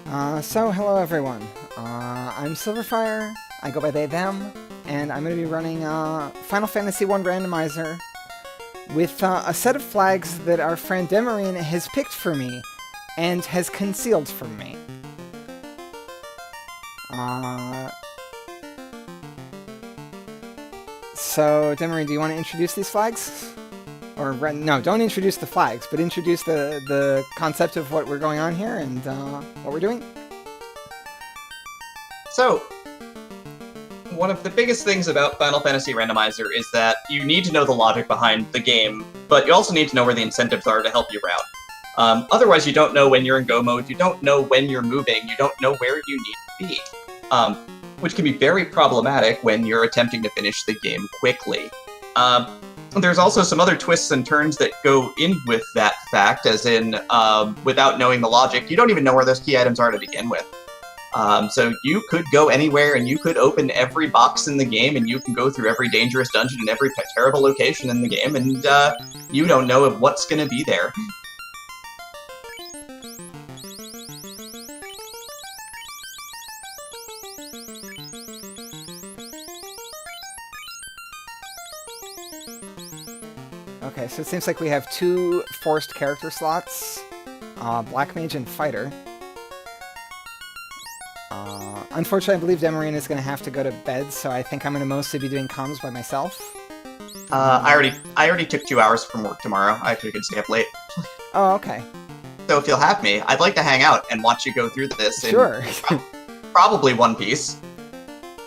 So hello everyone. I'm sylverfyre, I go by they, them, and I'm going to be running Final Fantasy I Randomizer with a set of flags that our friend Demerine has picked for me and has concealed from me. So Demerine, do you want to introduce these flags? Or, no, don't introduce the flags, but introduce the concept of what we're going on here and what we're doing. So, one of the biggest things about Final Fantasy Randomizer is that you need to know the logic behind the game, but you also need to know where the incentives are to help you route. Otherwise, you don't know when you're in go mode, you don't know when you're moving, you don't know where you need to be, which can be very problematic when you're attempting to finish the game quickly. There's also some other twists and turns that go in with that fact, as in, without knowing the logic, you don't even know where those key items are to begin with. So you could go anywhere, and you could open every box in the game, and you can go through every dangerous dungeon and every terrible location in the game, and you don't know what's going to be there. Okay, so it seems like we have two forced character slots, Black Mage and Fighter. Unfortunately, I believe Demerine is going to have to go to bed, so I think I'm going to mostly be doing comms by myself. I already took 2 hours from work tomorrow. I actually could stay up late. Oh, okay. So if you'll have me, I'd like to hang out and watch you go through this Sure. in probably one piece.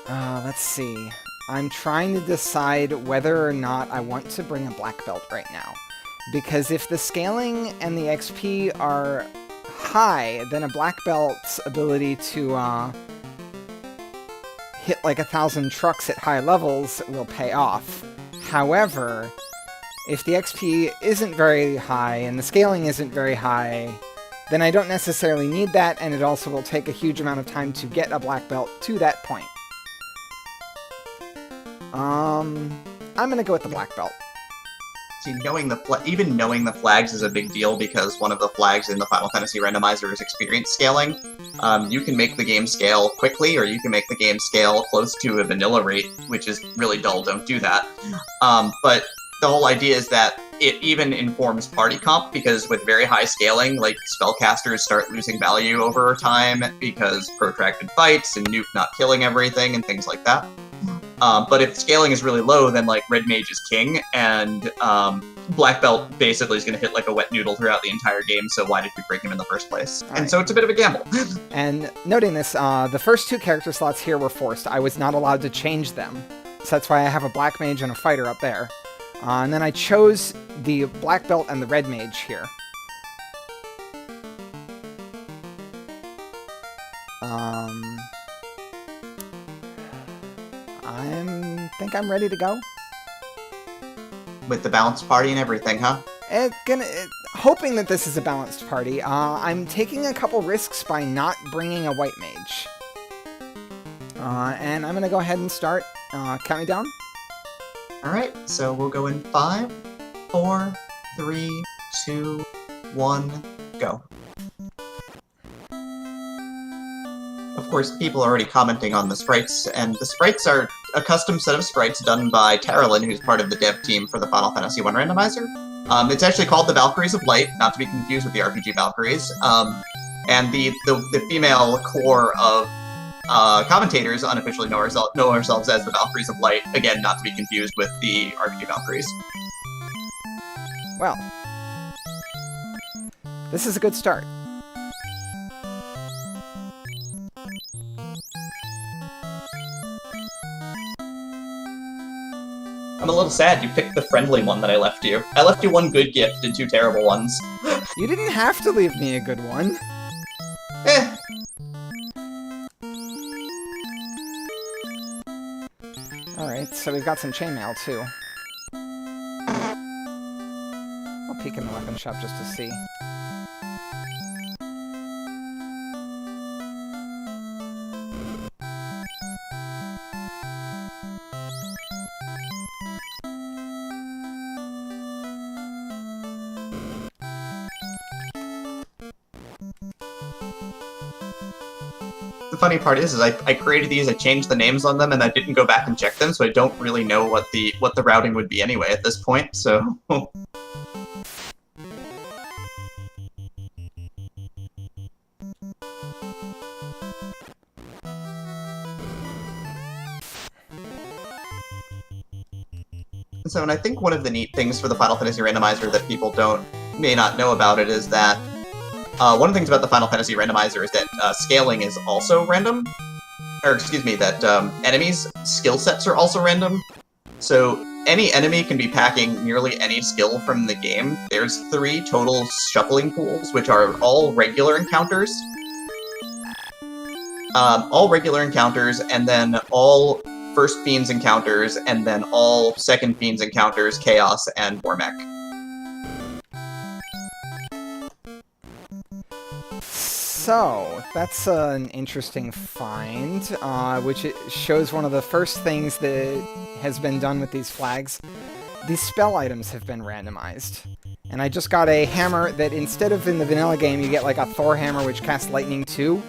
Let's see. I'm trying to decide whether or not I want to bring a black belt right now. Because if the scaling and the XP are high, then a black belt's ability to hit like 1,000 trucks at high levels will pay off. However, if the XP isn't very high and the scaling isn't very high, then I don't necessarily need that, and it also will take a huge amount of time to get a black belt to that point. I'm gonna go with the black belt. See, even knowing the flags is a big deal, because one of the flags in the Final Fantasy Randomizer is experience scaling. You can make the game scale quickly, or you can make the game scale close to a vanilla rate, which is really dull. Don't do that. But the whole idea is that it even informs party comp, because with very high scaling, like, spellcasters start losing value over time because protracted fights and Nuke not killing everything and things like that. But if scaling is really low, then, like, Red Mage is king, and Black Belt basically is going to hit like a wet noodle throughout the entire game, so why did we bring him in the first place? And so it's a bit of a gamble. And noting this, the first two character slots here were forced. I was not allowed to change them. So that's why I have a Black Mage and a Fighter up there. And then I chose the Black Belt and the Red Mage here. I think I'm ready to go. With the balanced party and everything, huh? Hoping that this is a balanced party, I'm taking a couple risks by not bringing a White Mage. And I'm gonna go ahead and start. Count me down. Alright, so we'll go in 5, 4, 3, 2, 1, go. Of course, people are already commenting on the sprites, and the sprites are a custom set of sprites done by Taralyn, who's part of the dev team for the Final Fantasy I Randomizer. It's actually called the Valkyries of Light, not to be confused with the RPG Valkyries. And the female core of commentators unofficially know ourselves as the Valkyries of Light, again, not to be confused with the RPG Valkyries. Well, this is a good start. I'm a little sad you picked the friendly one that I left you. I left you one good gift and 2 terrible ones. You didn't have to leave me a good one. Eh. Alright, so we've got some chainmail, too. I'll peek in the weapon shop just to see. funny part is I created these, I changed the names on them, and I didn't go back and check them, so I don't really know what the routing would be anyway at this point. So. So, and I think one of the neat things for the Final Fantasy Randomizer that people may not know about it is that one of the things about the Final Fantasy Randomizer is that scaling is also random. Or, excuse me, that enemies' skill sets are also random. So, any enemy can be packing nearly any skill from the game. There's 3 total shuffling pools, which are all regular encounters. And then all First Fiends encounters, and then all Second Fiends encounters, Chaos and Wormek. So, that's an interesting find, which shows one of the first things that has been done with these flags. These spell items have been randomized. And I just got a hammer that instead of in the vanilla game you get like a Thor hammer which casts lightning 2,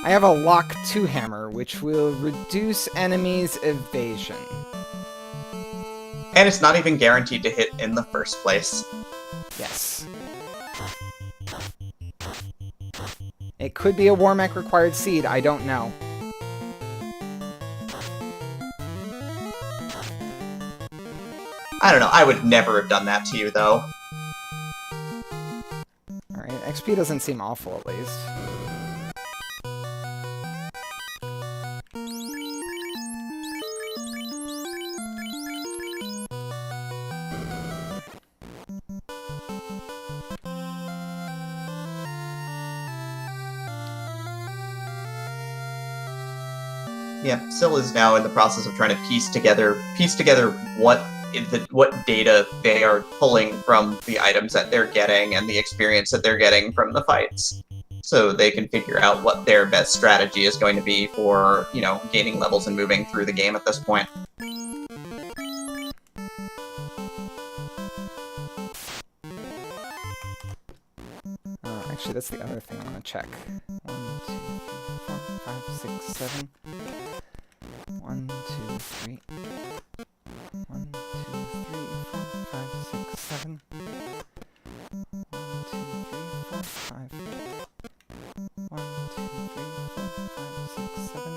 I have a Lock 2 hammer, which will reduce enemies' evasion. And it's not even guaranteed to hit in the first place. Yes. It could be a Wormek required seed, I don't know. I don't know, I would never have done that to you, though. Alright, XP doesn't seem awful, at least. Yeah, Syl is now in the process of trying to piece together what data they are pulling from the items that they're getting and the experience that they're getting from the fights, so they can figure out what their best strategy is going to be for, you know, gaining levels and moving through the game at this point. Actually, that's the other thing I want to check. 1, 2, 3, 4, 5, 6, 7. 1, 2, 3. 1, 2, 3, 4, 5, 6, 7. 1, 2, 3, 4, 5. 1, 2, 3, 4, 5, 6, 7,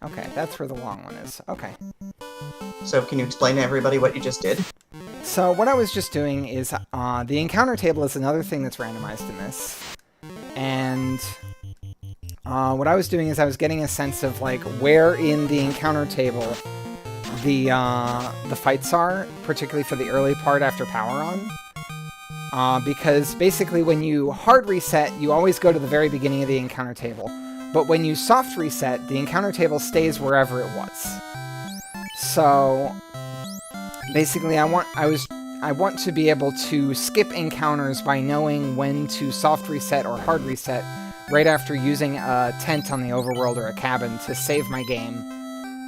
8. Okay, that's where the long one is. Okay. So can you explain to everybody what you just did? So what I was just doing is, the encounter table is another thing that's randomized in this. And what I was doing is I was getting a sense of like where in the encounter table the fights are, particularly for the early part after power on. Because basically when you hard reset, you always go to the very beginning of the encounter table. But when you soft reset, the encounter table stays wherever it was. So basically, I want to be able to skip encounters by knowing when to soft reset or hard reset right after using a tent on the overworld or a cabin to save my game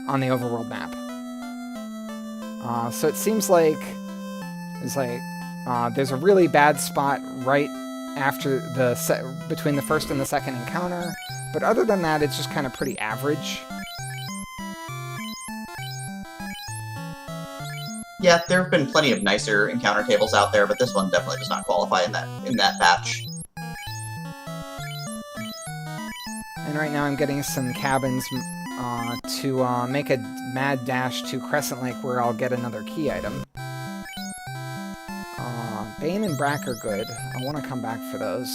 on the overworld map. So it seems like there's a really bad spot right after between the first and the second encounter, but other than that, it's just kind of pretty average. Yeah, there have been plenty of nicer encounter tables out there, but this one definitely does not qualify in that batch. And right now I'm getting some cabins to make a mad dash to Crescent Lake where I'll get another key item. Bane and Brack are good. I want to come back for those.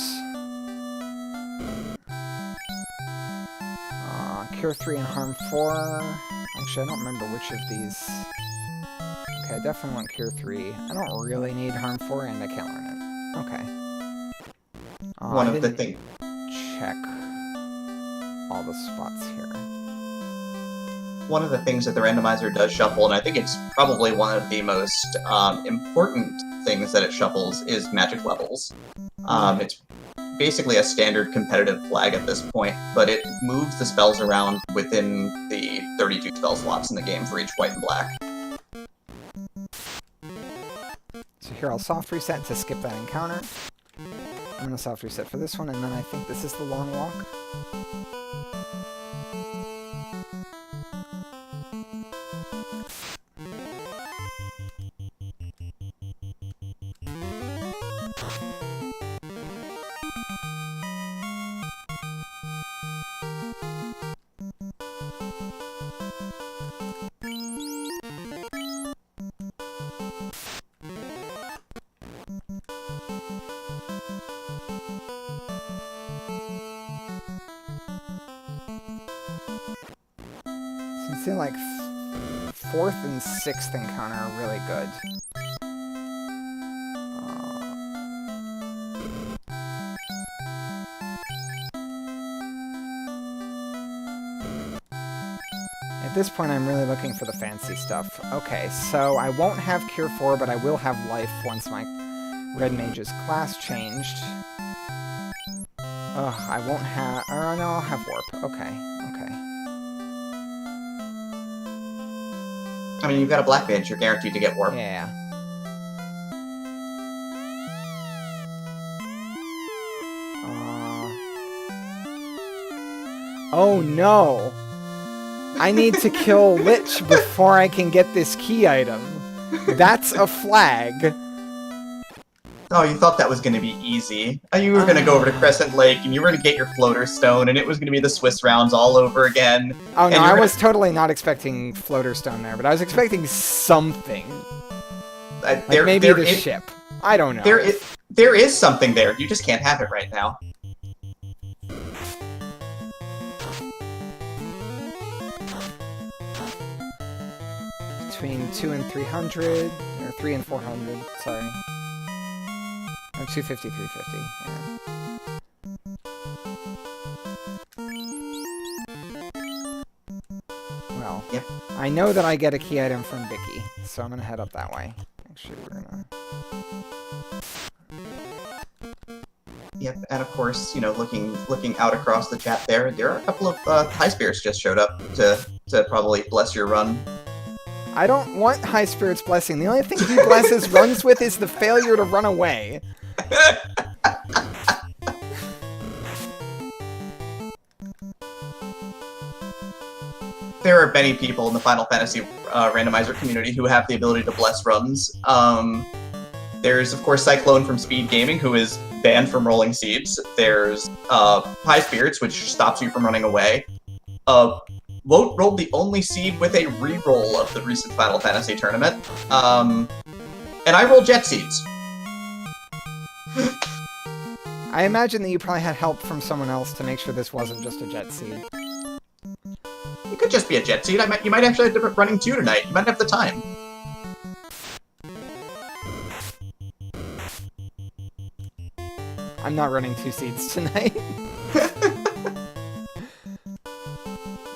Cure 3 and Harm 4. Actually, I don't remember which of these. Okay, I definitely want Cure 3. I don't really need Harm 4 and I can't learn it. Okay. One of the things. Check all the spots here. One of the things that the randomizer does shuffle, and I think it's probably one of the most important things that it shuffles, is magic levels. It's basically a standard competitive flag at this point, but it moves the spells around within the 32 spell slots in the game for each white and black. So here I'll soft reset to skip that encounter. I'm gonna soft reset for this one, and then I think this is the long walk. I feel like 4th and 6th encounter are really good. At this point, I'm really looking for the fancy stuff. Okay, so I won't have Cure 4, but I will have Life once my Red Mage's class changed. Ugh, I won't have... Or no, I'll have Warp. Okay, okay. I mean, you've got a Black Mage, you're guaranteed to get Warp. Yeah. Oh no! I need to kill Lich before I can get this key item. That's a flag. Oh, you thought that was going to be easy. You were going to go over to Crescent Lake, and you were going to get your floater stone, and it was going to be the Swiss rounds all over again. Oh no, I was totally not expecting floater stone there, but I was expecting something. Like maybe the ship. I don't know. There is something there. You just can't have it right now. Between 2 and 300, or 3 and 400, sorry. Or 250, 350, yeah. Well, yep. I know that I get a key item from Vicky, so I'm gonna head up that way. Actually, we're gonna... Yep, and of course, you know, looking out across the chat there are a couple of high spirits just showed up to probably bless your run. I don't want High Spirit's blessing. The only thing he blesses runs with is the failure to run away. There are many people in the Final Fantasy randomizer community who have the ability to bless runs. There's, of course, Cyclone from Speed Gaming, who is banned from rolling seeds. There's High Spirits, which stops you from running away. Wote rolled the only seed with a reroll of the recent Final Fantasy tournament. And I rolled jet seeds. I imagine that you probably had help from someone else to make sure this wasn't just a jet seed. It could just be a jet seed. You might actually end up running 2 tonight. You might have the time. I'm not running 2 seeds tonight.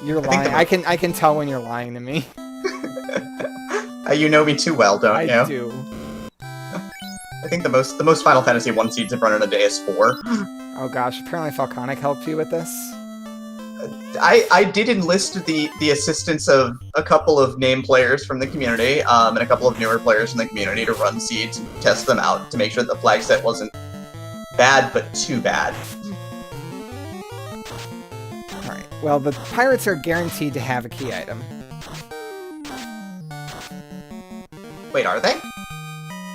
You're lying. I can tell when you're lying to me. You know me too well, don't you? I do. I think the most Final Fantasy 1 seeds I've run in a day is 4. Oh gosh, apparently Falconic helped you with this. I did enlist the assistance of a couple of name players from the community, and a couple of newer players from the community to run seeds and test them out to make sure that the flag set wasn't bad, but too bad. Alright, well, the pirates are guaranteed to have a key item. Wait, are they?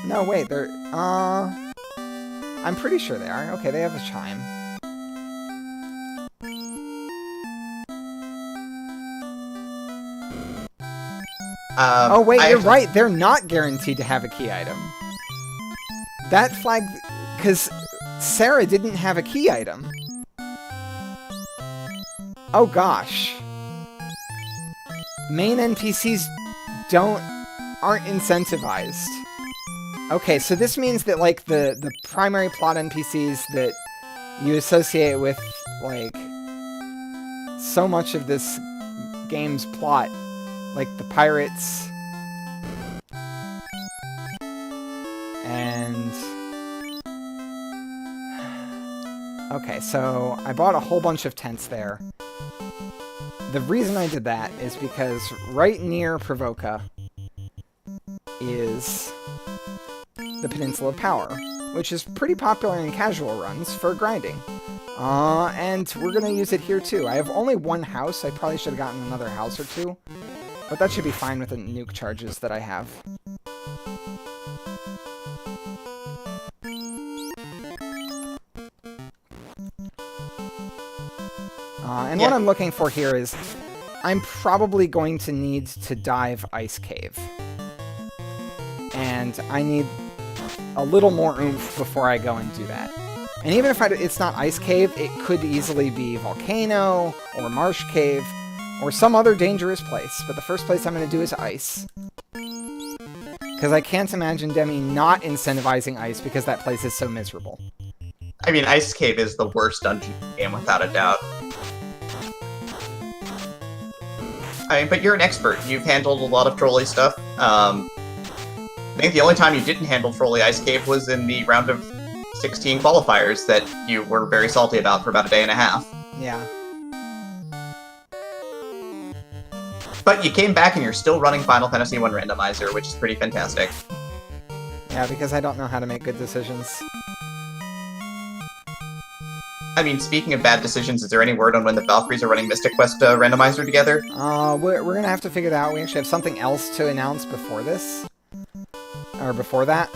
No, wait, they're, I'm pretty sure they are. Okay, they have a chime. Oh, wait, you're right. They're not guaranteed to have a key item. That flag... Because Sarah didn't have a key item. Oh, gosh. Main NPCs aren't incentivized. Okay, so this means that, like, the primary plot NPCs that you associate with, like, so much of this game's plot, like the pirates, and... Okay, so I bought a whole bunch of tents there. The reason I did that is because right near Provoca is the Peninsula of Power. which is pretty popular in casual runs for grinding. And we're going to use it here too. I have only one house. I probably should have gotten another house or two. But that should be fine with the nuke charges that I have. And what I'm looking for here is I'm probably going to need to dive Ice Cave. And I need a little more oomph before I go and do that. And even if it's not Ice Cave, it could easily be Volcano, or Marsh Cave, or some other dangerous place. But the first place I'm going to do is Ice. Because I can't imagine Demi not incentivizing Ice because that place is so miserable. I mean, Ice Cave is the worst dungeon game, without a doubt. I mean, but you're an expert. You've handled a lot of trolley stuff. I think the only time you didn't handle trolley Ice Cave was in the round of 16 qualifiers that you were very salty about for about a day and a half. Yeah. But you came back and you're still running Final Fantasy I Randomizer, which is pretty fantastic. Yeah, because I don't know how to make good decisions. I mean, speaking of bad decisions, is there any word on when the Valkyries are running Mystic Quest Randomizer together? We're going to have to figure that out. We actually have something else to announce before this. Or before that.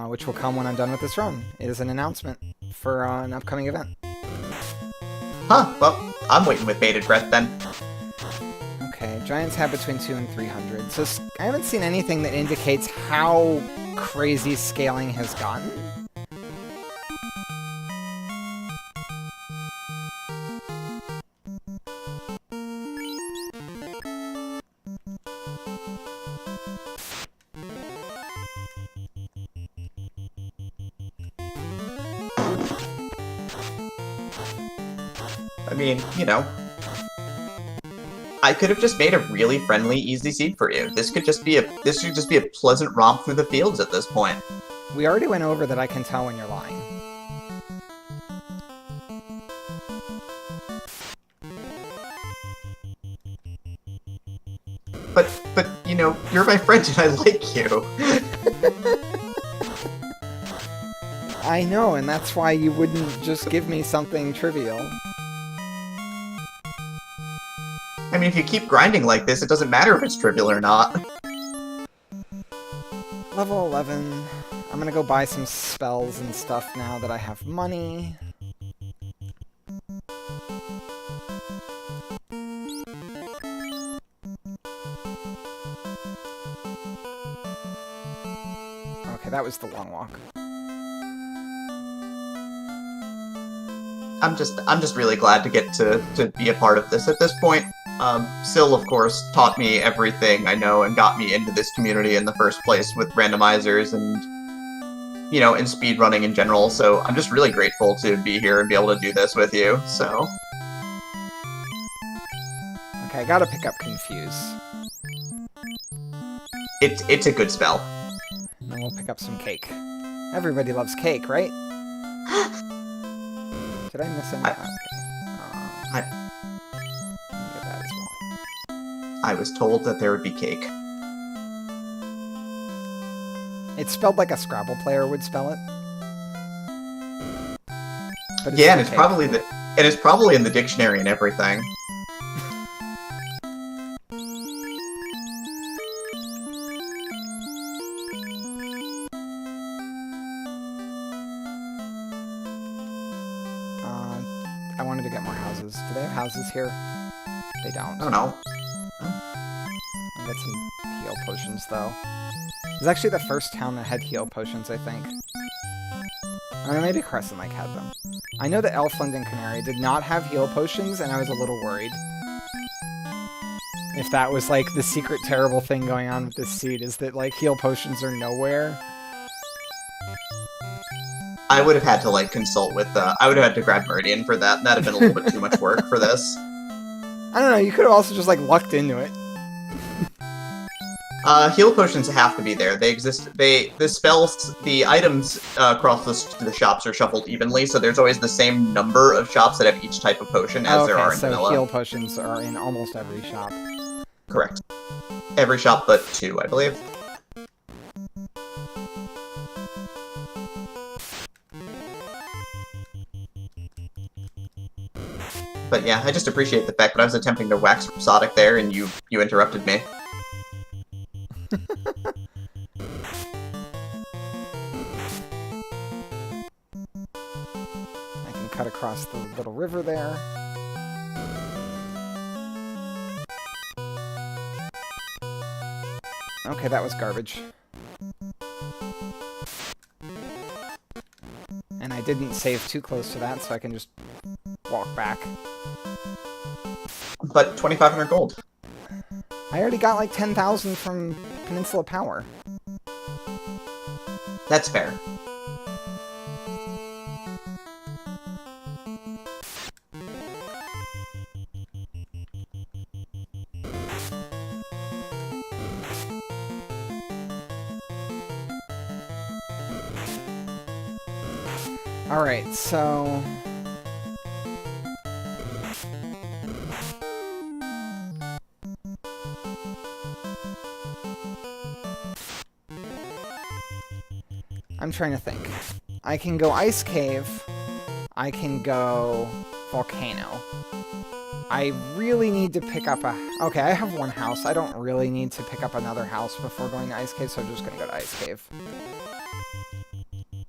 Which will come when I'm done with this run. It is an announcement for an upcoming event. Huh, well, I'm waiting with bated breath then. Okay, Giants have between 200 and 300. So I haven't seen anything that indicates how crazy scaling has gotten. I mean, you know, I could have just made a really friendly, easy seed for you. This should just be a pleasant romp through the fields at this point. We already went over that I can tell when you're lying. But you know, you're my friend and I like you. I know, and that's why you wouldn't just give me something trivial. I mean, if you keep grinding like this, it doesn't matter if it's trivial or not. Level 11. I'm gonna go buy some spells and stuff now that I have money. Okay, that was the long walk. I'm just really glad to get to be a part of this at this point. Syl, of course, taught me everything I know and got me into this community in the first place with randomizers and, you know, in speedrunning in general, so I'm just really grateful to be here and be able to do this with you, so... Okay, I gotta pick up Confuse. It's a good spell. And then we'll pick up some cake. Everybody loves cake, right? Did I miss anything? Okay. Get that as well. I was told that there would be cake. It's spelled like a Scrabble player would spell it. But Yeah, and it's probably in the dictionary and everything. I wanted to get more houses. Do they have houses here? They don't. I don't know. I'll get some heal potions, though. It was actually the first town that had heal potions, I think. Or maybe Crescent Lake had them. I know that Elfland and Canary did not have heal potions, and I was a little worried. If that was, like, the secret terrible thing going on with this seed, is that, like, heal potions are nowhere. I would have had to, like, consult with, I would have had to grab Meridian for that. That'd have been a little bit too much work for this. I don't know, you could have also just, like, lucked into it. Heal potions have to be there. They exist. The spells, the items across the shops are shuffled evenly, so there's always the same number of shops that have each type of potion as there are in vanilla. So heal potions are in almost every shop. Correct. Every shop but 2, I believe. But yeah, I just appreciate the fact that I was attempting to wax rhapsodic there, and you interrupted me. I can cut across the little river there. Okay, that was garbage. And I didn't save too close to that, so I can just walk back. But 2,500 gold. I already got like 10,000 from Peninsula Power. That's fair. Alright, so... I'm trying to think. I can go Ice Cave. I can go Volcano. I really need to pick up a... Okay, I have one house. I don't really need to pick up another house before going to Ice Cave, so I'm just going to go to Ice Cave.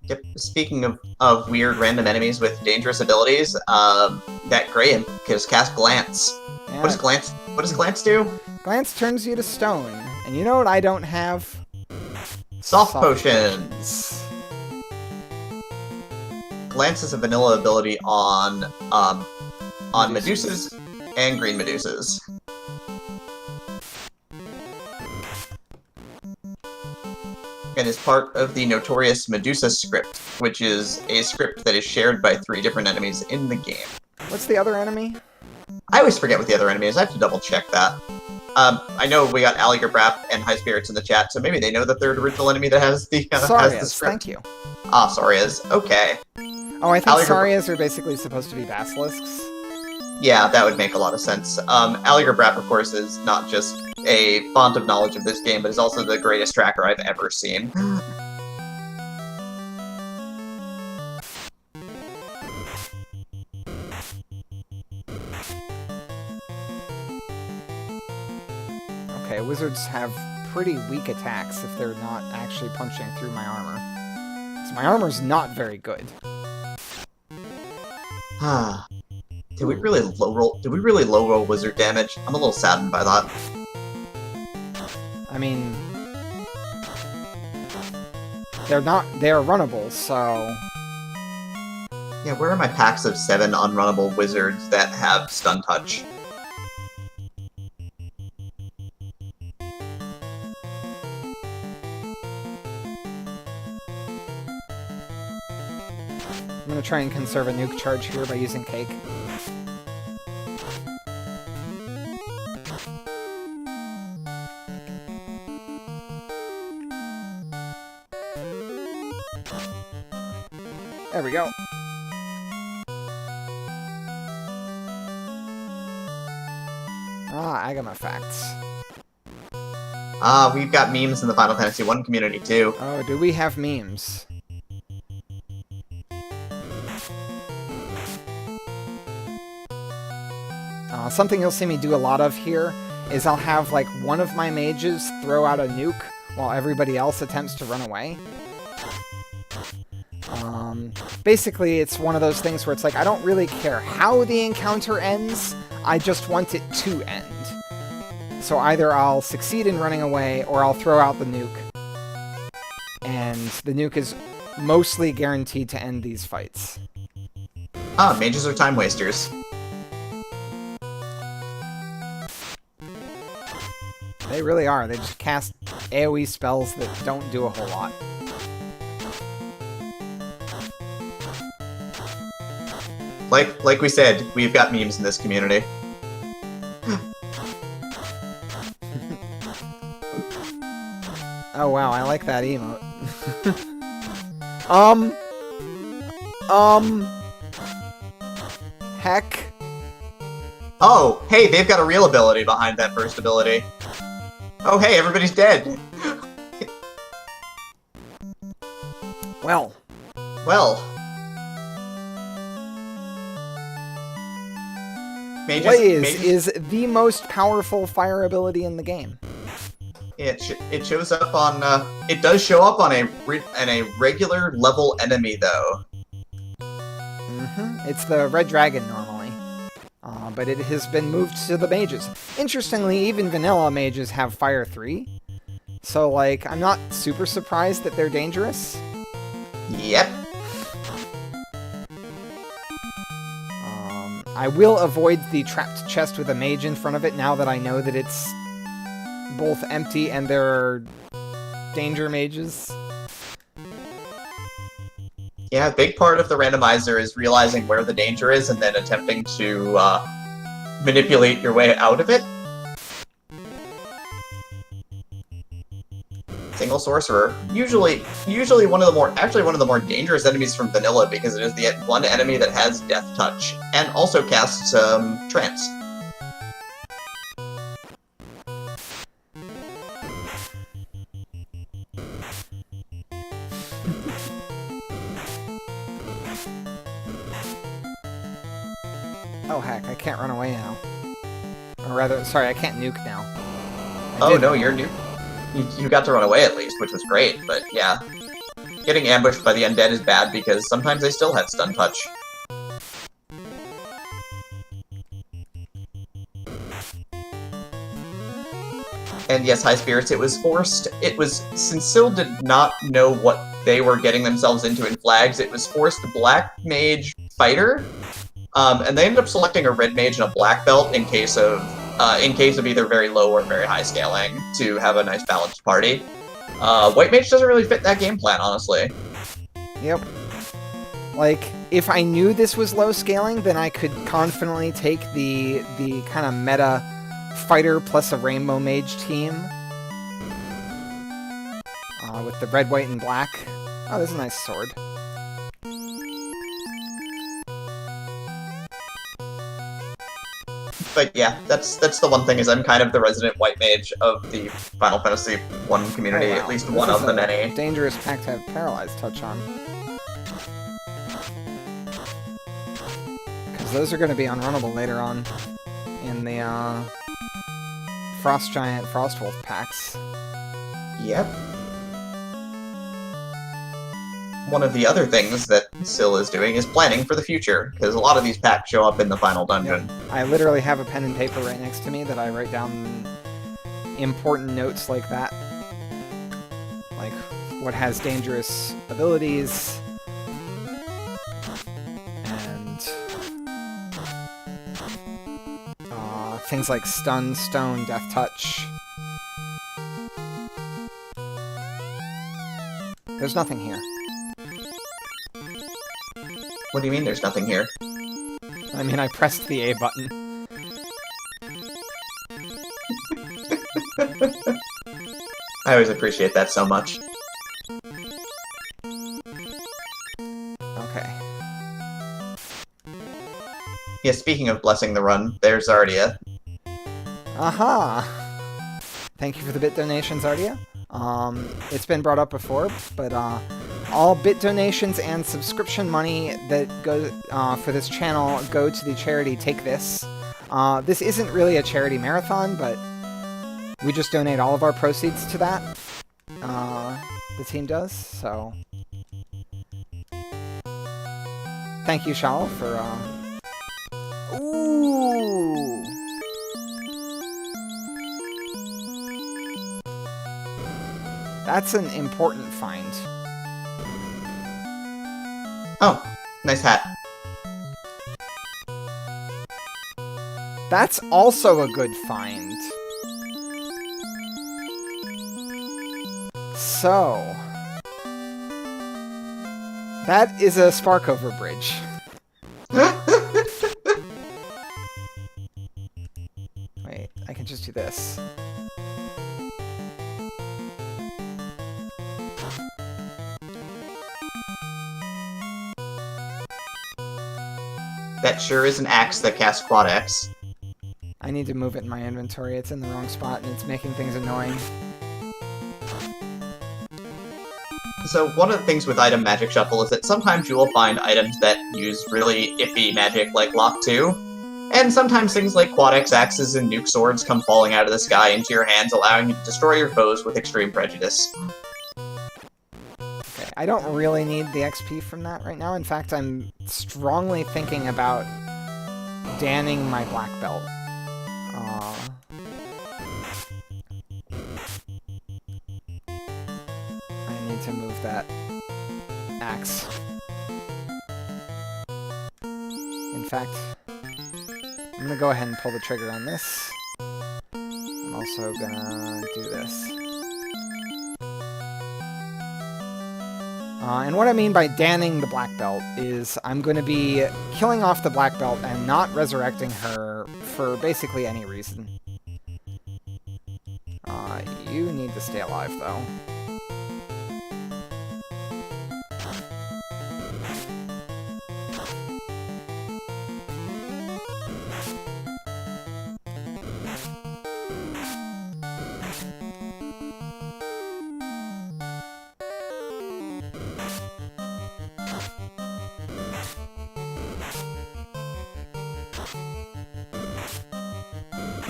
Yep. Speaking of weird random enemies with dangerous abilities, that Graham can just cast Glance. Yeah. What does Glance do? Glance turns you to stone. And you know what I don't have? Soft potions. Glance is a vanilla ability on Medusas and green Medusas. And is part of the notorious Medusa script, which is a script that is shared by 3 different enemies in the game. What's the other enemy? I always forget what the other enemy is. I have to double check that. I know we got Alligator Brap and High Spirits in the chat, so maybe they know the 3rd original enemy that has the Sarias, script. thank you. Ah, Sarias. Okay. Oh, I think Alligator Sarias are basically supposed to be basilisks. Yeah, that would make a lot of sense. Alligator Brap, of course, is not just a font of knowledge of this game, but is also the greatest tracker I've ever seen. Okay, wizards have pretty weak attacks if they're not actually punching through my armor. So my armor's not very good. Did we really low roll wizard damage? I'm a little saddened by that. I mean, they're runnable, so... Yeah, where are my packs of 7 unrunnable wizards that have stun touch? I'm gonna try and conserve a nuke charge here by using cake. There we go. Ah, Agama facts. We've got memes in the Final Fantasy 1 community too. Oh, do we have memes? Something you'll see me do a lot of here is I'll have, like, one of my mages throw out a nuke while everybody else attempts to run away. Basically, it's one of those things where it's like, I don't really care how the encounter ends, I just want it to end. So either I'll succeed in running away, or I'll throw out the nuke. And the nuke is mostly guaranteed to end these fights. Mages are time wasters. They really are. They just cast AoE spells that don't do a whole lot. Like we said, we've got memes in this community. Oh wow, I like that emote. Heck. Oh, hey, they've got a real ability behind that first ability. Oh, hey, everybody's dead. Well. Blaze is the most powerful fire ability in the game. It shows up on it does show up on a regular level enemy though. It's the red dragon normally, but it has been moved to the mages. Interestingly, even vanilla mages have fire 3, so like I'm not super surprised that they're dangerous. Yep. I will avoid the trapped chest with a mage in front of it now that I know that it's both empty and there are danger mages. Yeah, a big part of the randomizer is realizing where the danger is and then attempting to manipulate your way out of it. Single sorcerer, usually one of the more dangerous enemies from vanilla because it is the one enemy that has death touch and also casts trance. Oh heck, I can't run away now. Or rather, sorry, I can't nuke now. Oh no, you're nuke. You got to run away at least, which was great, but yeah. Getting ambushed by the undead is bad because sometimes they still have stun touch. And yes, High Spirits, it was forced. Since Syl did not know what they were getting themselves into in flags, it was forced Black Mage Fighter, and they ended up selecting a Red Mage and a Black Belt in case of either very low or very high scaling to have a nice balanced party. White Mage doesn't really fit that game plan, honestly. Yep. Like, if I knew this was low scaling, then I could confidently take the kind of meta fighter plus a rainbow mage team. With the red, white, and black. Oh, there's a nice sword. But yeah, that's the one thing is I'm kind of the resident white mage of the Final Fantasy 1 community, Oh, wow. at least This one is of the a many. Dangerous pack to have paralyzed touch on. Because those are going to be unrunnable later on in the Frost Giant, Frost Wolf packs. Yep. One of the other things that Syl is doing is planning for the future, because a lot of these packs show up in the final dungeon. I literally have a pen and paper right next to me that I write down important notes like that. Like, what has dangerous abilities, and things like stun, stone, death touch. There's nothing here. What do you mean there's nothing here? I mean, I pressed the A button. I always appreciate that so much. Okay. Yeah, speaking of blessing the run, there's Zardia. Aha! Thank you for the bit donations, Ardia. It's been brought up before, but all bit donations and subscription money that goes for this channel go to the charity Take This. This isn't really a charity marathon, but we just donate all of our proceeds to that. The team does, so thank you, Shao, for Ooh! That's an important find. Oh, nice hat. That's also a good find. So, that is a Sparkover bridge. Wait, I can just do this. That sure is an axe that casts Quad X. I need to move it in my inventory. It's in the wrong spot and it's making things annoying. So one of the things with item magic shuffle is that sometimes you will find items that use really iffy magic like Lock 2. And sometimes things like quad-X axes and nuke swords come falling out of the sky into your hands, allowing you to destroy your foes with extreme prejudice. Okay, I don't really need the XP from that right now. In fact, I'm strongly thinking about danning my black belt. I need to move that axe. In fact, I'm gonna go ahead and pull the trigger on this. I'm also gonna do this. And what I mean by danning the black belt is I'm going to be killing off the black belt and not resurrecting her for basically any reason. You need to stay alive, though.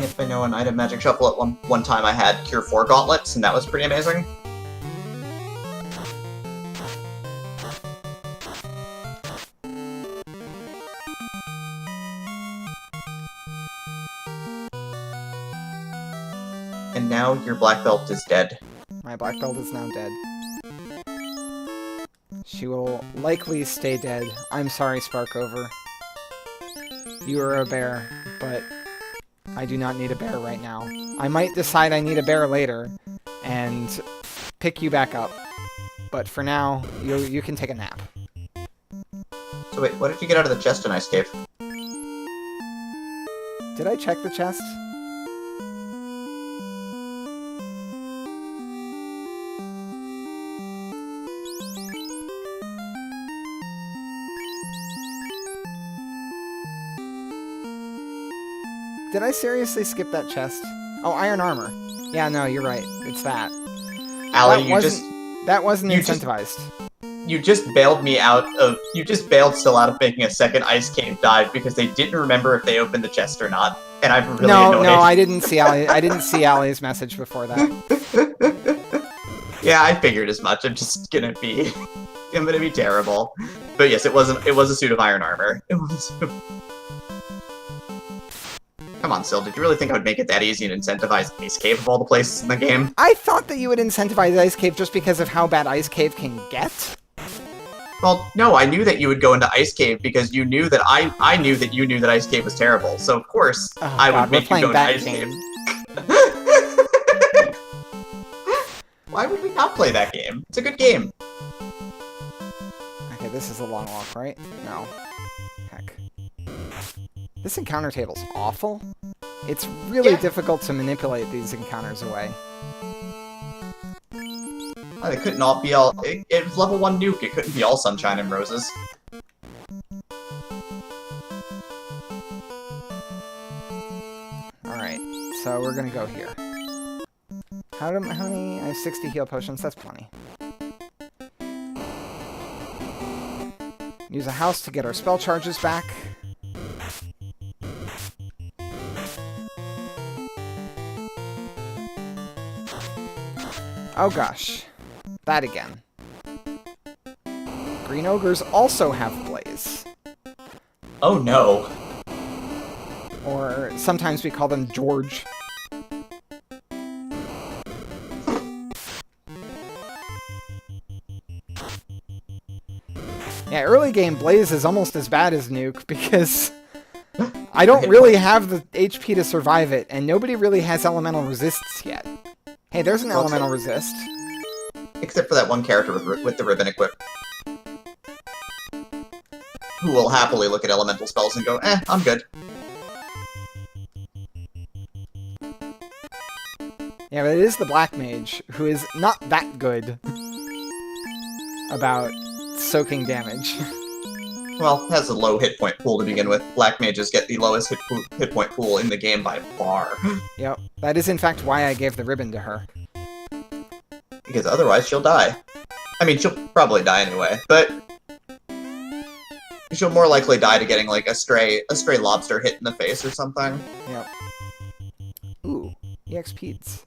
If I know an item magic shuffle at one time I had Cure 4 gauntlets, and that was pretty amazing. And now your black belt is dead. My black belt is now dead. She will likely stay dead. I'm sorry, Sparkover. You are a bear, but I do not need a bear right now. I might decide I need a bear later and pick you back up. But for now, you can take a nap. So wait, what did you get out of the chest in Ice Cave? Did I check the chest? Did I seriously skip that chest? Oh, iron armor. Yeah, no, you're right. It's that. Allie, that wasn't incentivized. You just bailed me out of... You just bailed Still out of making a second Ice Cave dive because they didn't remember if they opened the chest or not. And I'm really annoyed. No, I didn't see Allie's message before that. Yeah, I figured as much. I'm just gonna be... I'm gonna be terrible. But yes, it was a suit of iron armor. It was... Come on, Sil, did you really think I would make it that easy and incentivize Ice Cave of all the places in the game? I thought that you would incentivize Ice Cave just because of how bad Ice Cave can get. Well, no, I knew that you would go into Ice Cave because you knew that I knew that you knew that Ice Cave was terrible. So, of course, I would make you go into Ice Cave. Why would we not play that game? It's a good game. Okay, this is a long walk, right? No. Heck. This encounter table's awful. It's really difficult to manipulate these encounters away. They couldn't all be all... It was level 1 nuke, it couldn't be all sunshine and roses. Alright, so we're gonna go here. How many? I have 60 heal potions, that's plenty. Use a house to get our spell charges back. Oh gosh. That again. Green ogres also have blaze. Oh no. Or sometimes we call them George. Yeah, early game blaze is almost as bad as nuke because I don't really have the HP to survive it, and nobody really has elemental resists yet. Hey, there's an elemental resist. Except for that one character with the ribbon equipped. Who will happily look at elemental spells and go, I'm good. Yeah, but it is the black mage, who is not that good about soaking damage. Well, has a low hit point pool to begin with. Black mages get the lowest hit point pool in the game by far. Yep, that is in fact why I gave the ribbon to her. Because otherwise she'll die. I mean, she'll probably die anyway, but... she'll more likely die to getting like a stray lobster hit in the face or something. Yep. Ooh, EXPs.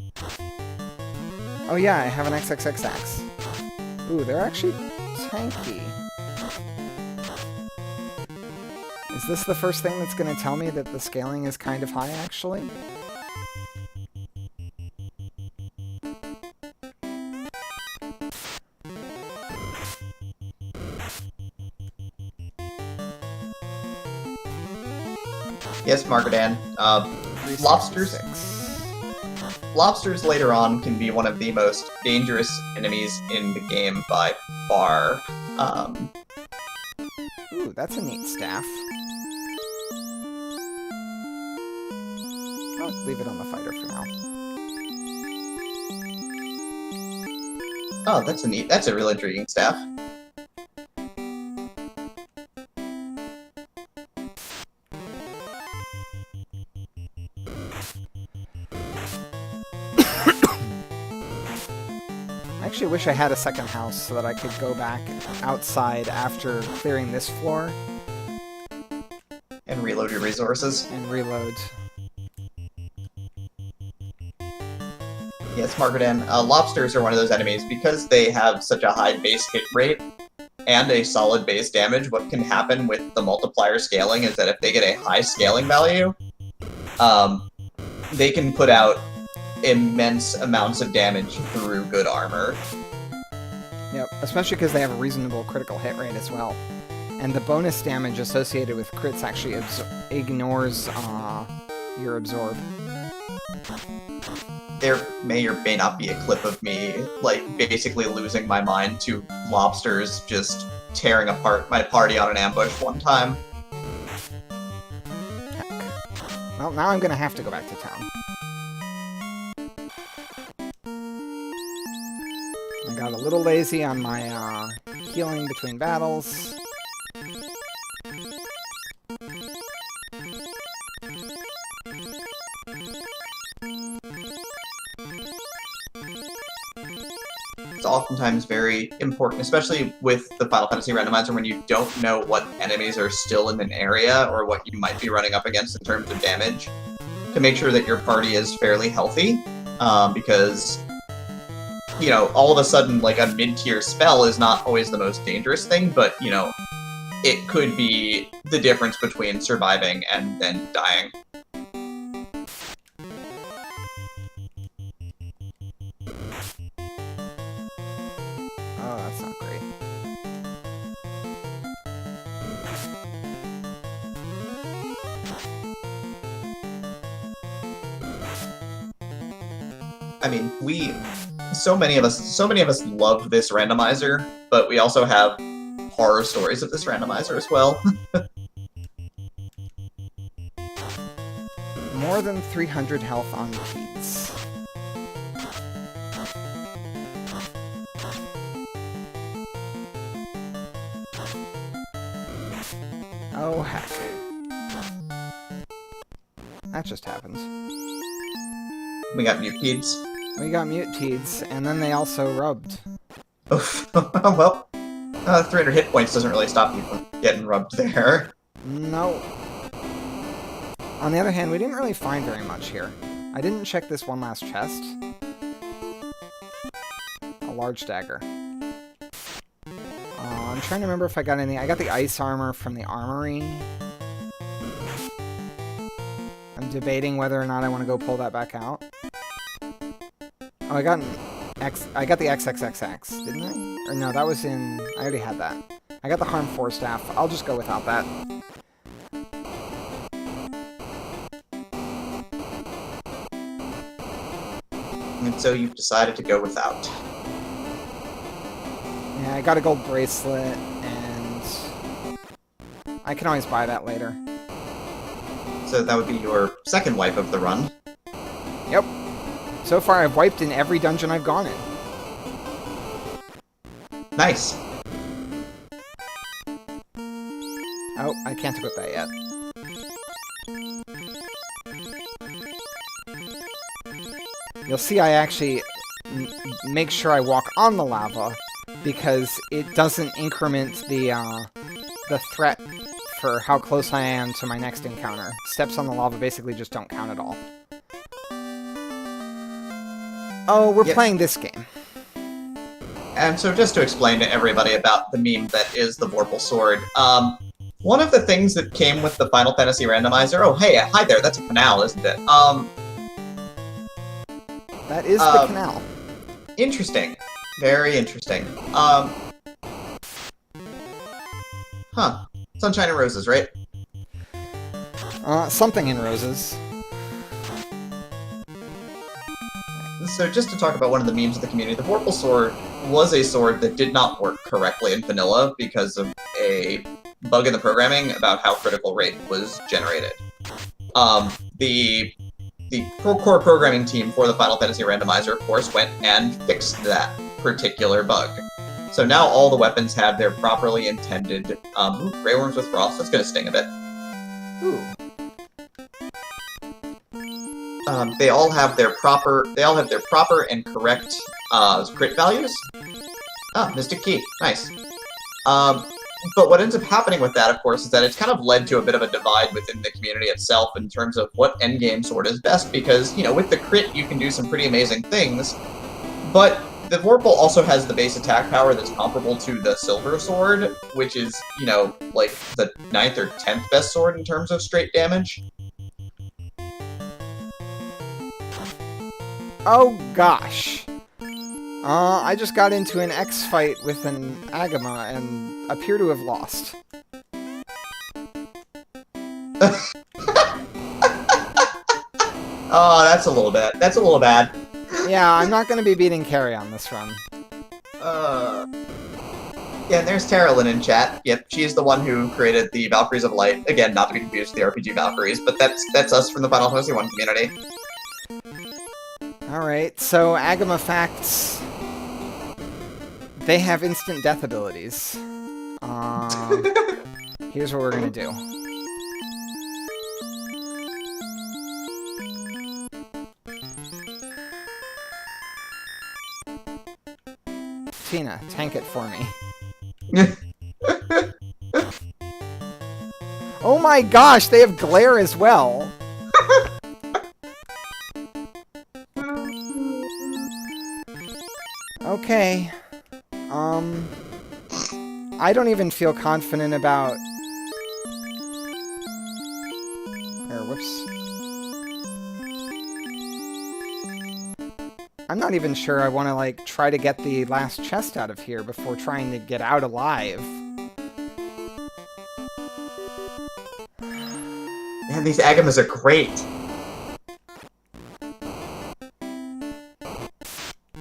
Oh yeah, I have an XXXX. Ooh, they're actually tanky. Is this the first thing that's going to tell me that the scaling is kind of high, actually? Yes, Margadan. Lobsters. Lobsters later on can be one of the most dangerous enemies in the game by far. Ooh, that's a neat staff. I'll leave it on the fighter for now. Oh, that's a real intriguing staff. I actually wish I had a second house so that I could go back outside after clearing this floor. And reload your resources. And reload. Yes, Margadan. Lobsters are one of those enemies because they have such a high base hit rate and a solid base damage. What can happen with the multiplier scaling is that if they get a high scaling value, they can put out immense amounts of damage through good armor. Yep, especially because they have a reasonable critical hit rate as well. And the bonus damage associated with crits actually ignores your absorb. There may or may not be a clip of me, like, basically losing my mind to lobsters just tearing apart my party on an ambush one time. Heck. Well, now I'm gonna have to go back to town. I got a little lazy on my healing between battles. It's oftentimes very important, especially with the Final Fantasy Randomizer, when you don't know what enemies are still in an area or what you might be running up against in terms of damage, to make sure that your party is fairly healthy, because, you know, all of a sudden, like, a mid-tier spell is not always the most dangerous thing, but, you know, it could be the difference between surviving and then dying. Oh, that's not great. I mean, so many of us love this randomizer, but we also have horror stories of this randomizer as well. More than 300 health on Keats. Oh, heck. That just happens. We got Muteeds. We got Muteeds, and then they also rubbed. Well, 300 hit points doesn't really stop you from getting rubbed there. No. On the other hand, we didn't really find very much here. I didn't check this one last chest. A large dagger. I'm trying to remember if I got any. I got the ice armor from the armory. I'm debating whether or not I want to go pull that back out. Oh, I got the XXXX, didn't I? Or no, that was in... I already had that. I got the Harm 4 staff. I'll just go without that. And so you've decided to go without. Yeah, I got a gold bracelet, and... I can always buy that later. So that would be your second wipe of the run. Yep. So far, I've wiped in every dungeon I've gone in. Nice. Oh, I can't equip that yet. You'll see I actually make sure I walk on the lava, because it doesn't increment the the threat for how close I am to my next encounter. Steps on the lava basically just don't count at all. Oh, we're playing this game. And so just to explain to everybody about the meme that is the Vorpal Sword, one of the things that came with the Final Fantasy Randomizer... Oh, hey, hi there, that's a canal, isn't it? That is the canal. Interesting. Very interesting. Huh. Sunshine and Roses, right? Something in roses. So just to talk about one of the memes of the community, the Vorpal Sword was a sword that did not work correctly in vanilla because of a bug in the programming about how critical rate was generated. The core programming team for the Final Fantasy Randomizer, of course, went and fixed that particular bug. So now all the weapons have their properly intended... Grey Worms with Frost, that's gonna sting a bit. Ooh. They all have their proper and correct crit values. Ah, Mystic Key, nice. But what ends up happening with that, of course, is that it's kind of led to a bit of a divide within the community itself in terms of what endgame sword is best, because, you know, with the crit you can do some pretty amazing things, but the Vorpal also has the base attack power that's comparable to the Silver Sword, which is, you know, like the 9th or 10th best sword in terms of straight damage. Oh gosh. I just got into an X fight with an Agama and appear to have lost. Oh, that's a little bit. That's a little bad. Yeah, I'm not going to be beating Carrie on this run. Yeah, and there's Terralyn in chat. Yep, she's the one who created the Valkyries of Light. Again, not to be confused with the RPG Valkyries, but that's us from the Final Fantasy 1 community. Alright, so Agama facts. They have instant death abilities. Here's what we're gonna do. Tina, tank it for me. Oh my gosh, they have glare as well. Okay. I don't even feel confident about... whoops. I'm not even sure I want to, like, try to get the last chest out of here before trying to get out alive. Man, these Agamas are great!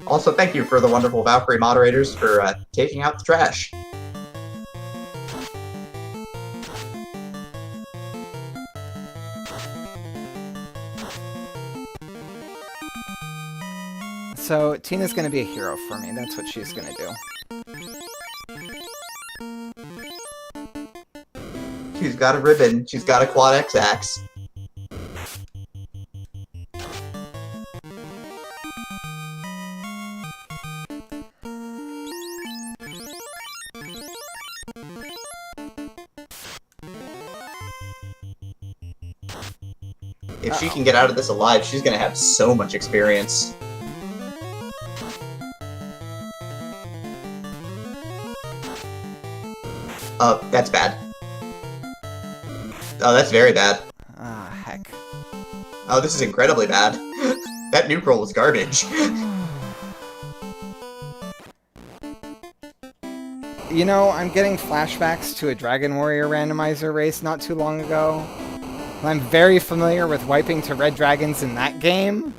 Also, thank you for the wonderful Valkyrie moderators for taking out the trash. So, Tina's gonna be a hero for me. That's what she's gonna do. She's got a ribbon. She's got a quad X axe. If she can get out of this alive, she's gonna have so much experience. That's bad. Oh, that's very bad. Ah, heck. Oh, this is incredibly bad. That nuke roll was garbage. You know, I'm getting flashbacks to a Dragon Warrior randomizer race not too long ago. I'm very familiar with wiping to red dragons in that game.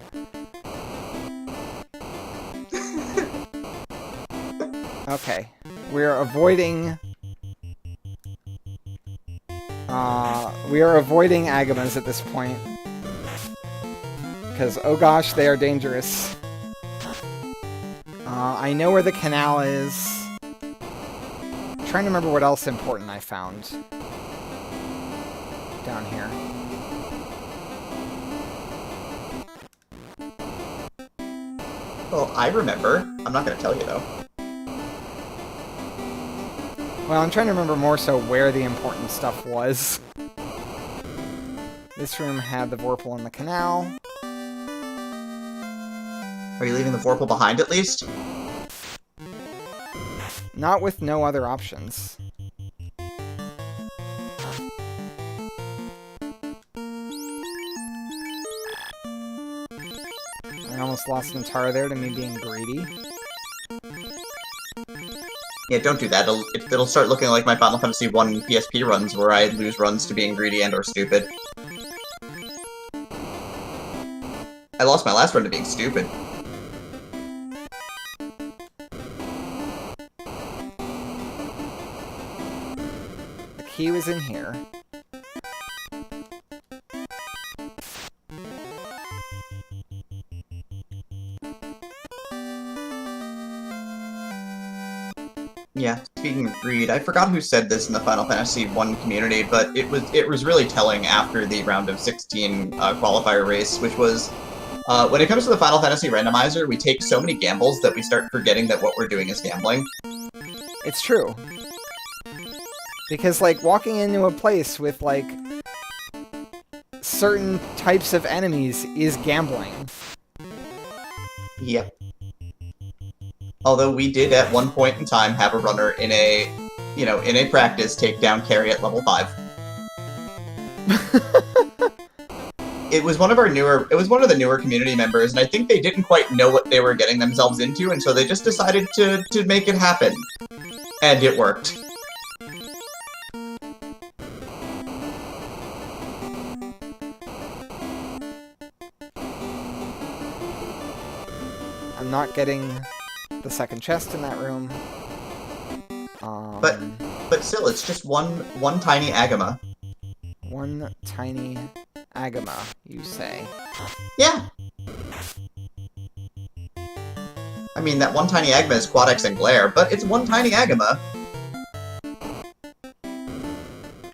Okay. We're avoiding... we are avoiding Agamas at this point. Because, oh gosh, they are dangerous. I know where the canal is. I'm trying to remember what else important I found. Down here. Well, I remember. I'm not going to tell you, though. Well, I'm trying to remember more so where the important stuff was. This room had the Vorpal in the canal. Are you leaving the Vorpal behind at least? Not with no other options. I almost lost an Antara there to me being greedy. Yeah, don't do that. It'll start looking like my Final Fantasy 1 PSP runs, where I lose runs to being greedy and or stupid. I lost my last run to being stupid. The key was in here. Yeah, speaking of greed, I forgot who said this in the Final Fantasy 1 community, but it was really telling after the round of 16 qualifier race, which was, when it comes to the Final Fantasy randomizer, we take so many gambles that we start forgetting that what we're doing is gambling. It's true. Because, like, walking into a place with, like, certain types of enemies is gambling. Yep. Although we did at one point in time have a runner in a, in a practice takedown carry at level 5. It was one of the newer community members, and I think they didn't quite know what they were getting themselves into, and so they just decided to make it happen. And it worked. I'm not getting the second chest in that room. But still, it's just one tiny Agama. One tiny Agama, you say? Yeah. I mean, that one tiny Agama is Quadex and Glare, but it's one tiny Agama.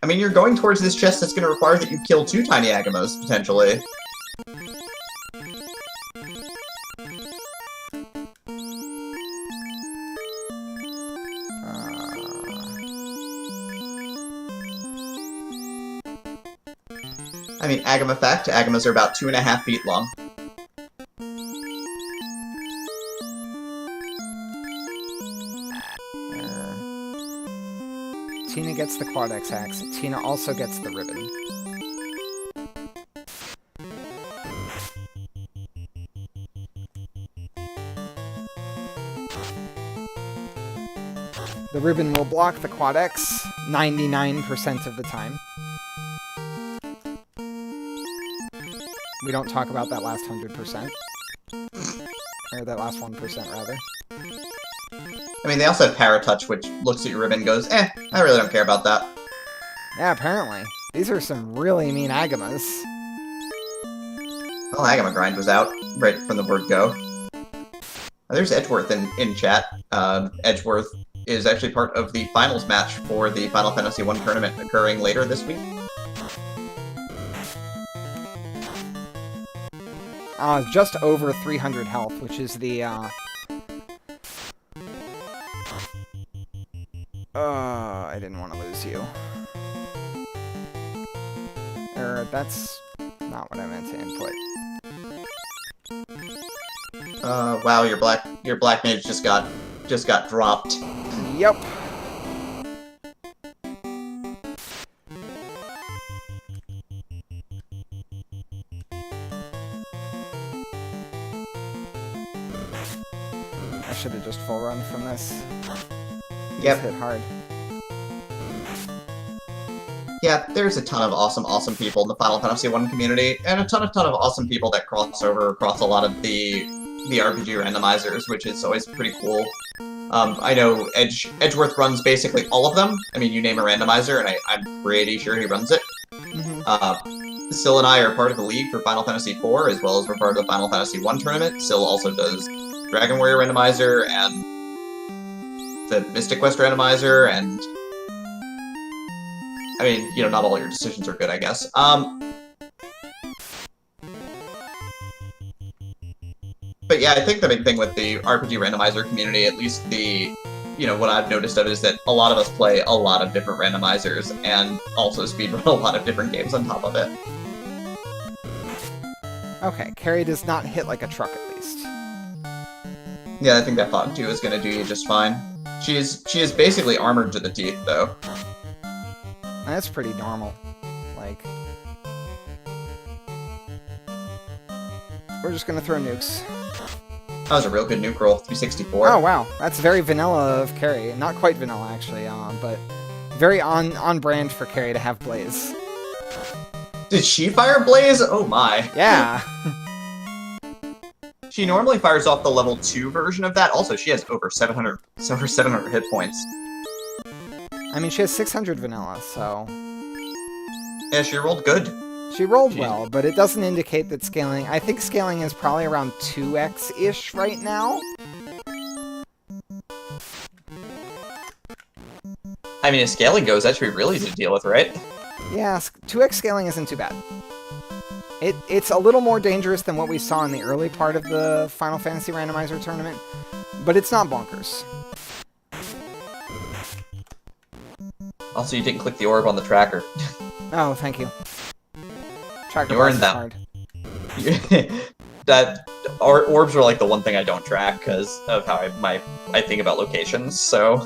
I mean, you're going towards this chest that's going to require that you kill 2 tiny Agamas, potentially. I mean, Agama fact, Agamas are about 2.5 feet long. Tina gets the Quadex axe. Tina also gets the ribbon. The ribbon will block the Quadex 99% of the time. We don't talk about that last 100%. Or that last 1%, rather. I mean, they also have Paratouch, which looks at your ribbon and goes, I really don't care about that. Yeah, apparently. These are some really mean Agamas. Well, Agama Grind was out, right from the word go. There's Edgeworth in chat. Edgeworth is actually part of the finals match for the Final Fantasy 1 tournament occurring later this week. Just over 300 health, which is the, I didn't want to lose you. That's not what I meant to input. Wow, your black mage just got dropped. Yep. I should have just full run from this. Yep. Hit hard. Yeah, there's a ton of awesome people in the Final Fantasy 1 community, and a ton of awesome people that cross over across a lot of the RPG randomizers, which is always pretty cool. I know Edgeworth runs basically all of them. I mean, you name a randomizer, and I'm pretty sure he runs it. Mm-hmm. Syl and I are part of the league for Final Fantasy 4, as well as we're part of the Final Fantasy 1 tournament. Syl also does Dragon Warrior randomizer, and the Mystic Quest randomizer, and I mean, not all your decisions are good, I guess. But yeah, I think the big thing with the RPG randomizer community, at least the what I've noticed of it is that a lot of us play a lot of different randomizers and also speedrun a lot of different games on top of it. Okay, Carrie does not hit like a truck at least. Yeah, I think that Fog 2 is going to do you just fine. She is basically armored to the teeth, though. That's pretty normal. Like, we're just gonna throw nukes. That was a real good nuke roll, 364. Oh wow, that's very vanilla of Carrie. Not quite vanilla actually, but very on brand for Carrie to have Blaze. Did she fire Blaze? Oh my. Yeah. She normally fires off the level 2 version of that. Also, she has over 700 hit points. I mean, she has 600 vanilla, so... Yeah, she rolled good. She rolled well, but it doesn't indicate that scaling... I think scaling is probably around 2x-ish right now. I mean, as scaling goes, that should be really easy to deal with, right? Yeah, 2x scaling isn't too bad. It's a little more dangerous than what we saw in the early part of the Final Fantasy Randomizer tournament, but it's not bonkers. Also, you didn't click the orb on the tracker. Oh, thank you. Tracker You earned is that. hard. Orbs are like the one thing I don't track because of how I think about locations, so...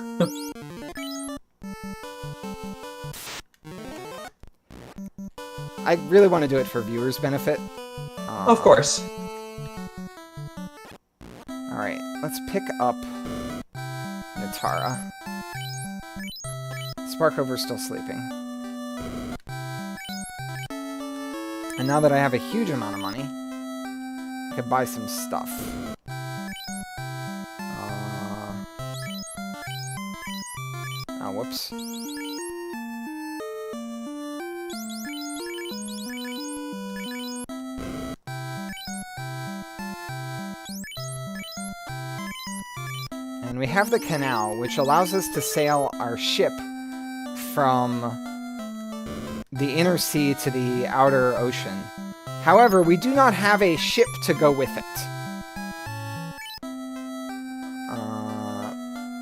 I really want to do it for viewers' benefit. Of course. Alright, let's pick up Natara. Sparkover's still sleeping. And now that I have a huge amount of money, I could buy some stuff. Oh, whoops. And we have the canal, which allows us to sail our ship from the inner sea to the outer ocean. However, we do not have a ship to go with it.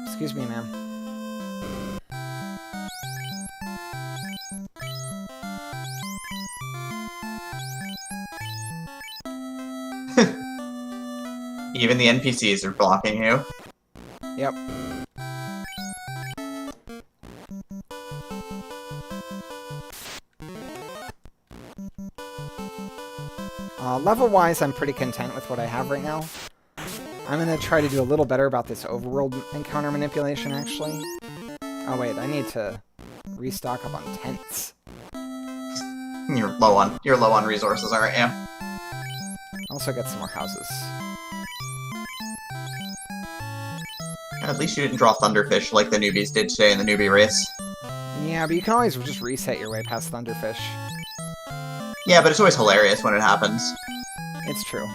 Excuse me, ma'am. Even the NPCs are blocking you. Yep. Level-wise, I'm pretty content with what I have right now. I'm gonna try to do a little better about this overworld encounter manipulation, actually. Oh wait, I need to restock up on tents. You're low on resources, aren't you? Also get some more houses. At least you didn't draw Thunderfish like the newbies did today in the newbie race. Yeah, but you can always just reset your way past Thunderfish. Yeah, but it's always hilarious when it happens. It's true.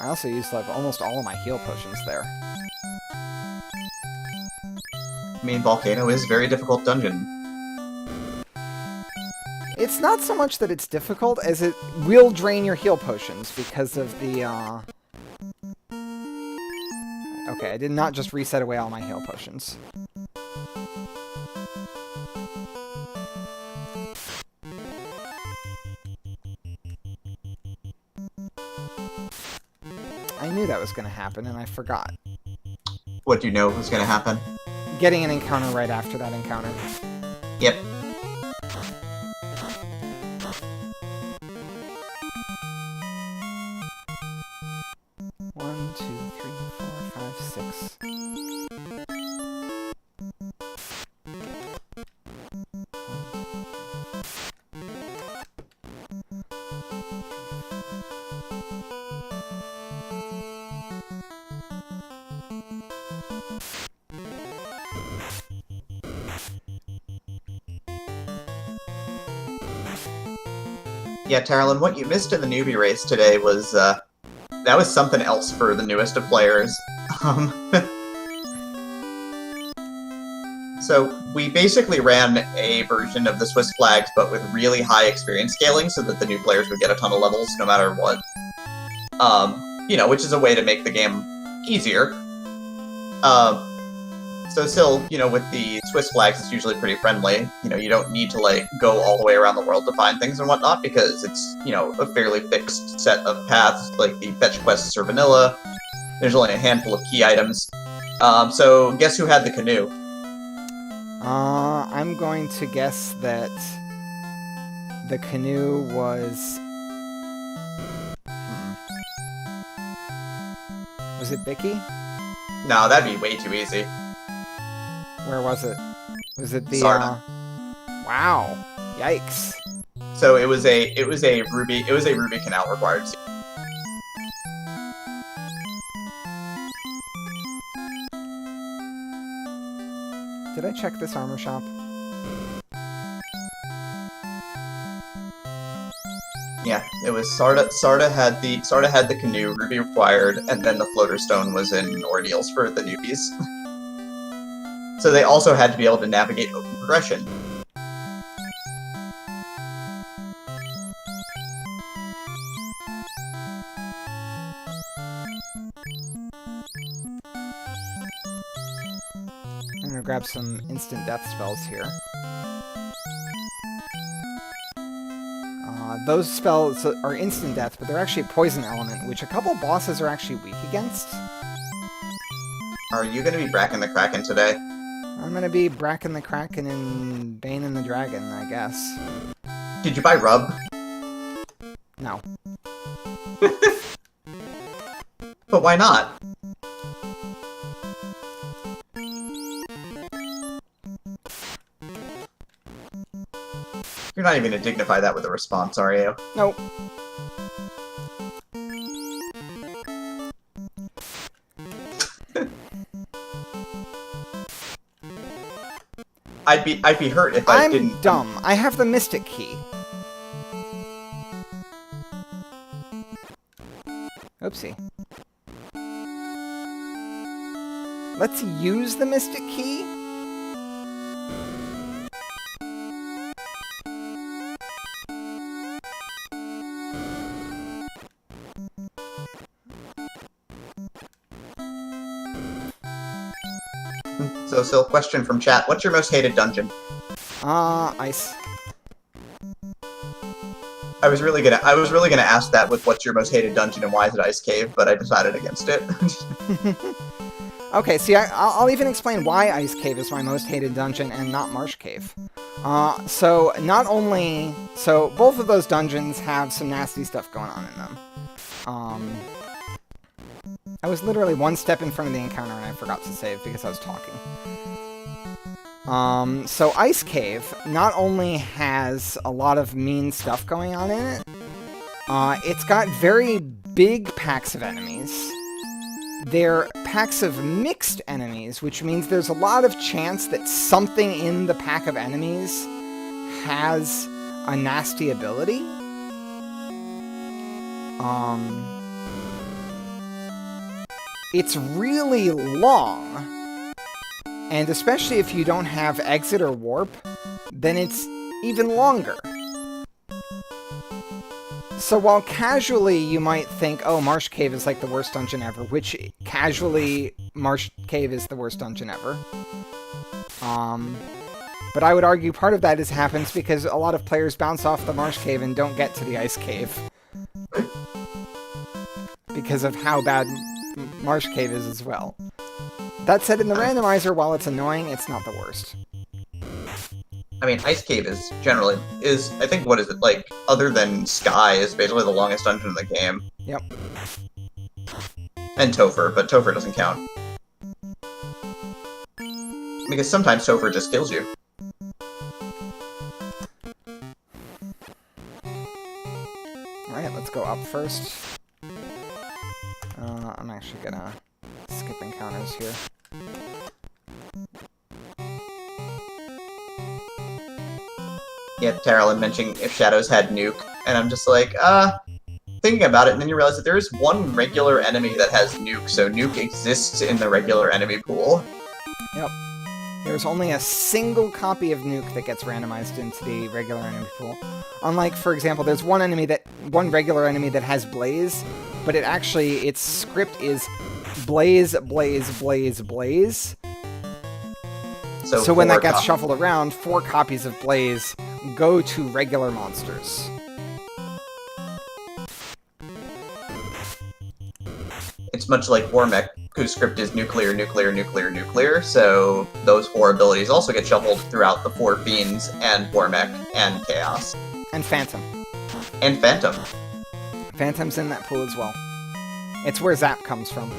I also used like almost all of my heal potions there. I mean, Volcano is a very difficult dungeon. It's not so much that it's difficult as it will drain your heal potions because of the, Okay, I did not just reset away all my heal potions. I knew that was going to happen, and I forgot. What do you know was going to happen? Getting an encounter right after that encounter. Yep. One, two, three, four, five, six. Yeah, Tarlin, what you missed in the newbie race today was, that was something else for the newest of players. So, we basically ran a version of the Swiss flags, but with really high experience scaling, so that the new players would get a ton of levels no matter what. which is a way to make the game easier. So still, with the Swiss flags, it's usually pretty friendly. You don't need to, like, go all the way around the world to find things and whatnot, because it's, a fairly fixed set of paths. Like, the fetch quests are vanilla. There's only a handful of key items. So guess who had the canoe? I'm going to guess that the canoe was... Was it Bicky? No, that'd be way too easy. Where was it? Was it the... Sarda. Wow. Yikes. So it was a ruby canal required. Did I check this armor shop? Yeah, it was Sarda. Sarda had the canoe, ruby required, and then the floater stone was in ordeals for the newbies. So they also had to be able to navigate open progression. I'm gonna grab some instant death spells here. Those spells are instant death, but they're actually poison element, which a couple bosses are actually weak against. Are you going to be Bracken the Kraken today? I'm gonna be Bracken the Kraken and Bane and the Dragon, I guess. Did you buy Rub? No. But why not? You're not even going to dignify that with a response, are you? Nope. I'd be hurt if I didn't. I'm dumb. I have the Mystic Key. Oopsie. Let's use the Mystic Key. So question from chat: what's your most hated dungeon? Ice. I was really gonna ask that with what's your most hated dungeon and why is it Ice Cave, but I decided against it. Okay, see, I'll even explain why Ice Cave is my most hated dungeon and not Marsh Cave. So both of those dungeons have some nasty stuff going on in them. I was literally one step in front of the encounter and I forgot to save because I was talking. So Ice Cave not only has a lot of mean stuff going on in it, it's got very big packs of enemies. They're packs of mixed enemies, which means there's a lot of chance that something in the pack of enemies has a nasty ability. It's really long, and especially if you don't have exit or warp, then it's even longer. So while casually you might think, oh, Marsh Cave is like the worst dungeon ever, which casually Marsh Cave is the worst dungeon ever. But I would argue part of that happens because a lot of players bounce off the Marsh Cave and don't get to the Ice Cave. Because of how bad Marsh Cave is as well. That said, in the randomizer, while it's annoying, it's not the worst. I mean, Ice Cave is generally, I think, what is it, like, other than Sky, is basically the longest dungeon in the game. Yep. And Topher, but Topher doesn't count. Because sometimes Topher just kills you. Alright, let's go up first. I'm actually gonna skip encounters here. Yeah, Taralyn mentioning if Shadows had nuke, and I'm just like, thinking about it, and then you realize that there is one regular enemy that has nuke, so nuke exists in the regular enemy pool. Yep. There's only a single copy of nuke that gets randomized into the regular enemy pool. Unlike, for example, there's one regular enemy that has blaze, but its script is blaze, blaze, blaze, blaze. So when that gets shuffled around, 4 copies of blaze go to regular monsters. It's much like War Mech, whose script is nuclear, nuclear, nuclear, nuclear, so those 4 abilities also get shuffled throughout the 4 Fiends, and War Mech, and Chaos. And Phantom. And Phantom. Phantom's in that pool as well. It's where Zap comes from.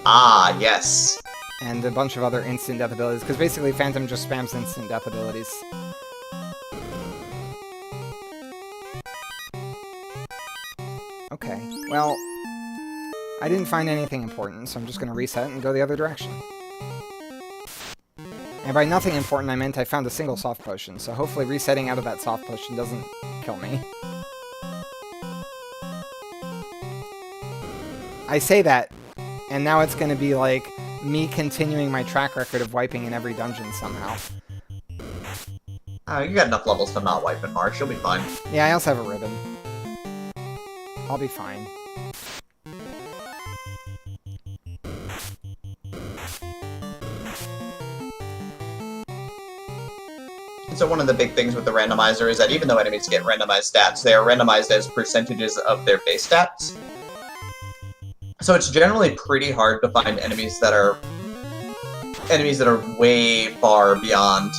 Ah, yes. And a bunch of other instant death abilities, because basically Phantom just spams instant death abilities. Okay, well, I didn't find anything important, so I'm just going to reset and go the other direction. And by nothing important, I meant I found a single soft potion, so hopefully resetting out of that soft potion doesn't kill me. I say that, and now it's going to be like me continuing my track record of wiping in every dungeon somehow. You got enough levels to not wipe in March, you'll be fine. Yeah, I also have a ribbon. I'll be fine. So one of the big things with the randomizer is that even though enemies get randomized stats, they are randomized as percentages of their base stats. So it's generally pretty hard to find enemies that are way far beyond,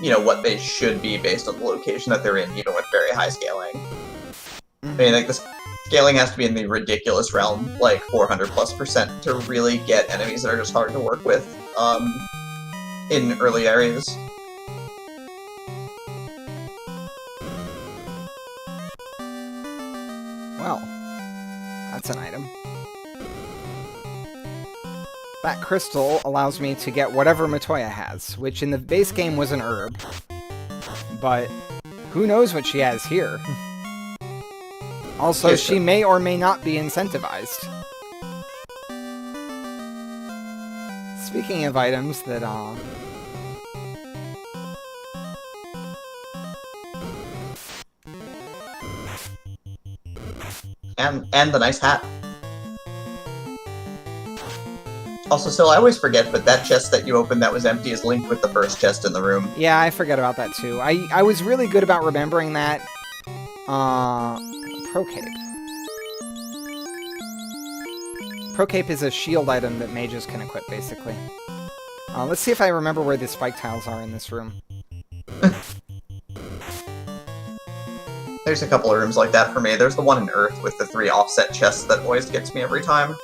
you know, what they should be based on the location that they're in, even with very high scaling. I mean, like, the scaling has to be in the ridiculous realm, like 400+%, to really get enemies that are just hard to work with in early areas. Well, that's an item. That crystal allows me to get whatever Matoya has, which in the base game was an herb. But who knows what she has here? Also, she may or may not be incentivized. Speaking of items that, And the nice hat. Also, Syl, I always forget, but that chest that you opened that was empty is linked with the first chest in the room. Yeah, I forget about that too. I was really good about remembering that. Procape. Procape is a shield item that mages can equip, basically. Let's see if I remember where the spike tiles are in this room. There's a couple of rooms like that for me. There's the one in Earth with the 3 offset chests that always gets me every time.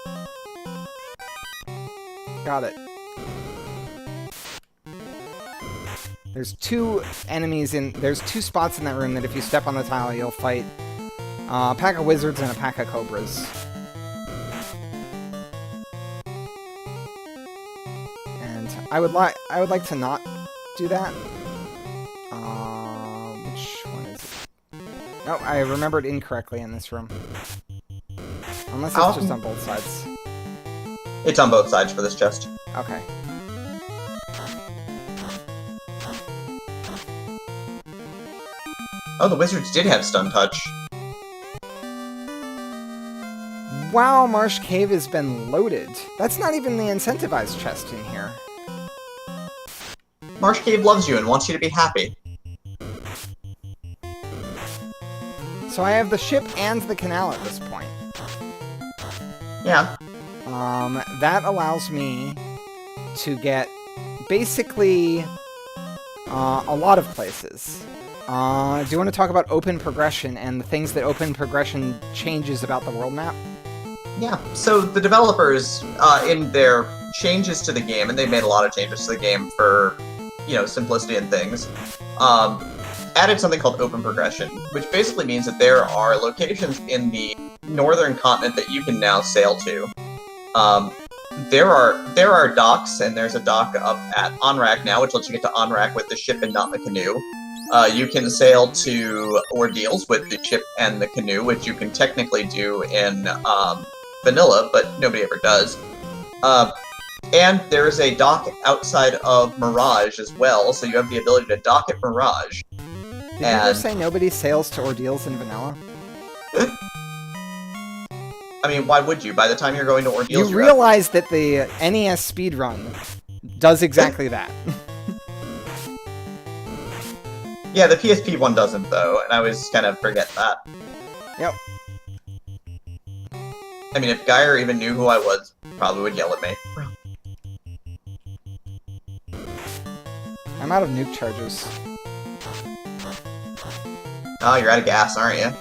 Got it. There's 2 enemies there's 2 spots in that room that if you step on the tile, you'll fight a pack of wizards and a pack of cobras. And I would like to not do that. Which one is it? No, I remembered incorrectly in this room. Unless it's just on both sides. It's on both sides for this chest. Okay. Oh, the wizards did have stun touch. Wow, Marsh Cave has been loaded. That's not even the incentivized chest in here. Marsh Cave loves you and wants you to be happy. So I have the ship and the canal at this point. Yeah. That allows me to get basically a lot of places. Do you want to talk about open progression and the things that open progression changes about the world map? Yeah, so the developers, in their changes to the game, and they've made a lot of changes to the game for, you know, simplicity and things, added something called open progression, which basically means that there are locations in the northern continent that you can now sail to. There are docks, and there's a dock up at Onrak now, which lets you get to Onrak with the ship and not the canoe. You can sail to Ordeals with the ship and the canoe, which you can technically do in vanilla, but nobody ever does. And there is a dock outside of Mirage as well, so you have the ability to dock at Mirage. Did you just say nobody sails to Ordeals in vanilla? I mean, why would you? By the time you're going to ordeals, You realize that the NES speedrun does exactly that. Yeah, the PSP one doesn't, though, and I always kind of forget that. Yep. I mean, if Geyer even knew who I was, probably would yell at me. I'm out of nuke charges. Oh, you're out of gas, aren't you?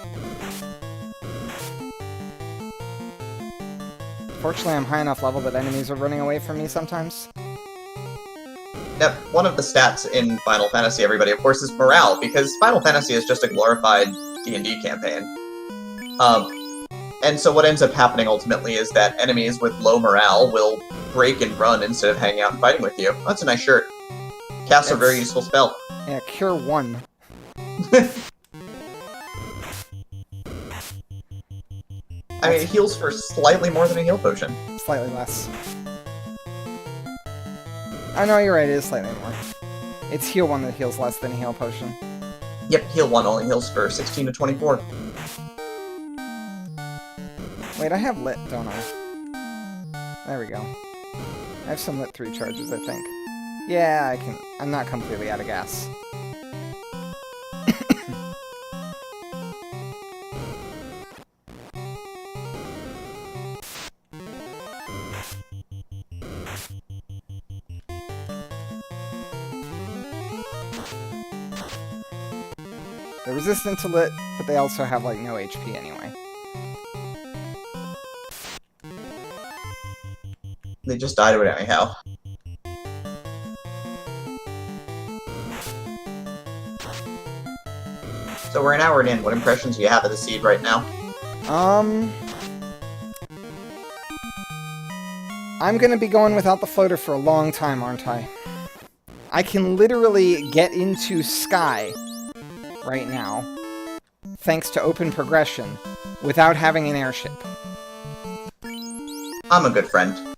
Fortunately, I'm high enough level that enemies are running away from me sometimes. Yep, one of the stats in Final Fantasy, everybody, of course, is morale, because Final Fantasy is just a glorified D&D campaign. And so what ends up happening ultimately is that enemies with low morale will break and run instead of hanging out and fighting with you. That's a nice shirt. Casts are a very useful spell. Yeah, Cure 1. I mean, it heals for slightly more than a heal potion. Slightly less. Oh no, you're right, it is slightly more. It's heal 1 that heals less than a heal potion. Yep, heal 1 only heals for 16 to 24. Wait, I have lit, don't I? There we go. I have some lit 3 charges, I think. Yeah, I can. I'm not completely out of gas. They're resistant to lit, but they also have, like, no HP anyway. They just died of it anyhow. So we're an hour in. What impressions do you have of the seed right now? I'm gonna be going without the floater for a long time, aren't I? I can literally get into Sky right now, thanks to open progression, without having an airship. I'm a good friend.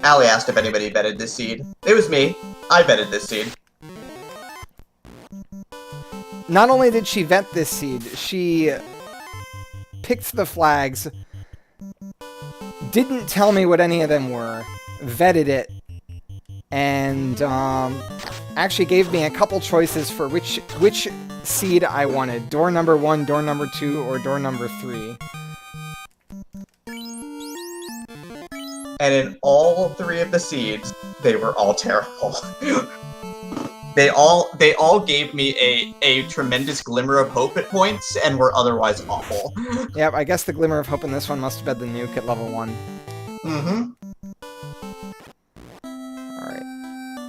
Allie asked if anybody vetted this seed. It was me. I vetted this seed. Not only did she vet this seed, she picked the flags, didn't tell me what any of them were, vetted it, and actually gave me a couple choices for which seed I wanted. Door number 1, door number 2, or door number 3. And in all 3 of the seeds, they were all terrible. They all gave me a tremendous glimmer of hope at points and were otherwise awful. Yep, I guess the glimmer of hope in this one must have been the nuke at level 1. Mm-hmm. Alright,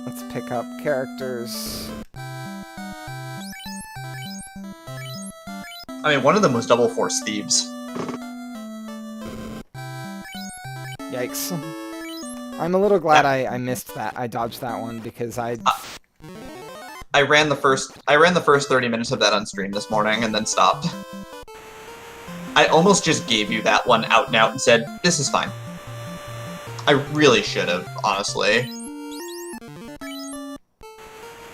let's pick up characters. I mean, one of them was double force thieves. Yikes. I'm a little glad I missed that. I dodged that one because I ran the first 30 minutes of that on stream this morning and then stopped. I almost just gave you that one out and out and said, this is fine. I really should have, honestly.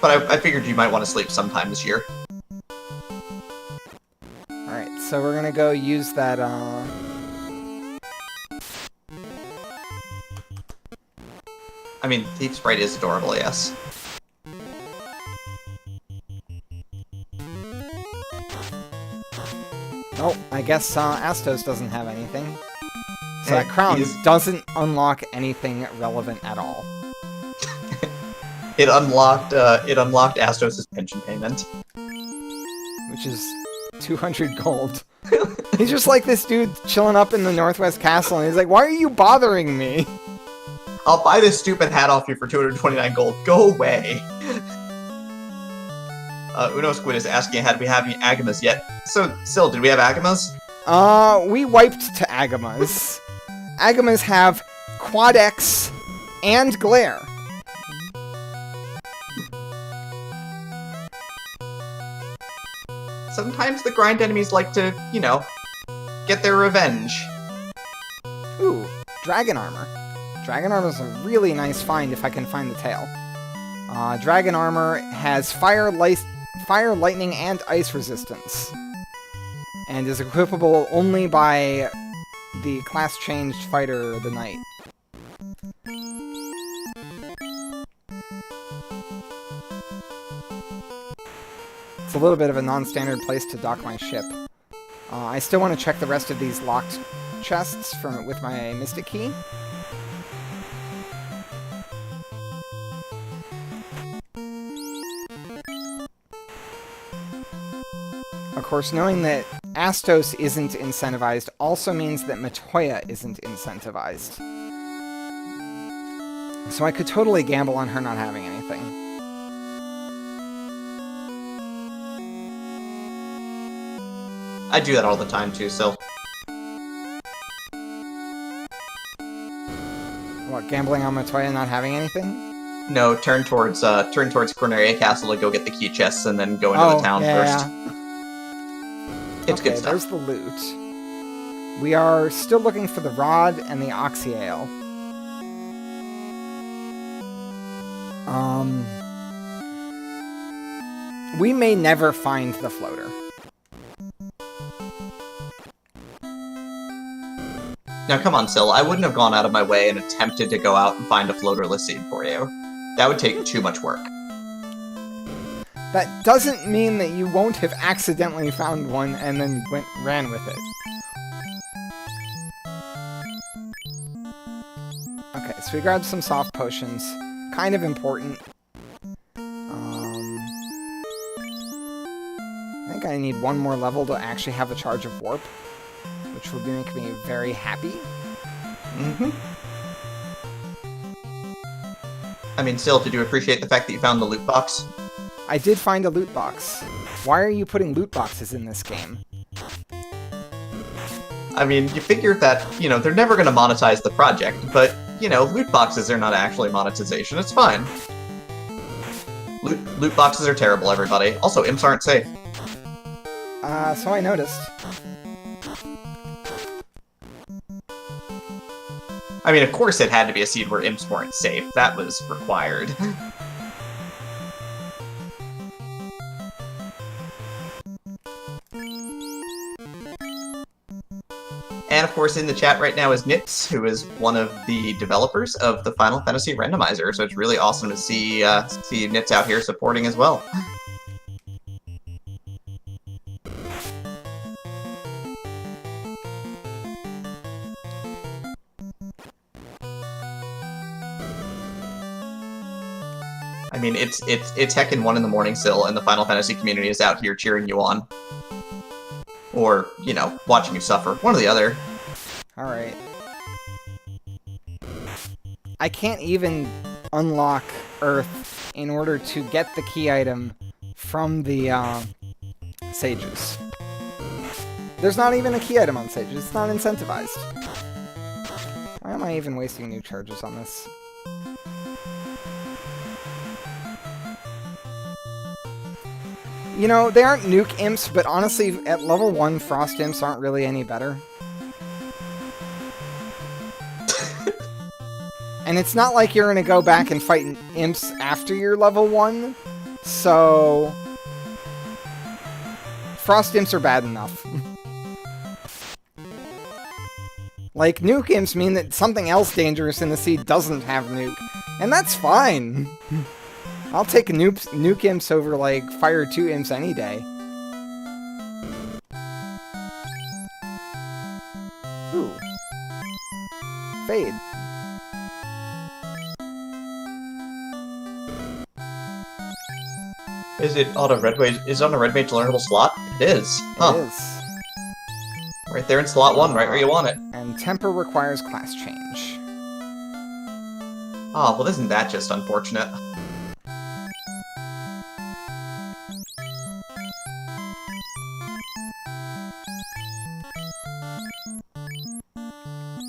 But I figured you might want to sleep sometime this year. Alright, so we're gonna go use that, I mean, Thief Sprite is adorable, yes. Oh, I guess Astos doesn't have anything. So Hey, that crown he is- doesn't unlock anything relevant at all. It unlocked Astos' pension payment. Which is 200 gold. He's just like this dude chilling up in the Northwest Castle, and he's like, why are you bothering me? I'll buy this stupid hat off you for 229 gold. Go away. Uno Squid is asking, had we have any Agamas yet? So, Syl, did we have Agamas? We wiped to Agamas. Agamas have Quad X and Glare. Sometimes the grind enemies like to, you know, get their revenge. Ooh, Dragon Armor. Dragon Armor is a really nice find if I can find the tail. Dragon Armor has fire, lightning, and ice resistance. and is equipable only by the class-changed fighter, the knight. It's a little bit of a non-standard place to dock my ship. I still want to check the rest of these locked chests with my Mystic Key. Of course, knowing that Astos isn't incentivized also means that Matoya isn't incentivized. So I could totally gamble on her not having anything. I do that all the time too, so. What, gambling on Matoya not having anything? No, turn towards Corneria Castle to go get the key chests and then go into the town first. It's okay, good stuff. There's the loot. We are still looking for the rod and the oxyale. We may never find the floater. Now come on, Syl, I wouldn't have gone out of my way and attempted to go out and find a floaterless seed for you. That would take too much work. That doesn't mean that you won't have accidentally found one and then ran with it. Okay, so we grabbed some soft potions. Kind of important. I think I need one more level to actually have a charge of warp, which will make me very happy. I mean, Syl, did you appreciate the fact that you found the loot box? I did find a loot box. Why are you putting loot boxes in this game? I mean, you figure that, they're never going to monetize the project, but, loot boxes are not actually monetization. It's fine. Loot boxes are terrible, everybody. Also, imps aren't safe. So I noticed. I mean, of course it had to be a seed where imps weren't safe. That was required. And of course, in the chat right now is Nits, who is one of the developers of the Final Fantasy Randomizer. So it's really awesome to see Nits out here supporting as well. I mean, it's heckin' 1 in the morning still, and the Final Fantasy community is out here cheering you on. Or, watching you suffer. One or the other. Alright. I can't even unlock Earth in order to get the key item from the Sages. There's not even a key item on Sages. It's not incentivized. Why am I even wasting new charges on this? They aren't nuke imps, but honestly, at level 1, frost imps aren't really any better. And it's not like you're gonna go back and fight imps after you're level 1, so... Frost imps are bad enough. Like, nuke imps mean that something else dangerous in the sea doesn't have nuke, and that's fine. I'll take nuke imps over, like, Fire 2 imps any day. Ooh. Fade. Is it on a red mage learnable slot? It is. Huh. It is. Right there in slot 1, right where you want it. And temper requires class change. Oh, well isn't that just unfortunate?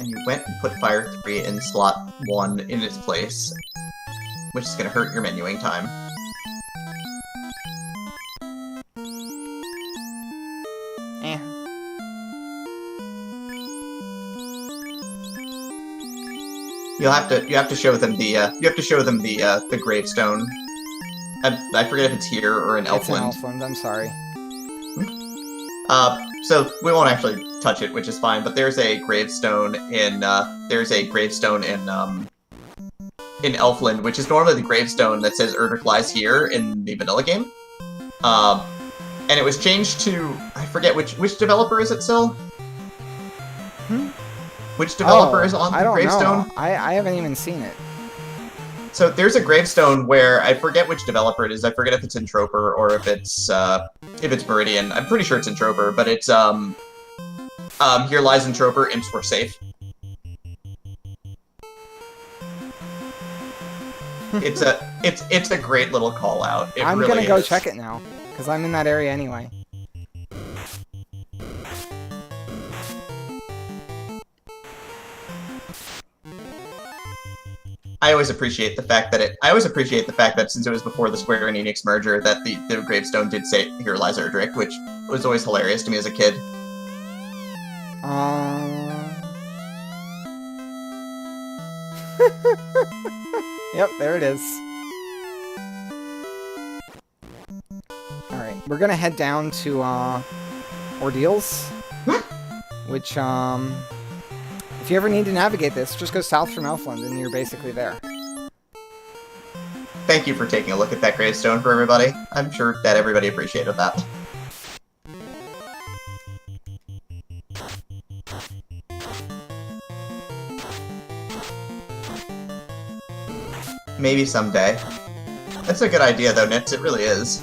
And you went and put Fire 3 in slot 1 in its place, which is going to hurt your menuing time. You have to show them the gravestone. I forget if it's here or in Elfland. It's in Elfland, I'm sorry. So we won't actually touch it, which is fine. But there's a gravestone in Elfland, which is normally the gravestone that says Erdrick lies here in the vanilla game. And it was changed to, I forget which developer is it, Sil? Which developer is on the gravestone? I haven't even seen it. So there's a gravestone where I forget which developer it is. I forget if it's Entroper or if it's Meridian. I'm pretty sure it's Entroper, but it's here lies Entroper, imps were safe. It's a great little call out. I'm really gonna go check it now because I'm in that area anyway. I always appreciate the fact that since it was before the Square and Enix merger, that the gravestone did say "Here lies Erdrick," which was always hilarious to me as a kid. Yep, there it is. Alright, we're gonna head down to, Ordeals. Which, if you ever need to navigate this, just go south from Elfland and you're basically there. Thank you for taking a look at that gravestone for everybody. I'm sure that everybody appreciated that. Maybe someday. That's a good idea, though, Nits. It really is.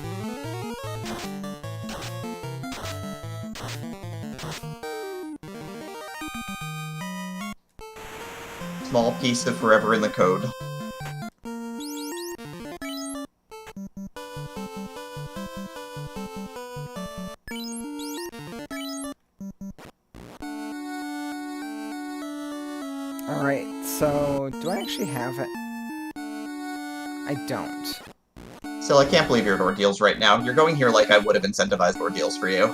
Small piece of forever in the code. Alright, so do I actually have it? I don't. Still, I can't believe you're at Ordeals right now. You're going here like I would have incentivized Ordeals for you.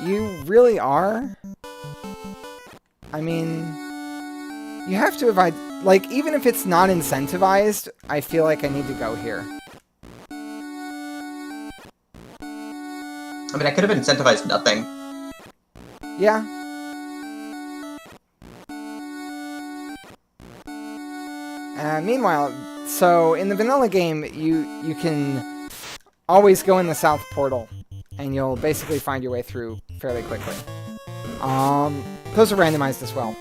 You really are? I mean, you have to have, like, even if it's not incentivized, I feel like I need to go here. I mean, I could have incentivized nothing. Yeah. Meanwhile, so in the vanilla game, you can always go in the south portal, and you'll basically find your way through fairly quickly. Those are randomized as well.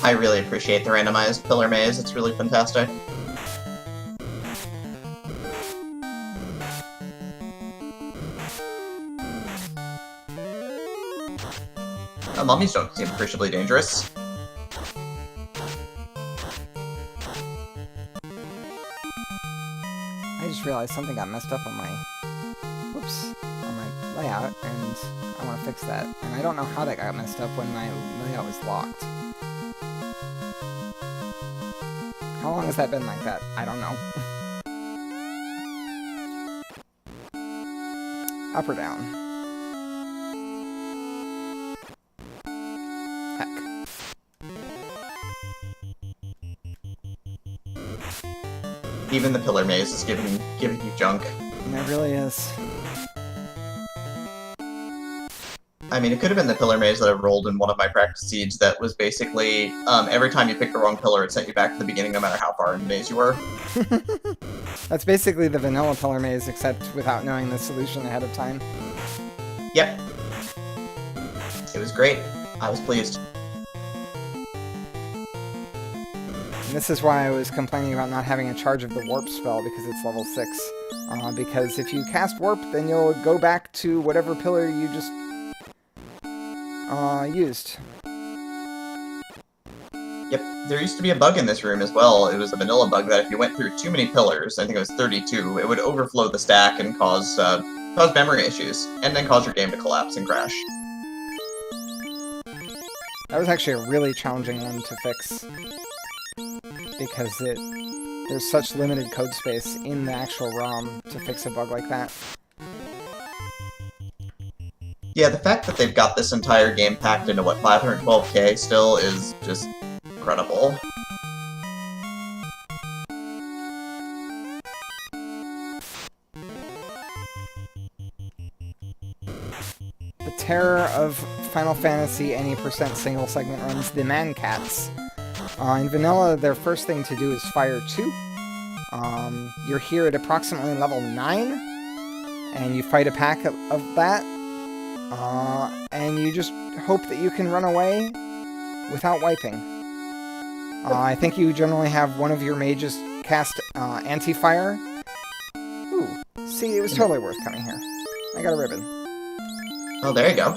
I really appreciate the randomized pillar maze. It's really fantastic. Mummies don't seem appreciably dangerous. I just realized something got messed up on my... Whoops. On my layout, and I want to fix that. And I don't know how that got messed up when my layout was locked. How long has that been like that? I don't know. Up or down? Heck. Even the pillar maze is giving you junk. It really is. I mean, it could have been the pillar maze that I rolled in one of my practice seeds that was basically, every time you picked the wrong pillar, it sent you back to the beginning no matter how far in the maze you were. That's basically the vanilla pillar maze, except without knowing the solution ahead of time. Yep. It was great. I was pleased. And this is why I was complaining about not having a charge of the warp spell, because it's level 6. Because if you cast warp, then you'll go back to whatever pillar you just used. Yep, there used to be a bug in this room as well. It was a vanilla bug that if you went through too many pillars, I think it was 32, it would overflow the stack and cause memory issues, and then cause your game to collapse and crash. That was actually a really challenging one to fix, because there's such limited code space in the actual ROM to fix a bug like that. Yeah, the fact that they've got this entire game packed into, what, 512k still is just incredible. the terror of Final Fantasy any percent single segment runs, the Man Cats. In vanilla, their first thing to do is fire 2. You're here at approximately level 9, and you fight a pack of that, and you just hope that you can run away without wiping. I think you generally have one of your mages cast anti-fire. Ooh, see, it was totally worth coming here. I got a ribbon. Oh, there you go.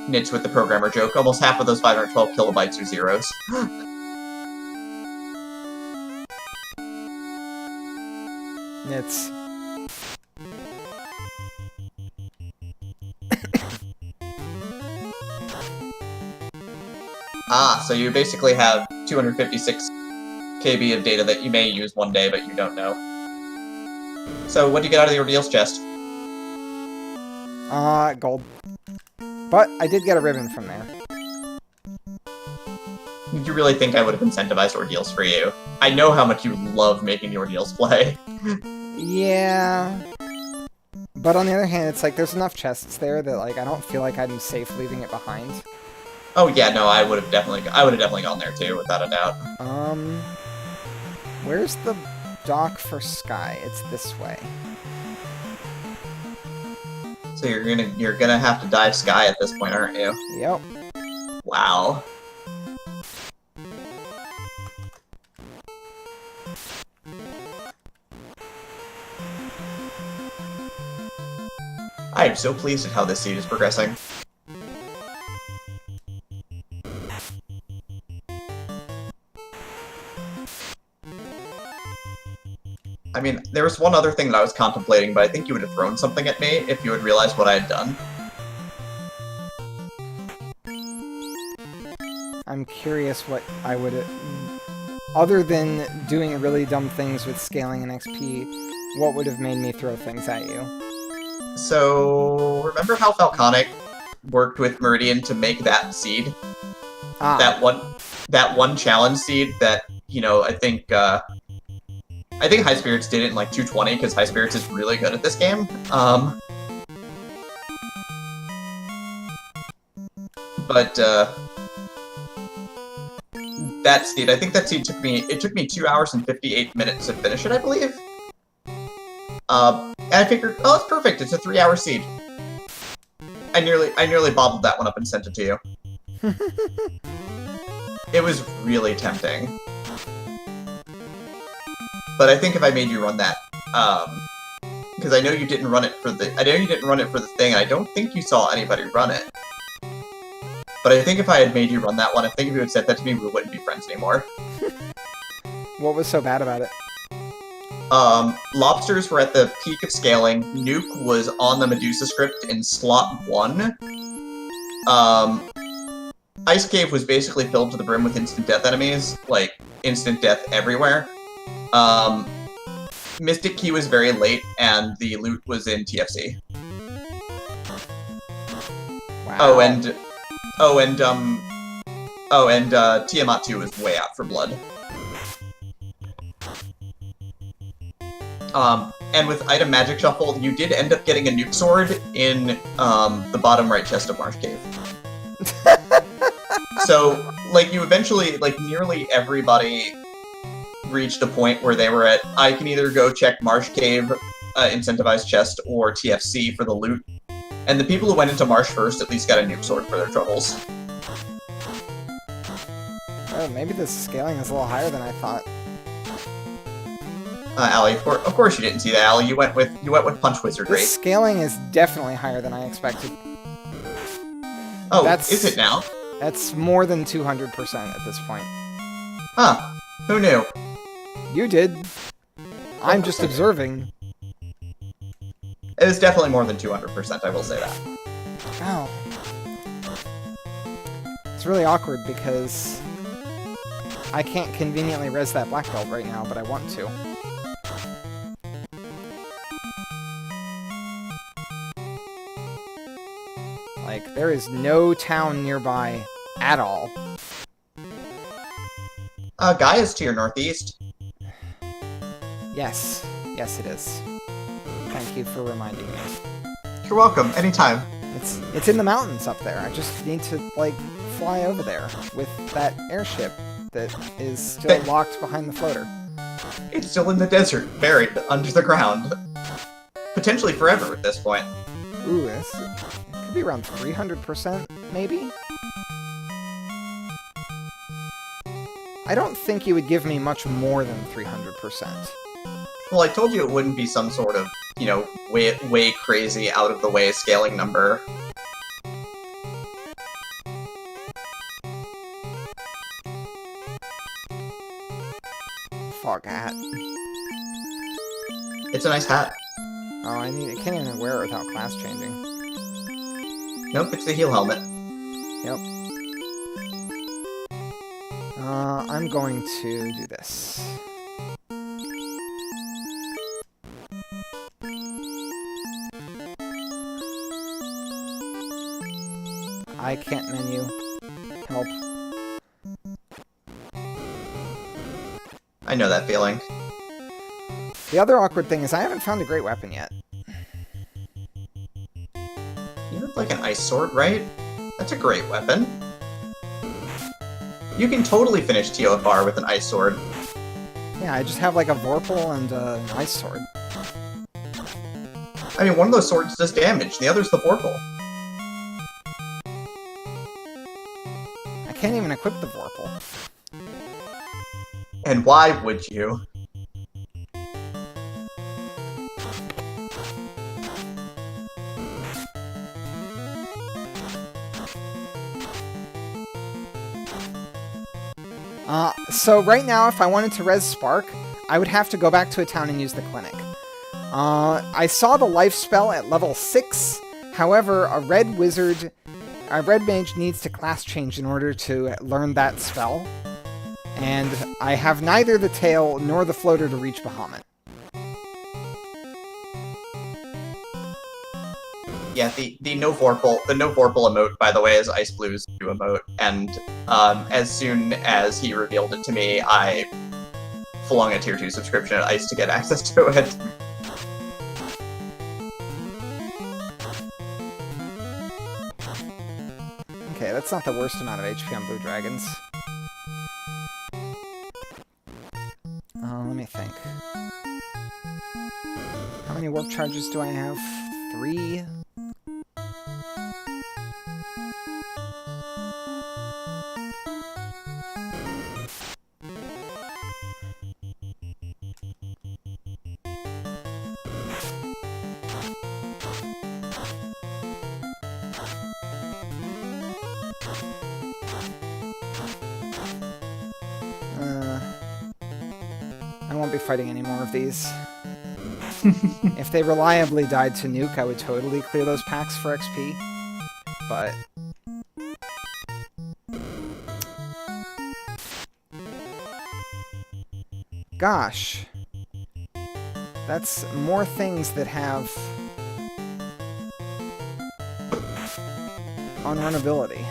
Nitch with the programmer joke. Almost half of those 512 kilobytes are zeros. It's... So you basically have 256 KB of data that you may use one day, but you don't know. So what do you get out of the Ordeals chest? Gold. But I did get a ribbon from there. You really think I would have incentivized Ordeals for you? I know how much you love making the Ordeals play. Yeah. But on the other hand, it's like there's enough chests there that like I don't feel like I'm safe leaving it behind. Oh yeah, no, I would have definitely gone there too, without a doubt. Where's the dock for Sky? It's this way. So you're gonna have to dive Sky at this point, aren't you? Yep. Wow. I am so pleased at how this seed is progressing. I mean, there was one other thing that I was contemplating, but I think you would have thrown something at me if you had realized what I had done. I'm curious what I would... Other than doing really dumb things with scaling and XP, what would have made me throw things at you? So, remember how Falconic worked with Meridian to make that seed? That one challenge seed that, you know, I think High Spirits did it in like 220 because High Spirits is really good at this game. That seed, I think that seed took me 2 hours and 58 minutes to finish it, I believe. And I figured, oh, it's perfect. It's a 3-hour seed. I nearly bottled that one up and sent it to you. It was really tempting. But I think if I made you run that, because I know you didn't run it for the thing, and I don't think you saw anybody run it. But I think if I had made you run that one, I think if you had said that to me, we wouldn't be friends anymore. What was so bad about it? Lobsters were at the peak of scaling. Nuke was on the Medusa script in slot 1. Ice Cave was basically filled to the brim with instant death enemies, like, instant death everywhere. Mystic Key was very late, and the loot was in TFC. Wow. And Tiamat 2 was way out for blood. And with Item Magic Shuffle, you did end up getting a nuke sword in, the bottom right chest of Marsh Cave. So, like, you eventually, like, nearly everybody reached a point where they were at, I can either go check Marsh Cave, incentivized chest, or TFC for the loot. And the people who went into Marsh first at least got a nuke sword for their troubles. Oh, maybe the scaling is a little higher than I thought. Allie, of course you didn't see that, Allie. You went with Punch Wizardry. The scaling is definitely higher than I expected. Oh, is it now? That's more than 200% at this point. Huh. Who knew? You did. I'm just observing. It was definitely more than 200%, I will say that. Oh. It's really awkward because I can't conveniently res that black belt right now, but I want to. Like, there is no town nearby at all. Gaia's to your northeast. Yes. Yes, it is. Thank you for reminding me. You're welcome. Anytime. It's in the mountains up there. I just need to, like, fly over there with that airship that is still locked behind the floater. It's still in the desert, buried under the ground. Potentially forever at this point. Ooh, it could be around 300%, maybe? I don't think you would give me much more than 300%. Well, I told you it wouldn't be some sort of, you know, way crazy, out-of-the-way scaling number. Fog hat. It's a nice hat. Oh, I can't even wear it without class changing. Nope, it's the heel helmet. Yep. I'm going to do this. I can't menu. Help. I know that feeling. The other awkward thing is I haven't found a great weapon yet. You have like an ice sword, right? That's a great weapon. You can totally finish TOFR with an ice sword. Yeah, I just have like a Vorpal and an ice sword. I mean, one of those swords does damage, the other's the Vorpal. I can't even equip the Vorpal. And why would you? So right now, if I wanted to res Spark, I would have to go back to a town and use the clinic. I saw the life spell at level 6, however, a red mage needs to class change in order to learn that spell. And I have neither the tail nor the floater to reach Bahamut. Yeah, the no Vorpal emote, by the way, is Ice Blue's new emote, and as soon as he revealed it to me, I flung a tier 2 subscription at Ice to get access to it. Okay, that's not the worst amount of HP on blue dragons. Let me think. How many warp charges do I have? 3? I won't be fighting any more of these. If they reliably died to nuke, I would totally clear those packs for XP. But... gosh. That's more things that have... unrunnability.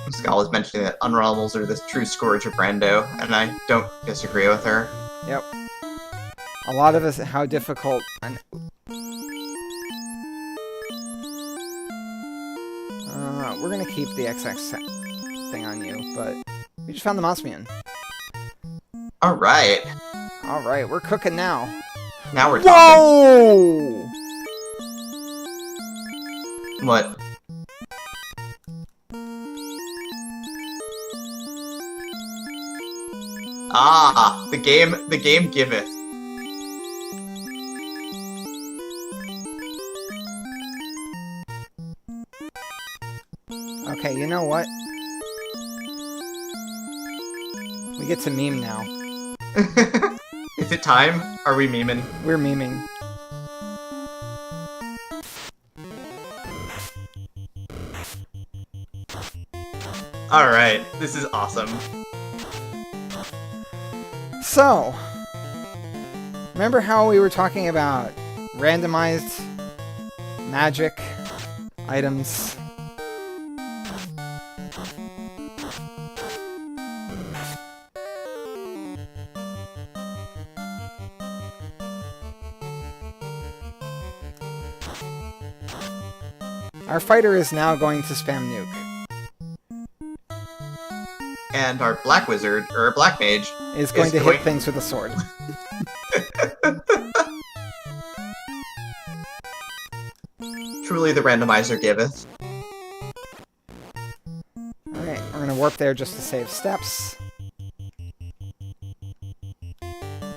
Skal was mentioning that unrunnables are the true scourge of Rando, and I don't disagree with her. Yep. A lot of us, how difficult... we're gonna keep the XX thing on you, but we just found the Mosmian. Alright. Alright, we're cooking now. Now we're talking. Whoa! What? Ah, the game giveth. Okay, you know what? We get to meme now. Is it time? Are we memeing? We're meming. Alright, this is awesome. So, remember how we were talking about randomized magic items? Our fighter is now going to spam nuke. And our black wizard, or black mage, Is going to hit things with a sword. Truly the randomizer giveth. Alright, we're going to warp there just to save steps.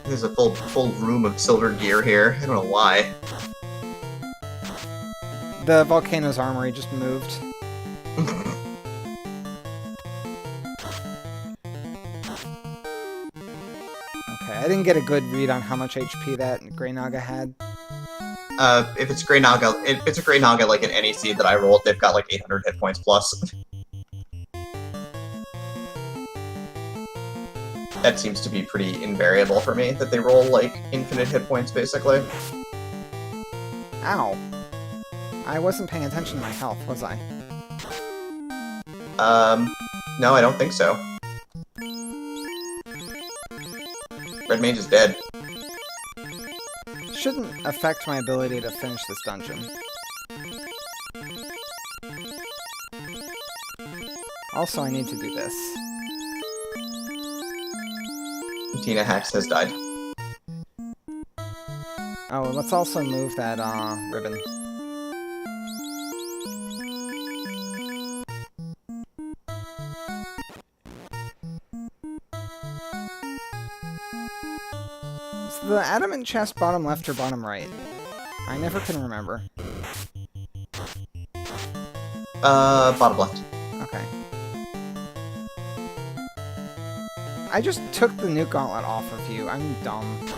There's a full room of silver gear here. I don't know why. The volcano's armory just moved. Okay, I didn't get a good read on how much HP that Grey Naga had. If it's a Grey Naga like in any seed that I rolled, they've got like 800 hit points plus. That seems to be pretty invariable for me, that they roll like infinite hit points basically. Ow. I wasn't paying attention to my health, was I? No, I don't think so. Red Mage is dead. Shouldn't affect my ability to finish this dungeon. Also, I need to do this. Tina Hex has died. Oh, let's also move that, ribbon. Is the adamant chest bottom left or bottom right? I never can remember. Bottom left. Okay. I just took the nuke gauntlet off of you. I'm dumb.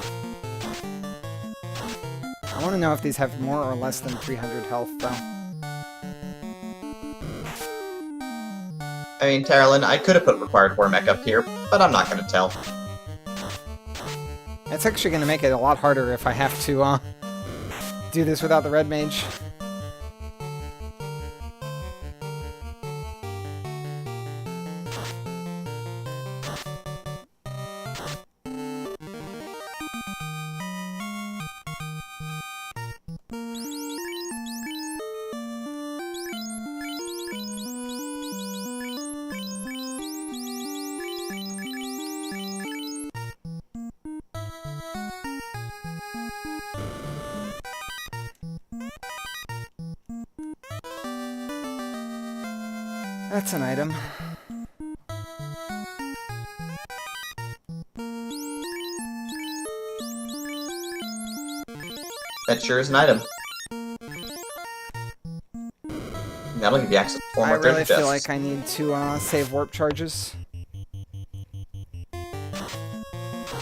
I want to know if these have more or less than 300 health, though. I mean, Taralyn, I could have put required war mech up here, but I'm not gonna tell. It's actually going to make it a lot harder if I have to, do this without the red mage. That's an item. That sure is an item. That'll give you access to 4 more I really treasure chests. feel like I need to save warp charges.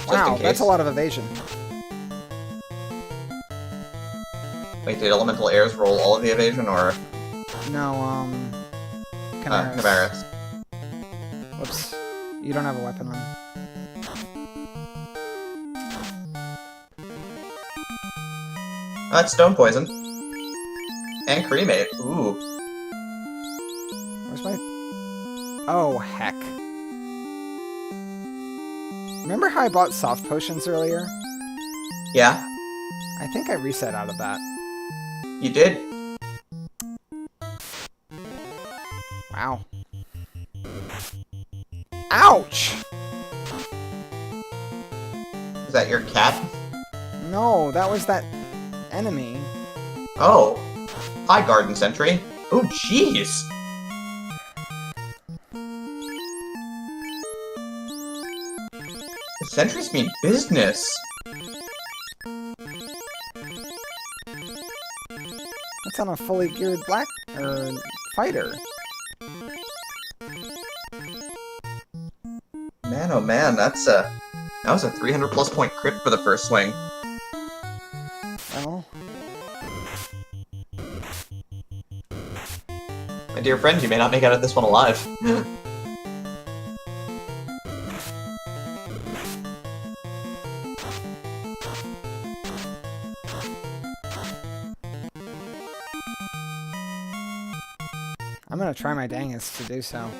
Wow, that's a lot of evasion. Wait, did elemental airs roll all of the evasion, or...? No, Chimeras. Chimeras. Whoops. You don't have a weapon on. That's stone poison. And cremate. Ooh. Where's my... Oh, heck. Remember how I bought soft potions earlier? Yeah, I think I reset out of that. you did. Wow. Ouch! Is that your cat? No, that was that enemy. Oh. Hi, Garden Sentry. Oh, jeez. The sentries mean business. That's on a fully geared black... fighter. Man, oh man, that was a 300+ point crit for the first swing. Well, my dear friend, you may not make out of this one alive. I'm gonna try my dangest to do so.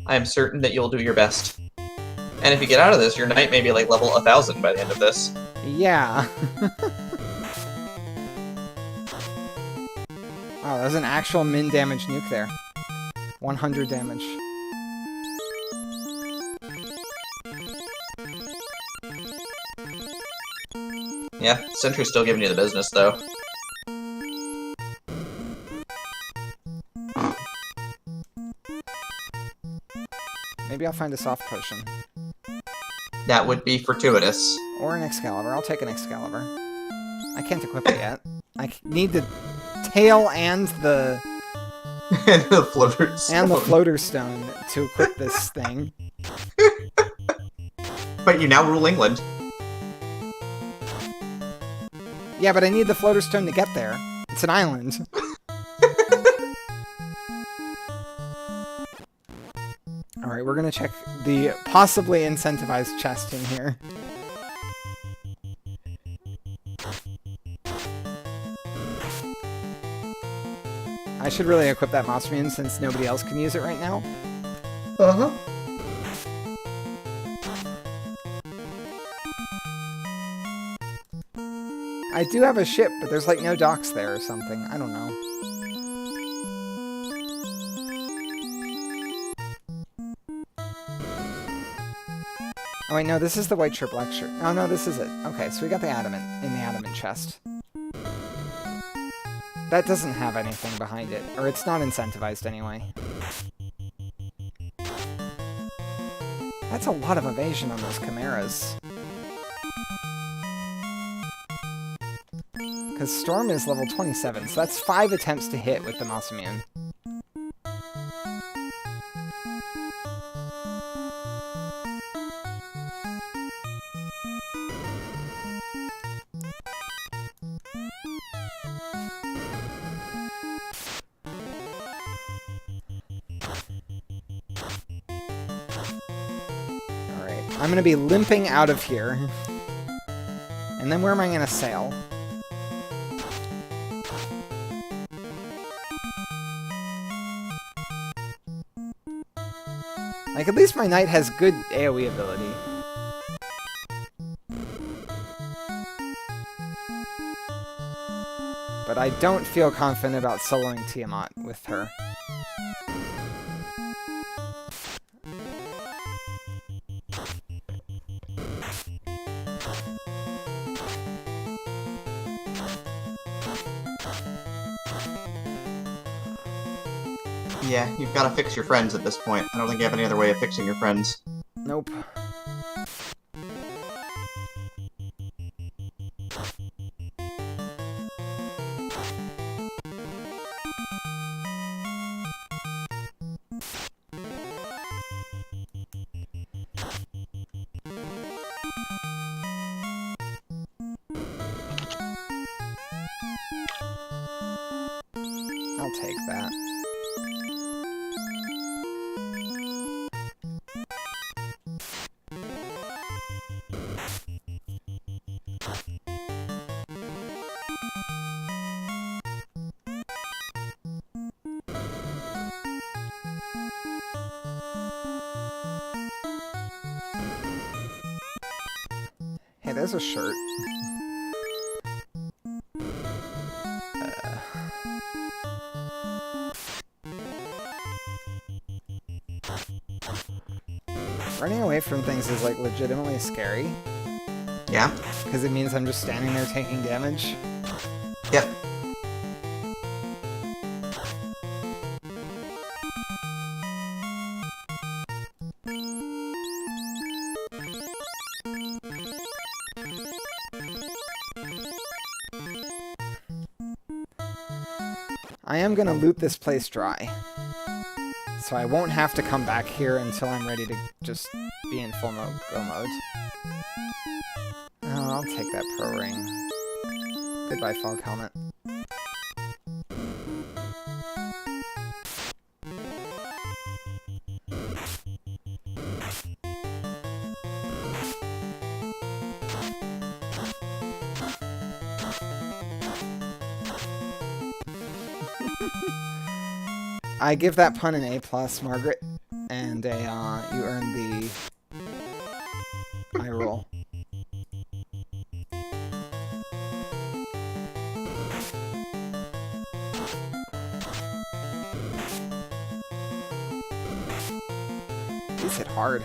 I am certain that you'll do your best. And if you get out of this, your knight may be like level 1000 by the end of this. Yeah. Wow, that was an actual min damage nuke there. 100 damage. Yeah, Sentry's still giving you the business, though. Maybe I'll find a soft potion. That would be fortuitous. Or an Excalibur. I'll take an Excalibur. I can't equip it yet. I need the tail and the... And the floater stone. And the floater stone to equip this thing. But you now rule England. Yeah, but I need the floater stone to get there. It's an island. Alright, we're gonna check the possibly incentivized chest in here. I should really equip that Mossman since nobody else can use it right now. Uh-huh. I do have a ship, but there's like no docks there or something. I don't know. Oh wait, no, this is the white shirt, black shirt. Oh no, this is it. Okay, so we got the adamant in the adamant chest. That doesn't have anything behind it, or it's not incentivized anyway. That's a lot of evasion on those chimeras. Because Storm is level 27, so that's 5 attempts to hit with the Masamune. I'm gonna be limping out of here. And then where am I gonna sail? Like, at least my knight has good AoE ability. But I don't feel confident about soloing Tiamat with her. Yeah, you've got to fix your friends at this point. I don't think you have any other way of fixing your friends. Nope. I'll take that. Hey, there's a shirt. Running away from things is, like, legitimately scary. Yeah? Because it means I'm just standing there taking damage. Yep. I am gonna loot this place dry. so I won't have to come back here until I'm ready to just be in full go mode. Oh, I'll take that pro ring. Goodbye, fog helmet. I give that pun an A+, Margaret, and you earn the eye roll. These hit hard.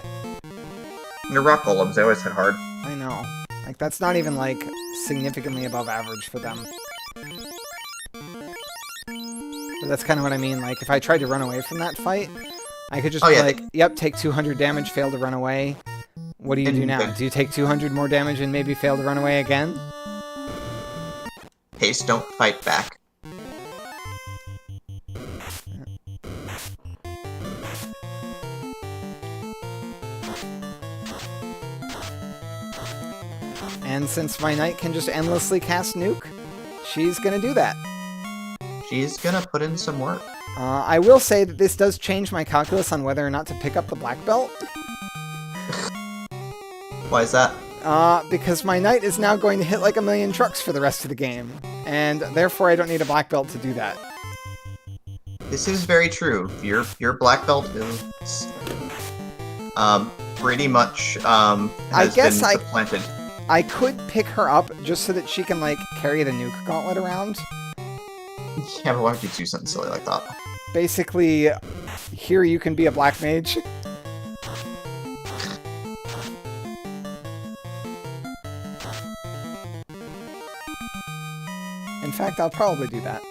Your rock golems, they always hit hard. I know. Like, that's not even, like, significantly above average for them. But that's kind of what I mean. Like, if I tried to run away from that fight, I could just be like, yep, take 200 damage, fail to run away. What do you do now? Do you take 200 more damage and maybe fail to run away again? Haste, don't fight back. And since my knight can just endlessly cast nuke, she's gonna do that. She's gonna put in some work. I will say that this does change my calculus on whether or not to pick up the black belt. Why is that? Because my knight is now going to hit like 1,000,000 trucks for the rest of the game, and therefore I don't need a black belt to do that. This is very true. Your black belt is pretty much has been supplanted. I could pick her up just so that she can like carry the nuke gauntlet around. Yeah, but why would you do something silly like that? Basically, here you can be a black mage. In fact, I'll probably do that.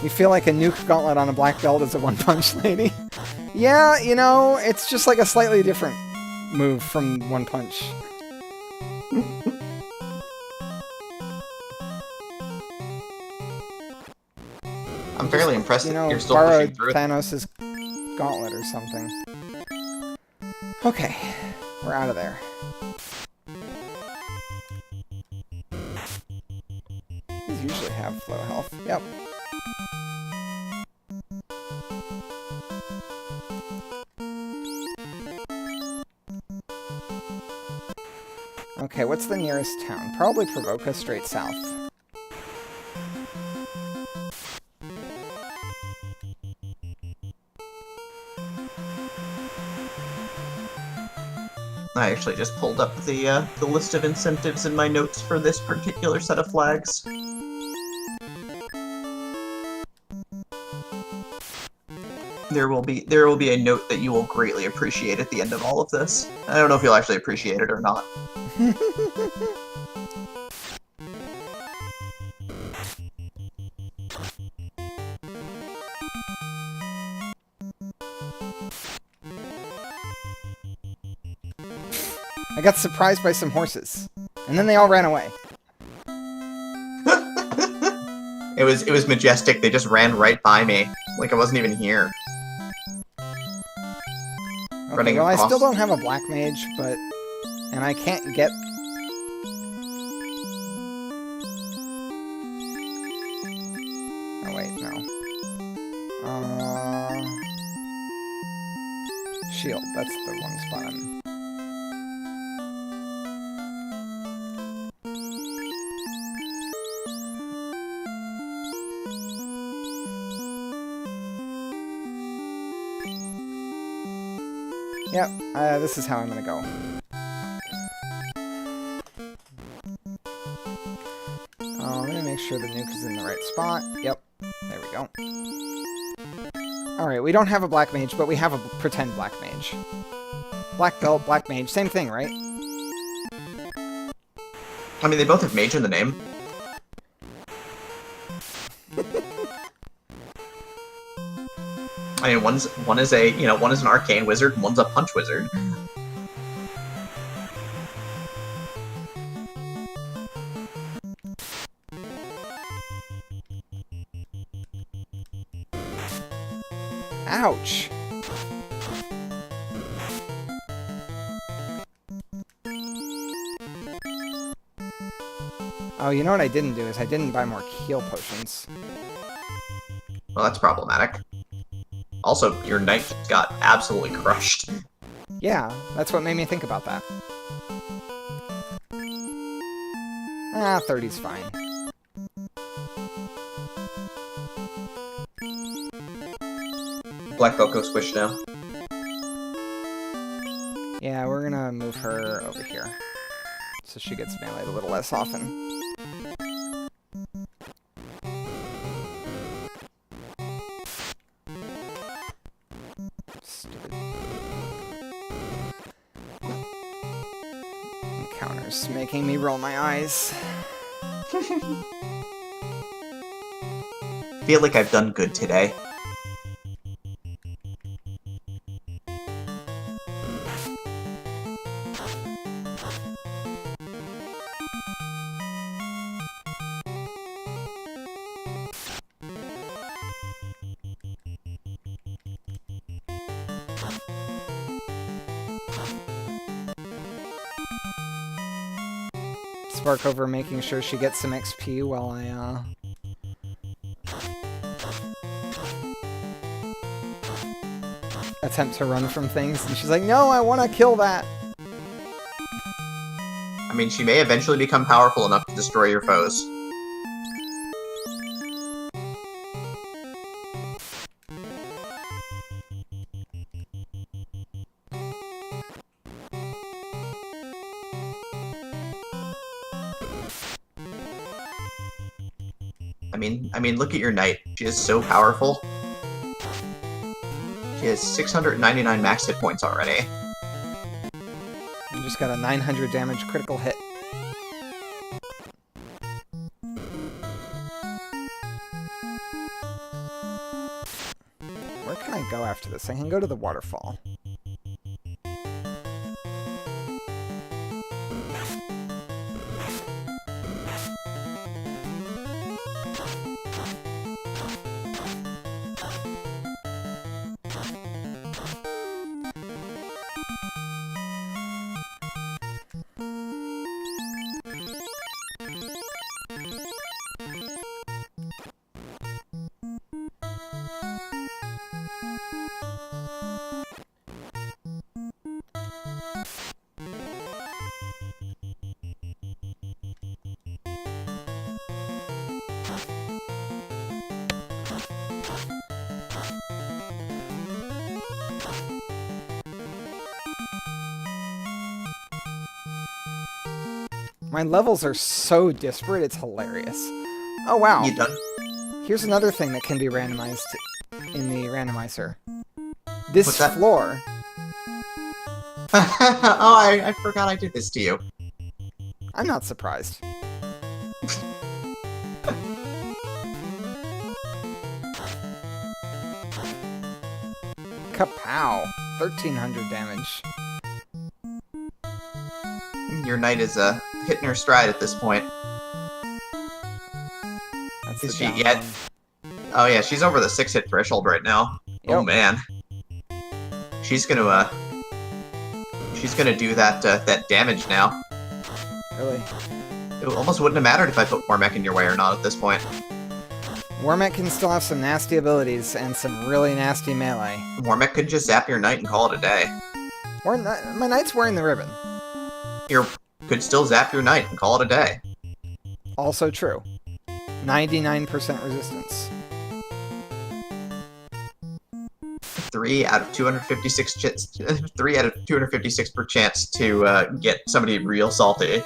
You feel like a nuke gauntlet on a black belt is a one-punch lady? Yeah, you know, it's just like a slightly different move from One Punch. I'm fairly impressed that you're still borrowed pushing through it. Thanos' gauntlet or something. Okay, we're out of there. These usually have low health. Yep. Okay, what's the nearest town? Probably Provoca, straight south. I actually just pulled up the list of incentives in my notes for this particular set of flags. There will be a note that you will greatly appreciate at the end of all of this. I don't know if you'll actually appreciate it or not. I got surprised by some horses, and then they all ran away. It was majestic. They just ran right by me, like I wasn't even here. Okay, well, I still don't have a black mage, and I can't get. Oh wait, no. Shield. That's the one spot I'm. Yep, this is how I'm gonna go. I'm gonna make sure the nuke is in the right spot. Yep, there we go. Alright, we don't have a black mage, but we have a pretend black mage. Black belt, black mage, same thing, right? I mean, they both have mage in the name. I mean, one is an arcane wizard, and one's a punch wizard. Ouch! Oh, you know what I didn't do is I didn't buy more heal potions. Well, that's problematic. Also, your knight just got absolutely crushed. Yeah, that's what made me think about that. Ah, 30's fine. Black belt go squish now. Yeah, we're gonna move her over here. So she gets meleeed a little less often. Stupid. Encounters making me roll my eyes. Feel like I've done good today. Spark over making sure she gets some XP while I, attempt to run from things, and she's like, no, I want to kill that! I mean, she may eventually become powerful enough to destroy your foes. I mean, look at your knight. She is so powerful. She has 699 max hit points already. And just got a 900 damage critical hit. Where can I go after this? I can go to the waterfall. My levels are so disparate, it's hilarious. Oh wow. You done? Here's another thing that can be randomized in the randomizer. This What's that? floor. Oh, I forgot I did this to you. I'm not surprised. Kapow! 1300 damage. Your knight is hitting her stride at this point. That's Is the she down yet? one. Oh yeah, she's over the 6-hit threshold right now. Yep. Oh man, she's gonna do that that damage now. Really? It almost wouldn't have mattered if I put Warmech in your way or not at this point. Warmech can still have some nasty abilities and some really nasty melee. Warmech could just zap your knight and call it a day. My knight's wearing the ribbon. You could still zap your knight and call it a day. Also true. 99% resistance. 3 out of 256 3 out of 256 per chance to get somebody real salty.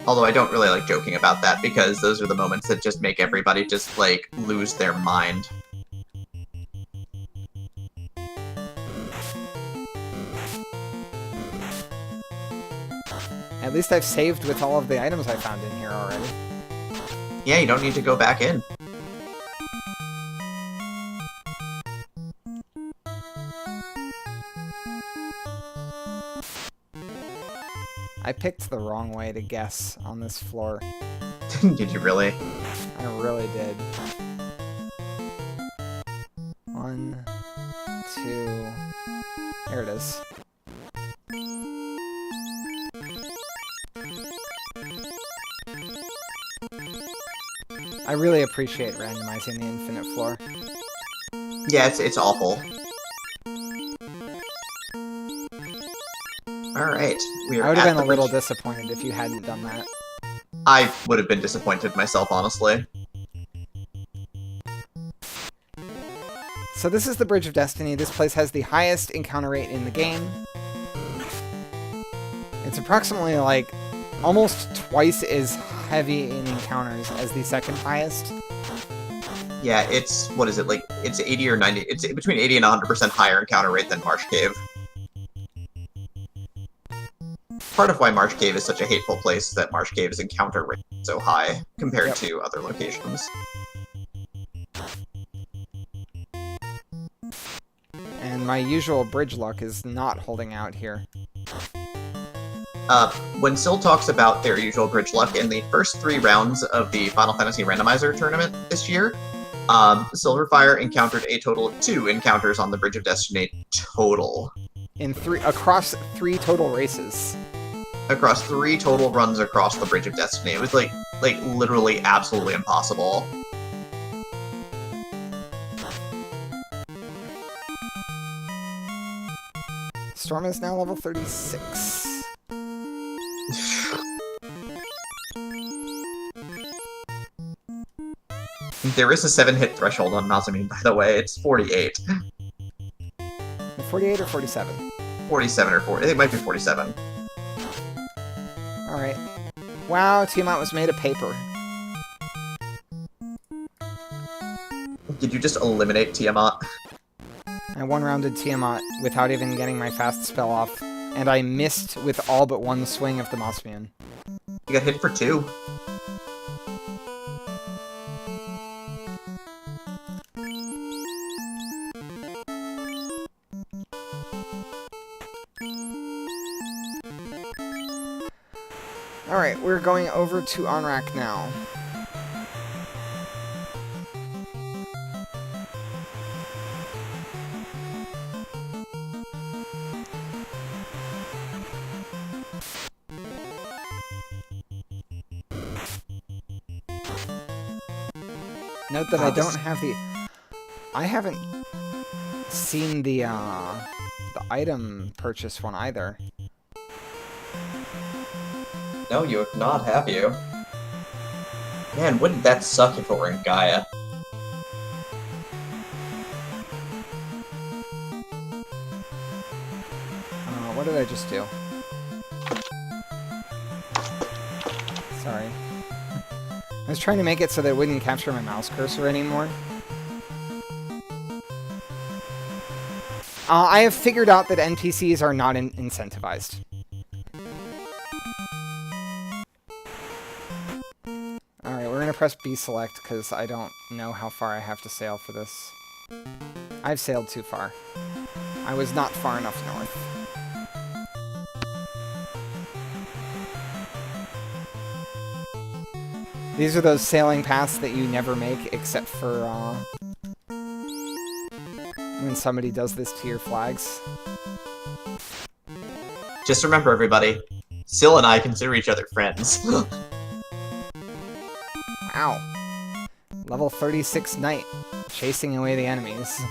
Although I don't really like joking about that, because those are the moments that just make everybody just, like, lose their mind. At least I've saved with all of the items I found in here already. Yeah, you don't need to go back in. I picked the wrong way to guess on this floor. Did you really? I really did. 1, 2... There it is. I really appreciate randomizing the infinite floor. Yeah, it's awful. Alright, we are I would have at been the a little bridge. disappointed if you hadn't done that. I would have been disappointed myself, honestly. So this is the Bridge of Destiny. This place has the highest encounter rate in the game. It's approximately, like, almost twice as heavy in encounters as the second highest. Yeah, it's, what is it, like, it's 80 or 90, it's between 80 and 100% higher encounter rate than Marsh Cave. Part of why Marsh Cave is such a hateful place is that Marsh Cave's encounter rate is so high compared to other locations. And my usual bridge luck is not holding out here. When Syl talks about their usual bridge luck in the first 3 rounds of the Final Fantasy Randomizer tournament this year, sylverfyre encountered a total of 2 encounters on the Bridge of Destiny total. Across 3 total races. Across 3 total runs across the Bridge of Destiny. It was like literally absolutely impossible. Storm is now level 36. There is a 7-hit threshold on Nazamine, by the way. It's 48. 48 or 47? 47 or 40. I think it might be 47. Alright. Wow, Tiamat was made of paper. Did you just eliminate Tiamat? I one-rounded Tiamat without even getting my fast spell off, and I missed with all but 1 swing of the Mosmian. You got hit for 2. Alright, we're going over to Onrak now. Note that I don't have the... I haven't seen the item purchase one either. No, you have not, have you? Man, wouldn't that suck if it were in Gaia? What did I just do? Sorry. I was trying to make it so that it wouldn't capture my mouse cursor anymore. I have figured out that NPCs are not incentivized. Alright, we're gonna press B select because I don't know how far I have to sail for this. I've sailed too far. I was not far enough north. These are those sailing paths that you never make except for when somebody does this to your flags. Just remember, everybody, Syl and I consider each other friends. Wow. Level 36 Knight, chasing away the enemies.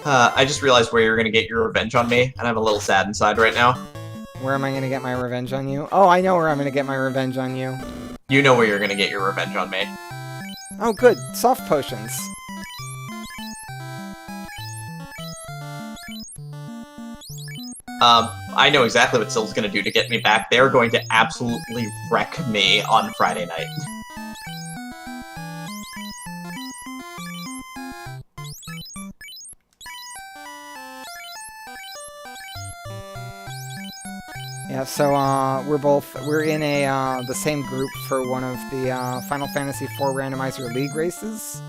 I just realized where you're gonna get your revenge on me, and I'm a little sad inside right now. Where am I going to get my revenge on you? Oh, I know where I'm going to get my revenge on you. You know where you're gonna get your revenge on me. Oh, good. Soft potions. I know exactly what Syl's gonna do to get me back. They're going to absolutely wreck me on Friday night. Yeah, so we're in the same group for one of the Final Fantasy IV Randomizer League races.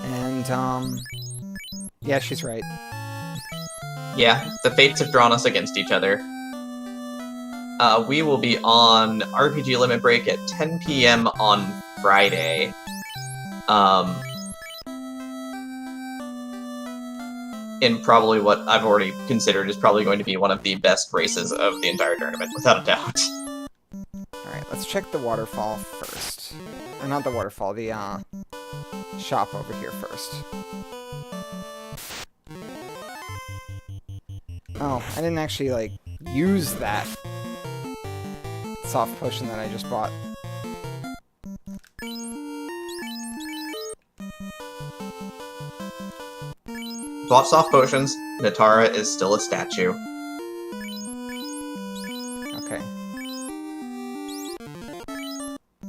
And yeah, she's right. Yeah, the fates have drawn us against each other. We will be on RPG Limit Break at 10 p.m. on Friday. In probably what I've already considered is probably going to be one of the best races of the entire tournament, without a doubt. Alright, let's check the waterfall first. Or not the waterfall, the shop over here first. Oh, I didn't actually, like, use that soft potion that I just bought. Bought soft potions, Natara is still a statue. Okay.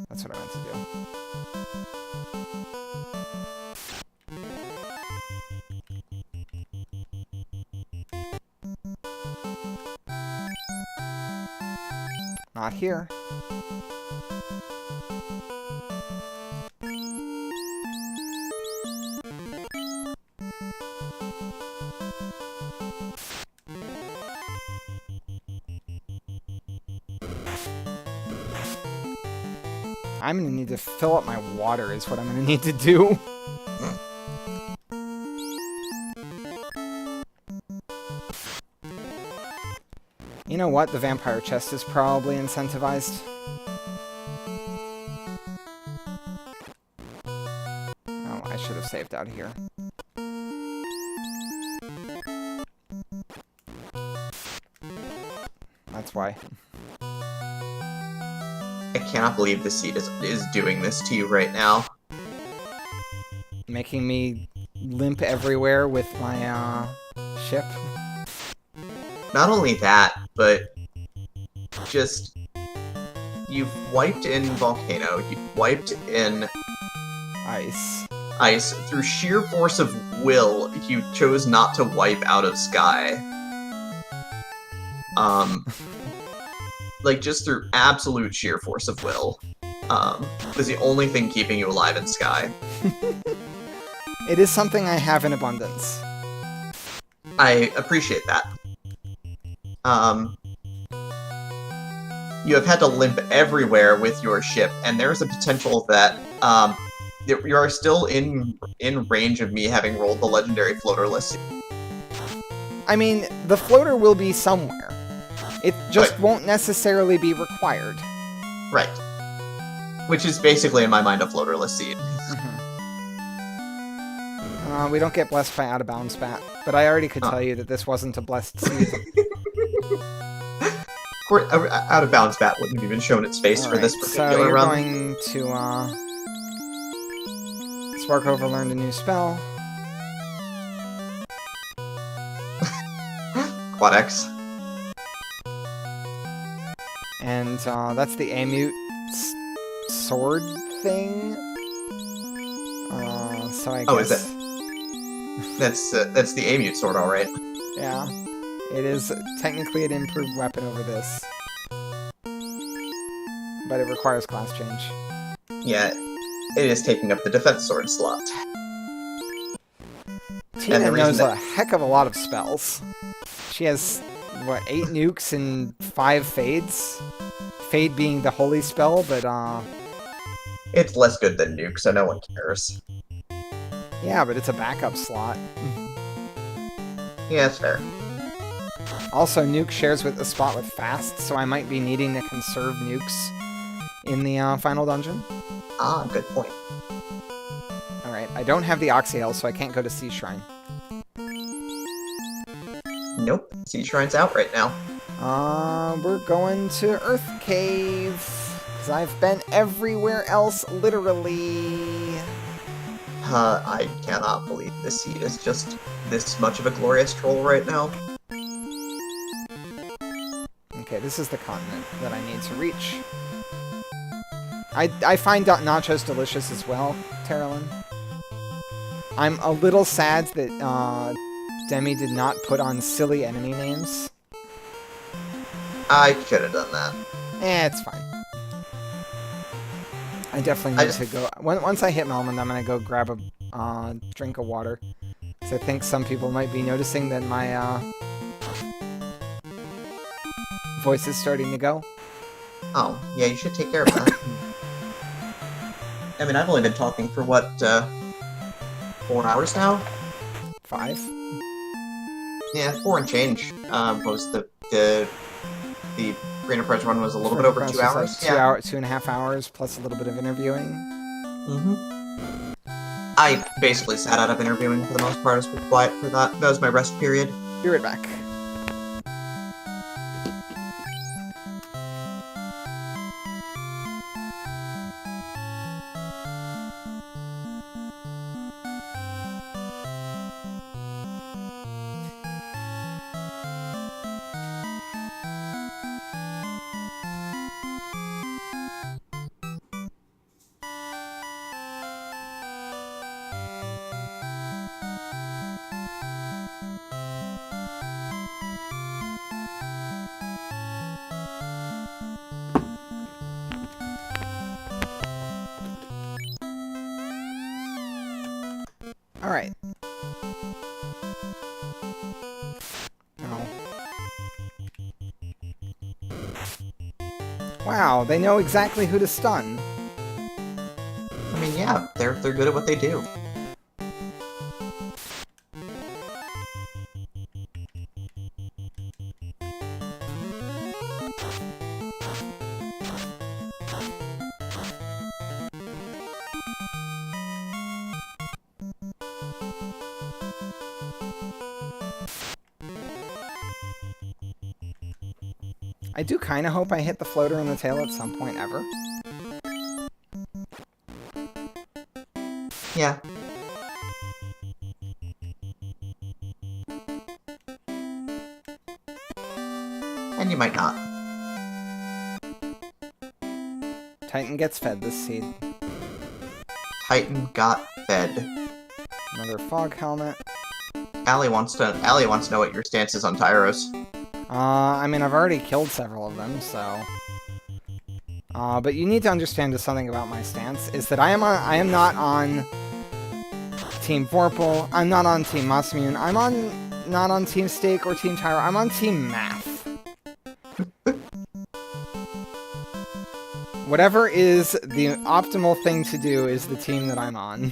That's what I meant to do. Not here. I'm gonna need to fill up my water is what I'm gonna need to do. You know what? The vampire chest is probably incentivized. Oh, I should have saved out here. That's why. I cannot believe the seed is doing this to you right now. Making me limp everywhere with my ship. Not only that, but just you've wiped in Volcano, you've wiped in Ice. Through sheer force of will, you chose not to wipe out of Sky. Like, just through absolute sheer force of will. Was the only thing keeping you alive in Sky. It is something I have in abundance. I appreciate that. You have had to limp everywhere with your ship, and there's a potential that you are still in range of me having rolled the legendary floaterless. I mean, the floater will be somewhere. It just Right. won't necessarily be required. Right. Which is basically, in my mind, a floaterless seed. We don't get blessed by out of bounds bat, but I already could tell you that this wasn't a blessed seed. Out of bounds bat wouldn't have even shown its face for this So particular you're run. going to Spark Over learned a new spell. Quad X. And that's the Amute sword thing. So I guess... Oh, is it? That's the Amute sword, alright. Yeah. It is technically an improved weapon over this. But it requires class change. Yeah, it is taking up the defense sword slot. Tina knows a heck of a lot of spells. She has, what, 8 nukes and 5 fades? Fade being the holy spell, but It's less good than nuke, so no one cares. yeah, but it's a backup slot. Yeah, that's fair. Also, nuke shares with a spot with fast, so I might be needing to conserve nukes in the final dungeon. Ah, good point. Alright, I don't have the Oxyhale, so I can't go to Sea Shrine. Nope, Sea Shrine's out right now. We're going to Earth Cave, because I've been everywhere else, literally. I cannot believe this seed is just this much of a glorious troll right now. Okay, this is the continent that I need to reach. I find nachos delicious as well, Terralyn. I'm a little sad that Demi did not put on silly enemy names. I should have done that. It's fine. I definitely need to go... Once I hit Melman, I'm going to go grab a drink of water. Because I think some people might be noticing that my voice is starting to go. Oh, yeah, you should take care of that. I mean, I've only been talking for, what, 4 hours now? 5? Yeah, 4 and change. Was the Free Enterprise run was a little bit over 2 hours. Like 2.5 hours, plus a little bit of interviewing. Mm-hmm. I basically sat out of interviewing for the most part. I was pretty quiet for that. That was my rest period. Be right back. Alright. Oh. Wow, they know exactly who to stun. I mean, yeah, they're good at what they do. I do kind of hope I hit the floater in the tail at some point ever. Yeah. And you might not. Titan gets fed this seed. Titan got fed. Another fog helmet. Allie wants to know what your stance is on Tyros. I mean, I've already killed several of them, so... but you need to understand something about my stance, is that I am not on Team Vorpal, I'm not on Team Masmune, not on Team Steak or Team Tyro, I'm on Team Math. Whatever is the optimal thing to do is the team that I'm on.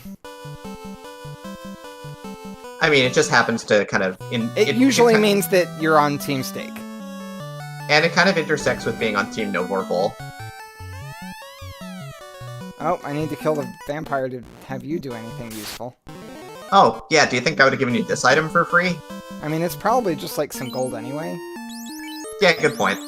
I mean, it just happens to kind of... It usually means that you're on Team Steak. And it kind of intersects with being on Team No Vorpal. Oh, I need to kill the vampire to have you do anything useful. Oh, yeah, do you think I would have given you this item for free? I mean, it's probably just like some gold anyway. Yeah, good point.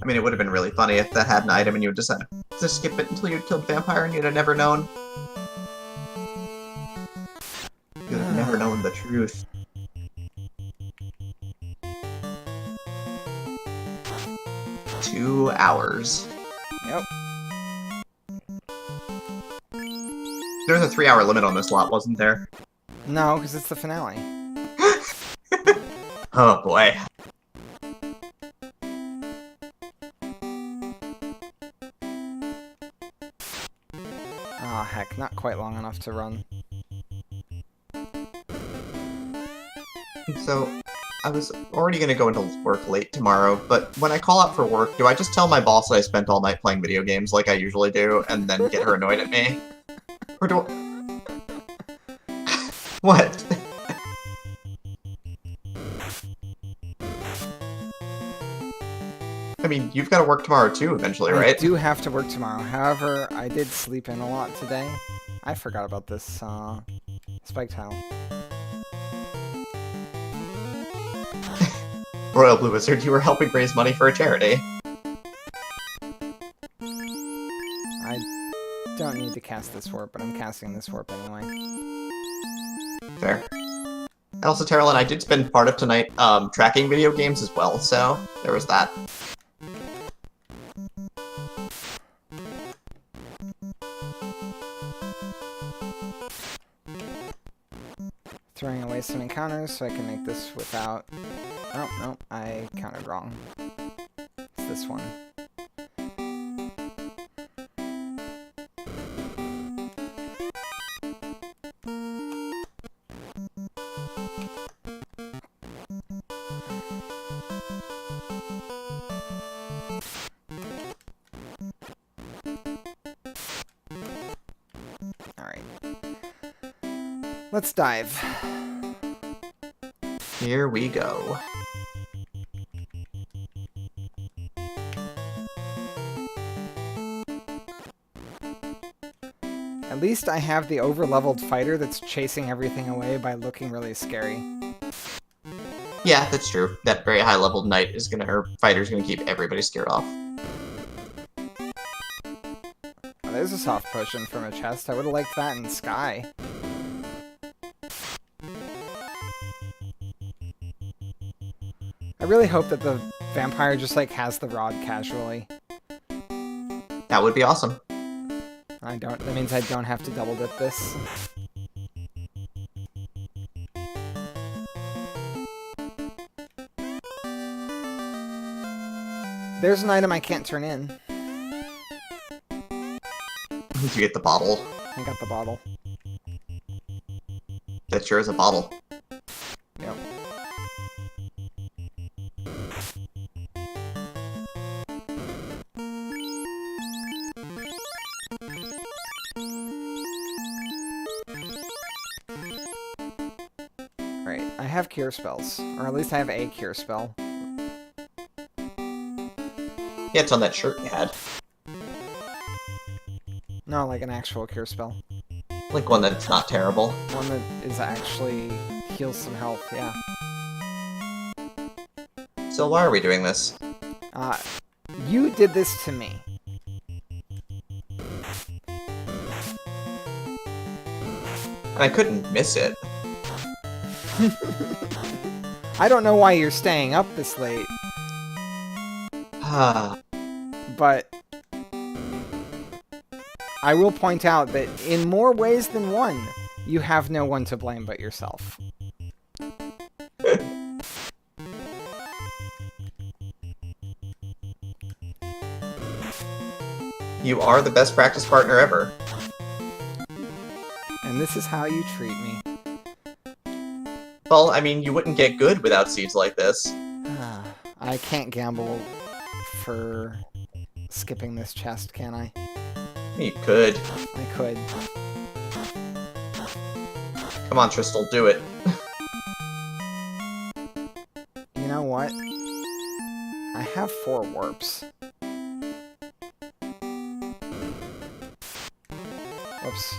I mean, it would have been really funny if that had an item and you would decide to skip it until you'd killed Vampire and you'd have never known. You'd have never known the truth. $2 hours. Yep. There was a 3-hour limit on this lot, wasn't there? No, because it's the finale. Oh boy. Oh, heck, not quite long enough to run. So, I was already going to go into work late tomorrow, but when I call out for work, do I just tell my boss that I spent all night playing video games like I usually do, and then get her annoyed at me? Or do I... What? I mean, you've got to work tomorrow too, eventually, I right? do have to work tomorrow. However, I did sleep in a lot today. I forgot about this spike tile. Royal Blue Wizard, you were helping raise money for a charity. I don't need to cast this warp, but I'm casting this warp anyway. Fair. And also, Terralyn, I did spend part of tonight tracking video games as well, so there was that. Throwing away some encounters so I can make this without... Oh, no, I counted wrong. It's this one. Alright. Let's dive. Here we go. At least I have the over-leveled fighter that's chasing everything away by looking really scary. Yeah, that's true. That very high-leveled knight is gonna, or fighter's gonna keep everybody scared off. Oh, there's a soft potion from a chest. I would have liked that in Sky. I really hope that the vampire just, like, has the rod casually. That would be awesome. That means I don't have to double dip this. There's an item I can't turn in. Did you get the bottle? I got the bottle. That sure is a bottle. Yep. Right, I have cure spells. Or at least I have a cure spell. Yeah, it's on that shirt you had. No, like an actual cure spell. Like one that's not terrible. One that is actually heals some health, yeah. So why are we doing this? You did this to me. And I couldn't miss it. I don't know why you're staying up this late, but I will point out that in more ways than one, you have no one to blame but yourself. You are the best practice partner ever. And this is how you treat me. Well, I mean, you wouldn't get good without seeds like this. I can't gamble for skipping this chest, can I? You could. I could. Come on, Tristal, do it. You know what? I have 4 warps. Whoops.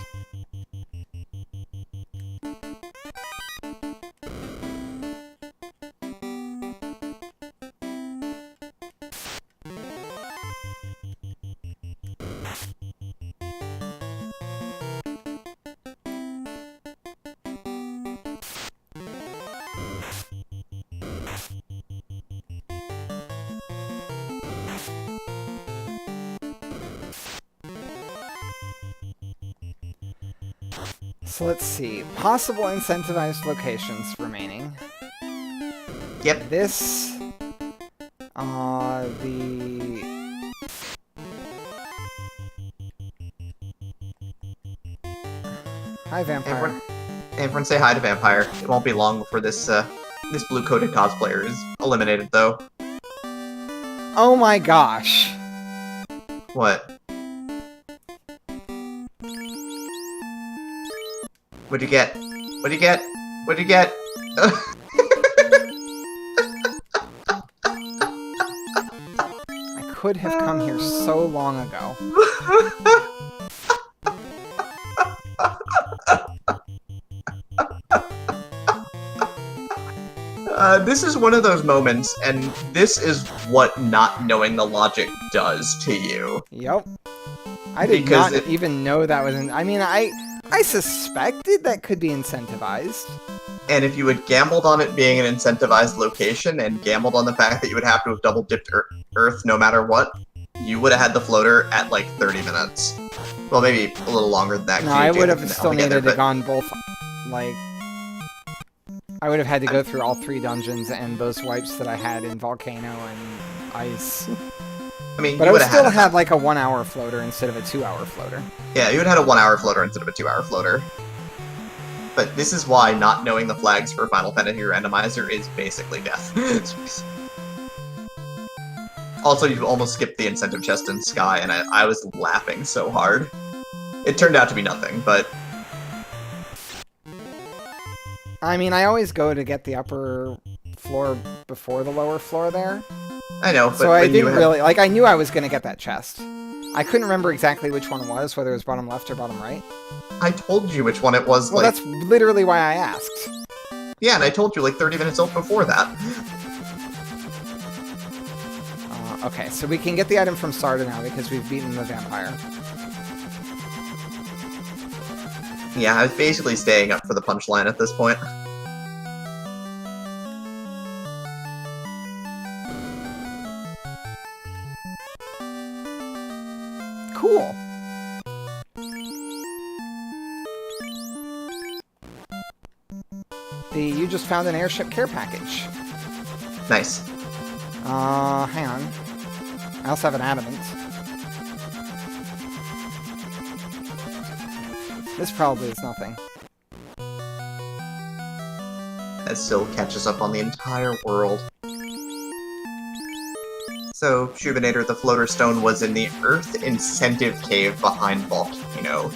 So let's see. Possible incentivized locations remaining. Yep. This... Hi, Vampire. Everyone say hi to Vampire. It won't be long before this this blue-coated cosplayer is eliminated, though. Oh my gosh. What? What'd you get? What'd you get? What'd you get? could have come here so long ago. This is one of those moments, and this is what not knowing the logic does to you. Yep. I did not even know that was I mean, I suspected that could be incentivized. And if you had gambled on it being an incentivized location, and gambled on the fact that you would have to have double-dipped Earth no matter what, you would have had the floater at, like, 30 minutes. Well, maybe a little longer than that. No, I would have still needed to have gone both, like... I would have had to go through all 3 dungeons and those wipes that I had in Volcano and Ice. I mean, but I would still have like a 1-hour floater instead of a 2-hour floater. Yeah, you would have had a 1-hour floater instead of a 2-hour floater. But this is why not knowing the flags for Final Fantasy Randomizer is basically death. Also, you almost skipped the incentive chest in Sky, and I was laughing so hard. It turned out to be nothing, but... I mean, I always go to get the upper floor before the lower floor there. I know, but so I didn't really... Like, I knew I was going to get that chest. I couldn't remember exactly which one it was, whether it was bottom left or bottom right. I told you which one it was, well, that's literally why I asked. Yeah, and I told you, like, 30 minutes before that. Okay, so we can get the item from Sarda now, because we've beaten the vampire. Yeah, I was basically staying up for the punchline at this point. Cool. You just found an airship care package. Nice. Hang on. I also have an adamant. This probably is nothing. That still catches up on the entire world. So, Shubinator, the floater stone was in the Earth Incentive Cave behind Volcano.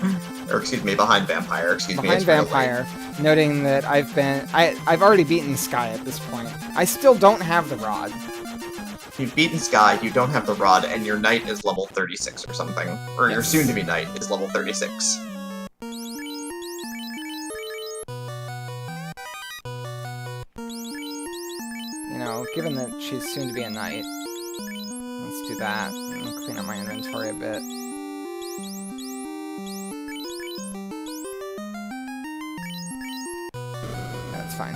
Or, excuse me, behind Vampire. Behind Vampire, noting that I've already beaten Sky at this point. I still don't have the rod. You've beaten Sky, you don't have the rod, and your knight is level 36 or something. Or your soon-to-be knight is level 36. You know, given that she's soon to be a knight, let's do that. I'll clean up my inventory a bit. That's fine.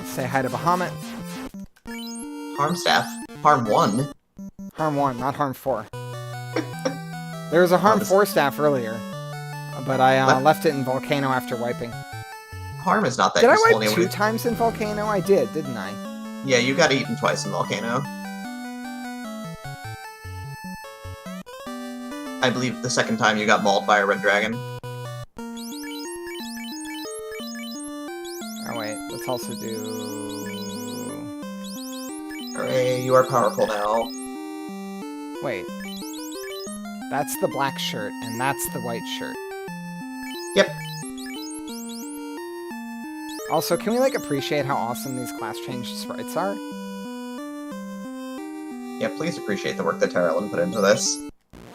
Say hi to Bahamut. Harm staff. Harm 1. Harm 1, not Harm 4. There was a Harm 4 staff earlier, but I left it in Volcano after wiping. Harm is not that useful. Did I wipe anyway. 2 times in Volcano? I did, didn't I? Yeah, you got eaten twice in Volcano. I believe the second time you got mauled by a red dragon. Oh wait, let's also do... Hooray, you are powerful now. Wait. That's the black shirt, and that's the white shirt. Yep. Also, can we, like, appreciate how awesome these class change sprites are? Yeah, please appreciate the work that Tyrellin put into this.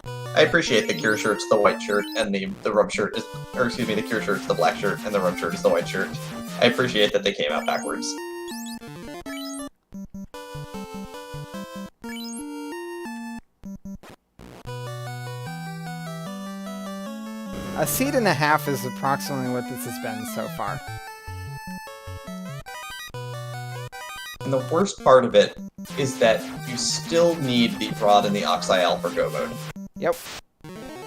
I appreciate the cure shirt's the white shirt, and the rub shirt is... Or, excuse me, the cure shirt's the black shirt, and the rub shirt is the white shirt. I appreciate that they came out backwards. A seed and a half is approximately what this has been so far. And the worst part of it is that you still need the Rod and the Oxyal for Go Mode. Yep.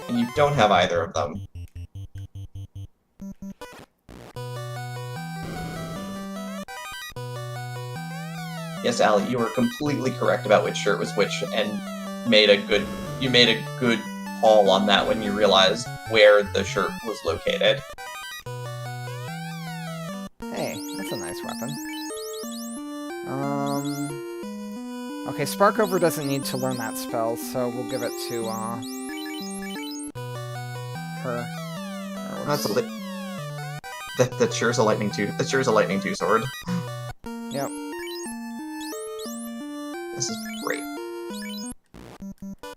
And you don't have either of them. Yes, Allie, you were completely correct about which shirt was which, and you made a good call on that when you realized where the shirt was located. Hey, that's a nice weapon. Okay, Sparkover doesn't need to learn that spell, so we'll give it to, her. That's a that sure is a lightning 2. That sure is a lightning 2 sword. Yep. This is great.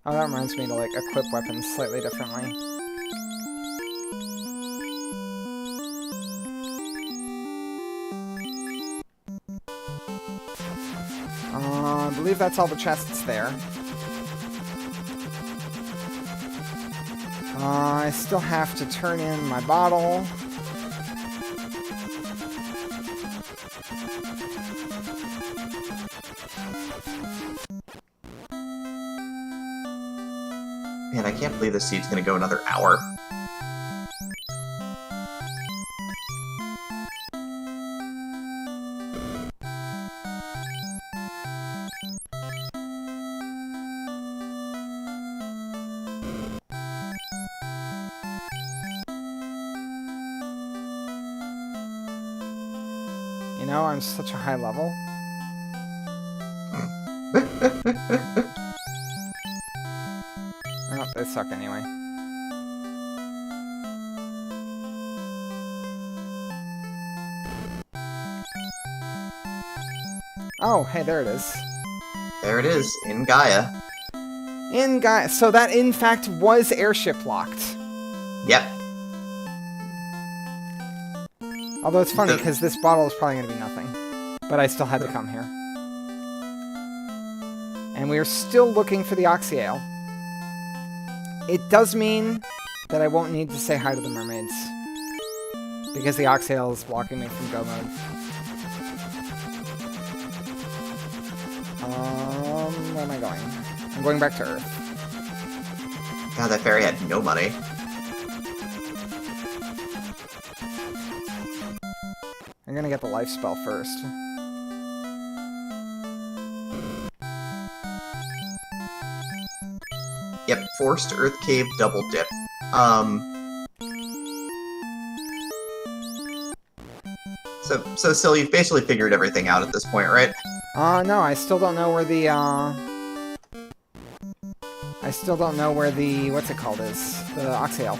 Oh, that reminds me to, like, equip weapons slightly differently. I believe that's all the chests there. I still have to turn in my bottle. Man, I can't believe this seed's gonna go another hour. You know, I'm such a high level. Oh, they suck anyway. Oh, hey, there it is. There it is, in Gaia. In Gaia. So that, in fact, was airship locked. Yep. Although it's funny, because this bottle is probably going to be nothing. But I still had to come here. And we are still looking for the Oxyale. It does mean that I won't need to say hi to the mermaids. Because the Oxyale is blocking me from go mode. Where am I going? I'm going back to Earth. God, that fairy had no money. I'm gonna get the life spell first. Yep, forced earth cave double dip. So Syl, you've basically figured everything out at this point, right? No, I still don't know where the, what's it called is. The Oxyale.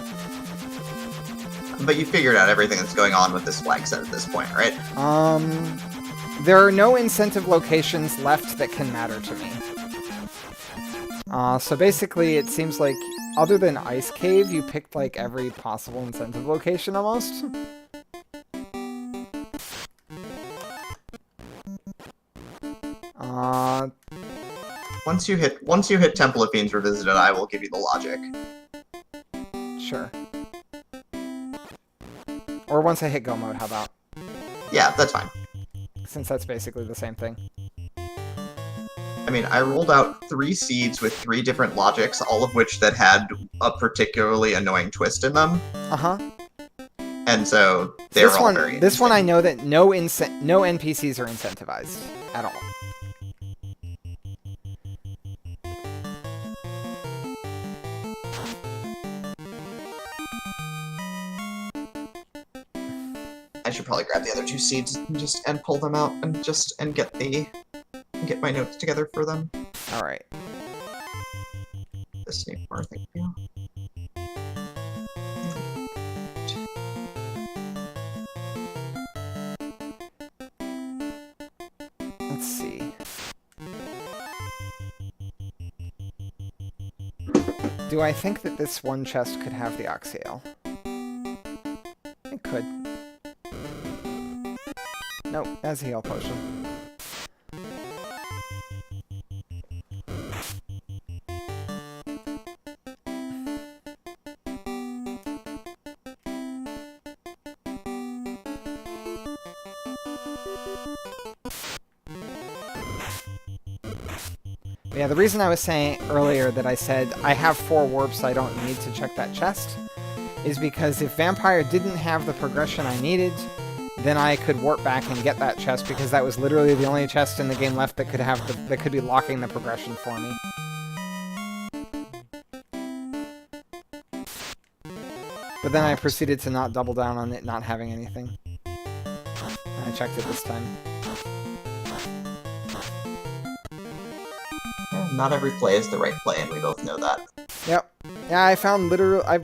But you figured out everything that's going on with this flag set at this point, right? There are no incentive locations left that can matter to me. So basically, it seems like, other than Ice Cave, you picked, like, every possible incentive location, almost. Once you hit Temple of Fiends Revisited, I will give you the logic. Sure. Or once I hit go mode, how about? Yeah, that's fine. Since that's basically the same thing. I mean, I rolled out 3 seeds with 3 different logics, all of which that had a particularly annoying twist in them. Uh-huh. And so they're all very This one I know that no NPCs are incentivized at all. I should probably grab the other 2 seeds and pull them out and get my notes together for them. All right. This needs more, thank you. Let's see. Do I think that this one chest could have the Oxyale? It could. Nope, that's a heal potion. Yeah, the reason I was saying earlier that I said I have 4 warps, so I don't need to check that chest, is because if Vampire didn't have the progression I needed, then I could warp back and get that chest, because that was literally the only chest in the game left that could be locking the progression for me. But then I proceeded to not double down on it not having anything. And I checked it this time. not every play is the right play, and we both know that. Yep. Yeah, I've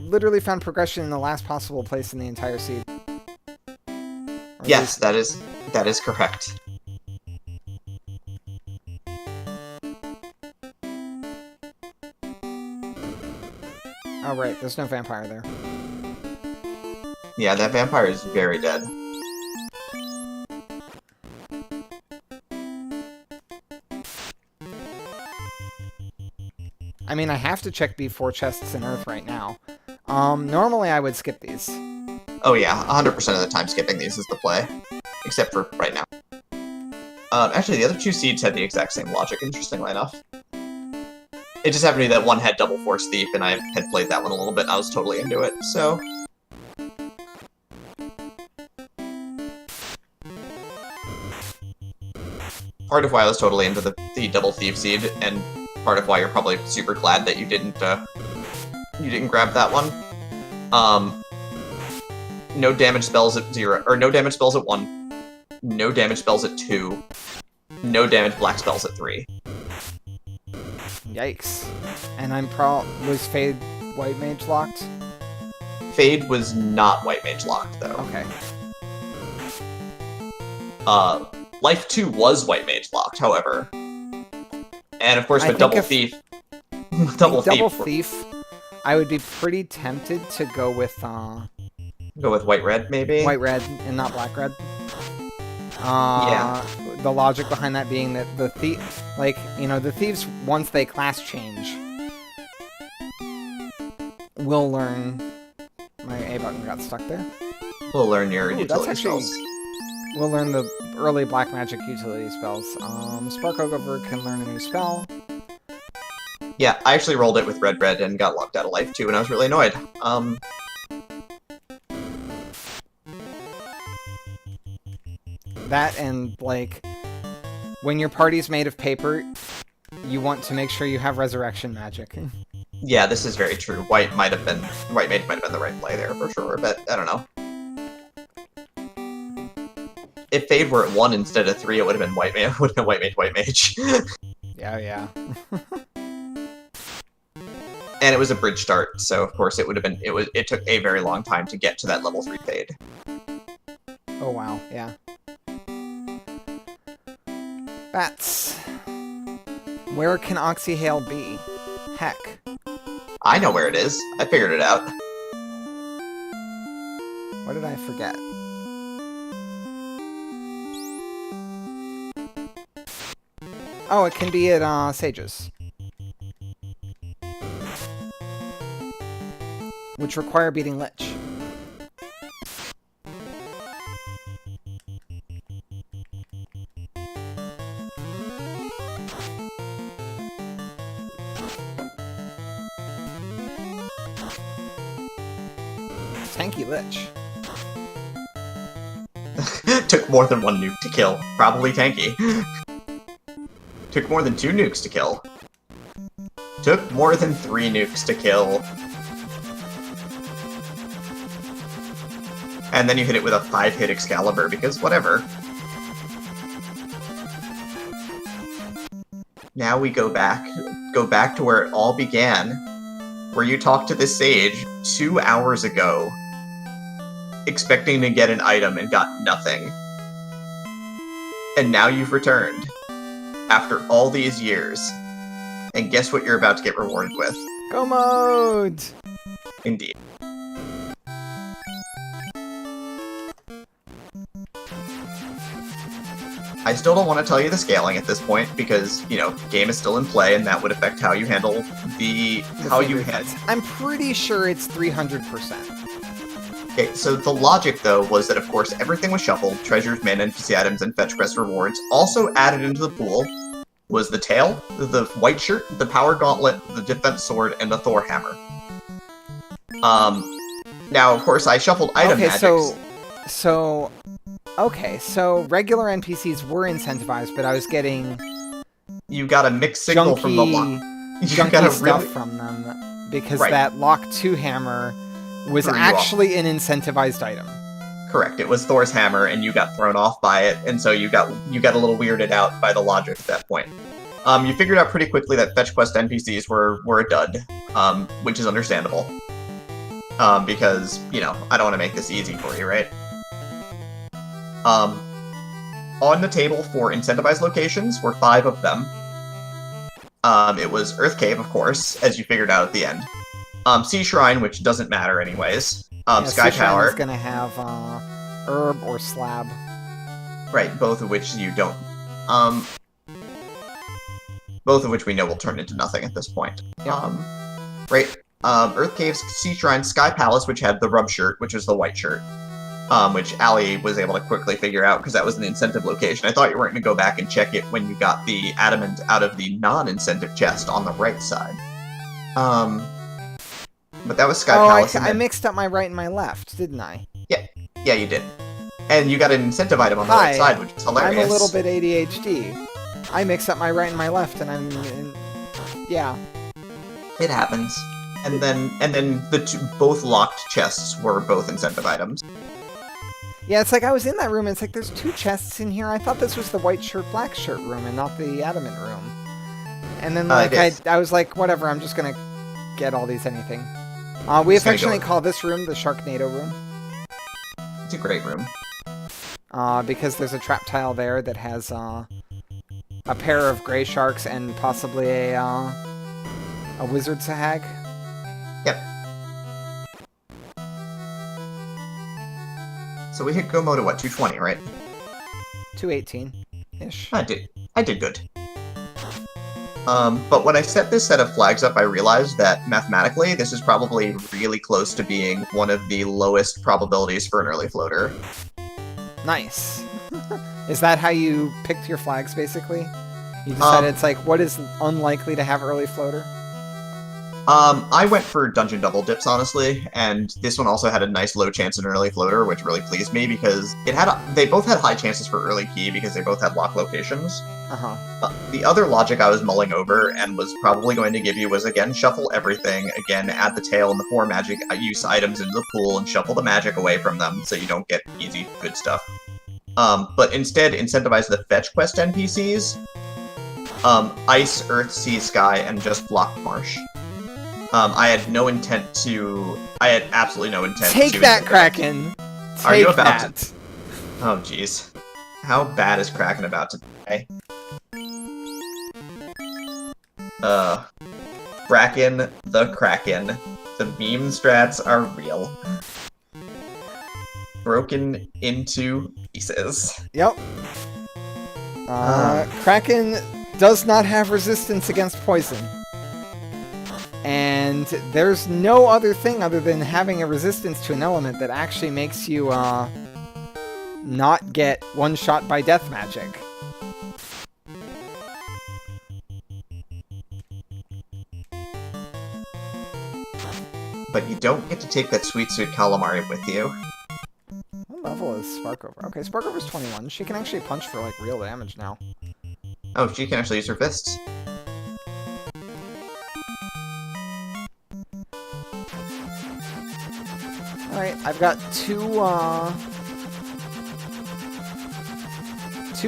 literally found progression in the last possible place in the entire seed. Yes, that is correct. Oh, right. There's no vampire there. Yeah, that vampire is very dead. I mean, I have to check B4 chests in Earth right now. Normally I would skip these. Oh yeah, 100% of the time skipping these is the play. Except for right now. Actually, the other two seeds had the exact same logic, interestingly enough. It just happened to be that one had Double Force Thief, and I had played that one a little bit, and I was totally into it, so... Part of why I was totally into the Double Thief seed, and part of why you're probably super glad that you didn't grab that one. No damage spells at 0, or no damage spells at 1, no damage spells at 2, no damage black spells at 3. Yikes. And was Fade White Mage locked? Fade was not White Mage locked, though. Okay. Life 2 was White Mage locked, however. And of course with Double Thief... Double Thief, I would be pretty tempted to go with... Go with White-Red, maybe? White-Red and not Black-Red. Yeah. The logic behind that being that the thief... Like, you know, the thieves, once they class change, will learn... My A button got stuck there. We'll learn your utility spells. We'll learn the early black magic utility spells. Spark Ogre can learn a new spell. Yeah, I actually rolled it with Red and got locked out of life too, and I was really annoyed. That and, like, when your party's made of paper, you want to make sure you have resurrection magic. Yeah, this is very true. White Mage might have been the right play there for sure, but I don't know. If Fade were at 1 instead of 3, it would have been White Mage. Yeah. And it was a bridge start, so of course it would have been. It took a very long time to get to that level 3 Fade. Oh wow, yeah. Bats. Where can Oxyhale be? Heck. I know where it is. I figured it out. What did I forget? Oh, it can be at Sages. Which require beating Lich. Tanky Lich. Took more than 1 nuke to kill. Probably tanky. Took more than 2 nukes to kill. Took more than 3 nukes to kill. And then you hit it with a 5-hit Excalibur, because whatever. Now we go back to where it all began, where you talked to this sage 2 hours ago, expecting to get an item and got nothing. And now you've returned, after all these years, and guess what you're about to get rewarded with? Go mode! Indeed. I still don't want to tell you the scaling at this point because, you know, game is still in play and that would affect how you handle how you head. I'm pretty sure it's 300%. Okay, so the logic, though, was that, of course, everything was shuffled. Treasures, mana, NPC items, and fetch quest rewards. Also added into the pool was the tail, the white shirt, the power gauntlet, the defense sword, and the Thor hammer. Now, of course, I shuffled item magics. Okay, so regular NPCs were incentivized, but I was getting... You got a mixed signal from the lock. Junky stuff from them, because that Lock 2 hammer was actually an incentivized item. Correct, it was Thor's hammer, and you got thrown off by it, and so you got a little weirded out by the logic at that point. You figured out pretty quickly that fetch quest NPCs were a dud, which is understandable. Because, you know, I don't want to make this easy for you, right? On the table for incentivized locations were 5 of them. It was Earth Cave, of course, as you figured out at the end. Sea Shrine, which doesn't matter anyways. Sky Sea Shrine Tower. is going to have herb or slab. Right, both of which you don't... both of which we know will turn into nothing at this point. Yep. Right, Earth Cave's Sea Shrine, Sky Palace, which had the rub shirt, which was the white shirt. Which Allie was able to quickly figure out because that was an incentive location. I thought you weren't going to go back and check it when you got the adamant out of the non-incentive chest on the right side. But that was Sky Palace. I mixed up my right and my left, didn't I? Yeah, you did. And you got an incentive item on the right side, which is hilarious. I'm a little bit ADHD. I mix up my right and my left, and yeah. It happens. And then the both locked chests were both incentive items. Yeah, it's like I was in that room, and it's like there's 2 chests in here. I thought this was the white shirt, black shirt room, and not the adamant room. And then like I was like, whatever, I'm just gonna get all these anything. We affectionately call this room the Sharknado room. It's a great room. Because there's a trap tile there that has a pair of gray sharks and possibly a wizard sahag. Yep. So we hit Gomo to what, 220, right? 218-ish. I did good. But when I set this set of flags up, I realized that mathematically, this is probably really close to being one of the lowest probabilities for an early floater. Nice. Is that how you picked your flags, basically? You decided it's like, what is unlikely to have early floater? I went for dungeon double dips, honestly, and this one also had a nice low chance in an early floater, which really pleased me because they both had high chances for early key because they both had lock locations. The other logic I was mulling over and was probably going to give you was, again, shuffle everything, again, add the tail and the 4 magic use items into the pool and shuffle the magic away from them so you don't get easy good stuff. But instead, incentivize the fetch quest NPCs, Ice, Earth, Sea, Sky, and just block Marsh. I had absolutely no intent to... Take that, Kraken! Are you about to... Oh, jeez. How bad is Kraken about to die? Kraken, the Kraken. The meme strats are real. Broken into pieces. Yep. Kraken does not have resistance against poison. And there's no other thing other than having a resistance to an element that actually makes you not get one-shot by death magic. But you don't get to take that sweet calamari with you. What level is Sparkover? Okay, Sparkover's 21. She can actually punch for, like, real damage now. Oh, she can actually use her fists. Alright, I've got two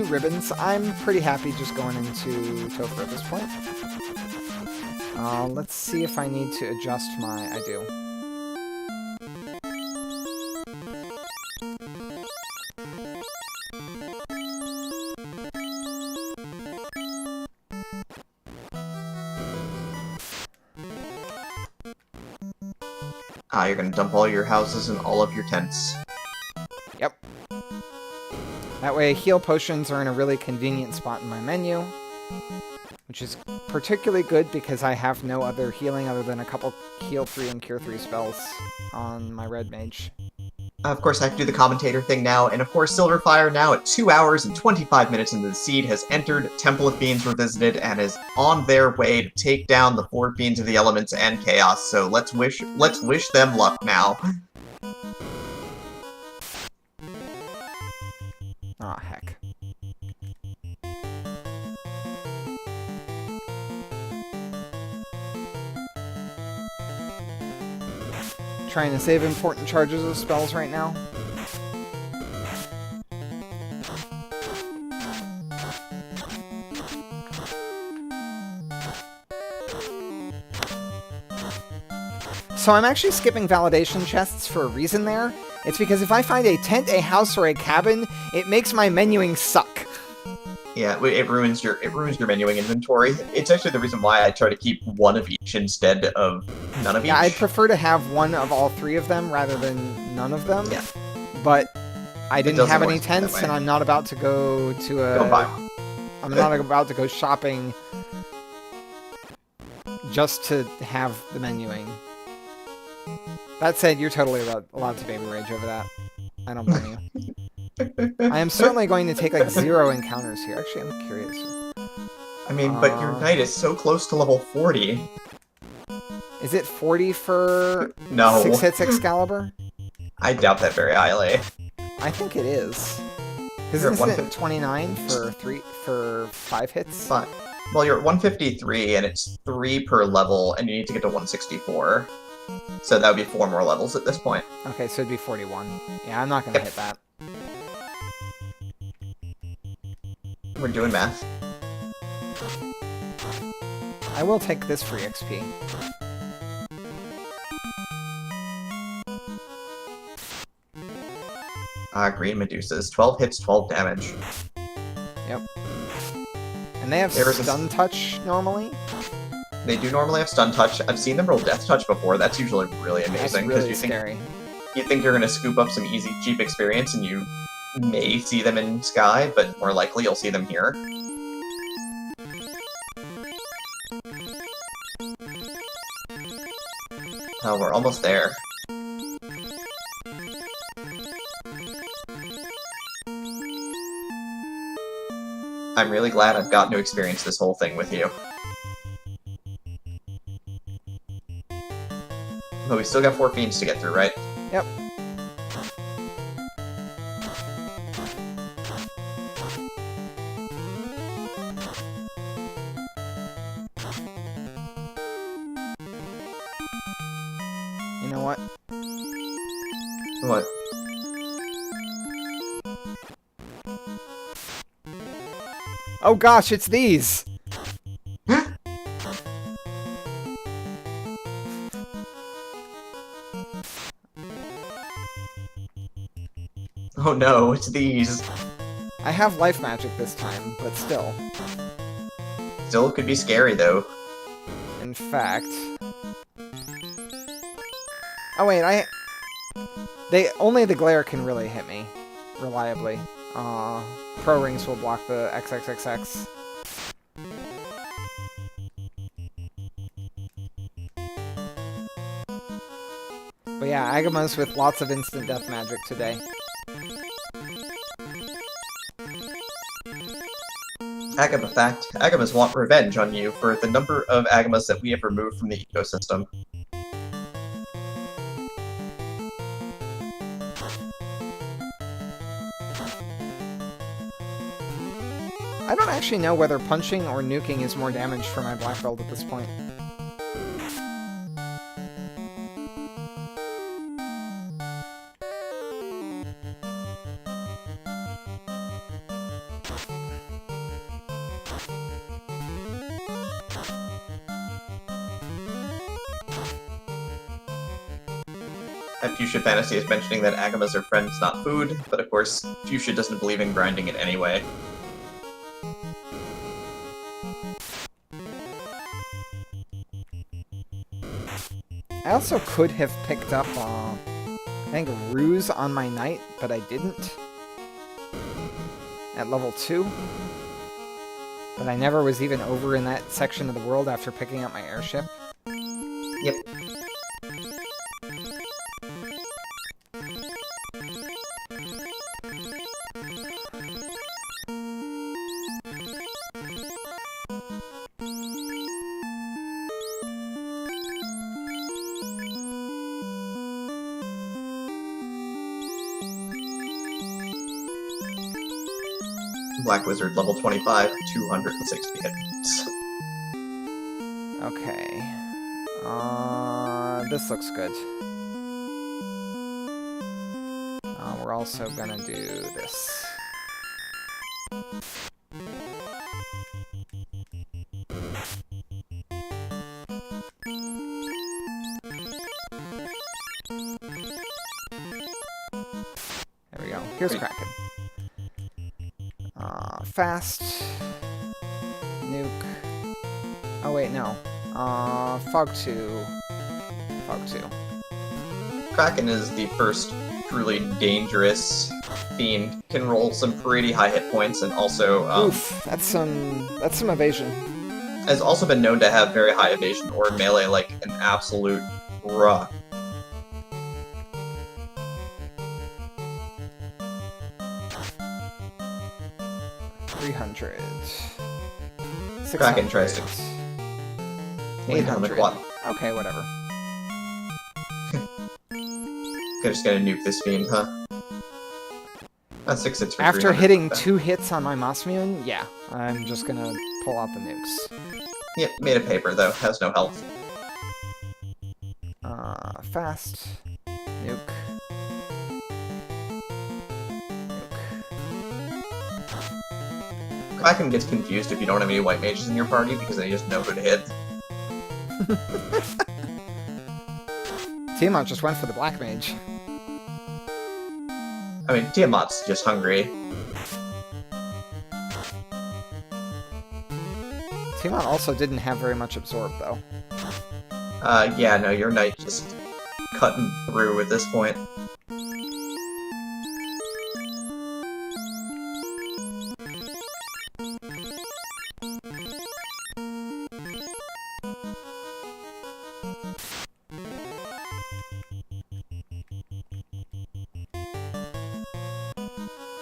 ribbons. I'm pretty happy just going into Topher at this point. Let's see if I need to adjust my... I do. You're gonna dump all your houses and all of your tents. Yep. That way, heal potions are in a really convenient spot in my menu, which is particularly good because I have no other healing other than a couple heal 3 and cure 3 spells on my red mage. Of course, I have to do the commentator thing now, and of course, Sylverfyre, now at 2 hours and 25 minutes into the seed, has entered, Temple of Fiends Revisited, and is on their way to take down the 4 Fiends of the Elements and Chaos, so let's wish them luck now. Aw, heck. Trying to save important charges of spells right now. So I'm actually skipping validation chests for a reason there. It's because if I find a tent, a house, or a cabin, it makes my menuing suck. Yeah, it ruins your menuing inventory. It's actually the reason why I try to keep one of each instead of none of each. Yeah, I'd prefer to have one of all three of them rather than none of them. Yeah. But I didn't have any work that tents, way. and I'm not about to go to a... Go buy one. I'm not about to go shopping just to have the menuing. That said, you're totally allowed to baby rage over that. I don't blame you. I am certainly going to take like 0 encounters here. Actually, I'm curious. I mean, but your knight is so close to level 40. Is it 40 for No. 6 hits Excalibur? I doubt that very highly. I think it is. Because You're at isn't it 29 for 5 hits? Fine. Well, you're at 153, and it's 3 per level, and you need to get to 164. So that would be 4 more levels at this point. Okay, so it'd be 41. Yeah, I'm not going to hit that. We're doing math. I will take this free XP. Green Medusas. 12 hits, 12 damage. Yep. And they have stun touch normally? They do normally have stun touch. I've seen them roll death touch before. That's usually really amazing. That's really you scary. You think you're going to scoop up some easy, cheap experience, and you may see them in Sky, but more likely you'll see them here. Oh, we're almost there. I'm really glad I've gotten to experience this whole thing with you. But we still got 4 fiends to get through, right? Yep. You know what? What? Oh gosh, it's these! Oh no, it's these. I have life magic this time, but still. Still could be scary, though. In fact... Oh wait, only the glare can really hit me reliably. Pro rings will block the XXXX. But yeah, Agamas with lots of instant death magic today. Agama fact. Agamas want revenge on you for the number of Agamas that we have removed from the ecosystem. I don't actually know whether punching or nuking is more damage for my black belt at this point. Fuchsia Fantasy is mentioning that Agamas are friends, not food, but of course, Fuchsia doesn't believe in grinding it anyway. I also could have picked up, I think, Ruse on my knight, but I didn't. At level 2. But I never was even over in that section of the world after picking up my airship. Yep. Black Wizard, level 25, 260 hits. Okay. This looks good. We're also gonna do this. Here's Kraken. Fast. Nuke. Oh, wait, no. Fog 2. Fog 2. Kraken is the first truly dangerous fiend. Can roll some pretty high hit points, and also Oof, that's some evasion. has also been known to have very high evasion or melee, like an absolute rock. $300. Kraken tries to 800. on the quad. Okay, whatever. Just gonna nuke this fiend, huh? That's 6 hits for After 300. hitting 2 hits on my Mossmune, yeah, I'm just gonna pull out the nukes. Yep, made of paper though, has no health. Fast. Nuke. Kraken gets confused if you don't have any white mages in your party because they just know who to hit. Tiamat just went for the black mage. I mean, Tiamat's just hungry. Tiamat also didn't have very much absorb, though. Yeah, no, your knight just cutting through at this point.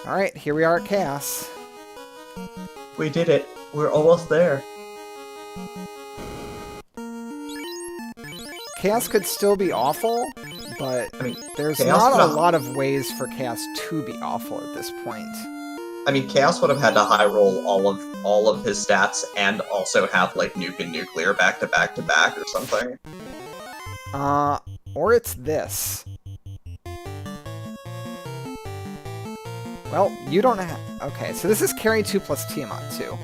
Alright, here we are at Chaos. We did it. We're almost there. Chaos could still be awful, but I mean, there's Chaos not a could- lot of ways for Chaos to be awful at this point. I mean, Chaos would have had to high roll all of his stats and also have like nuke and nuclear back to back to back or something. Or it's this. Well, you don't have... Okay, so this is carry 2 plus Tiamat 2.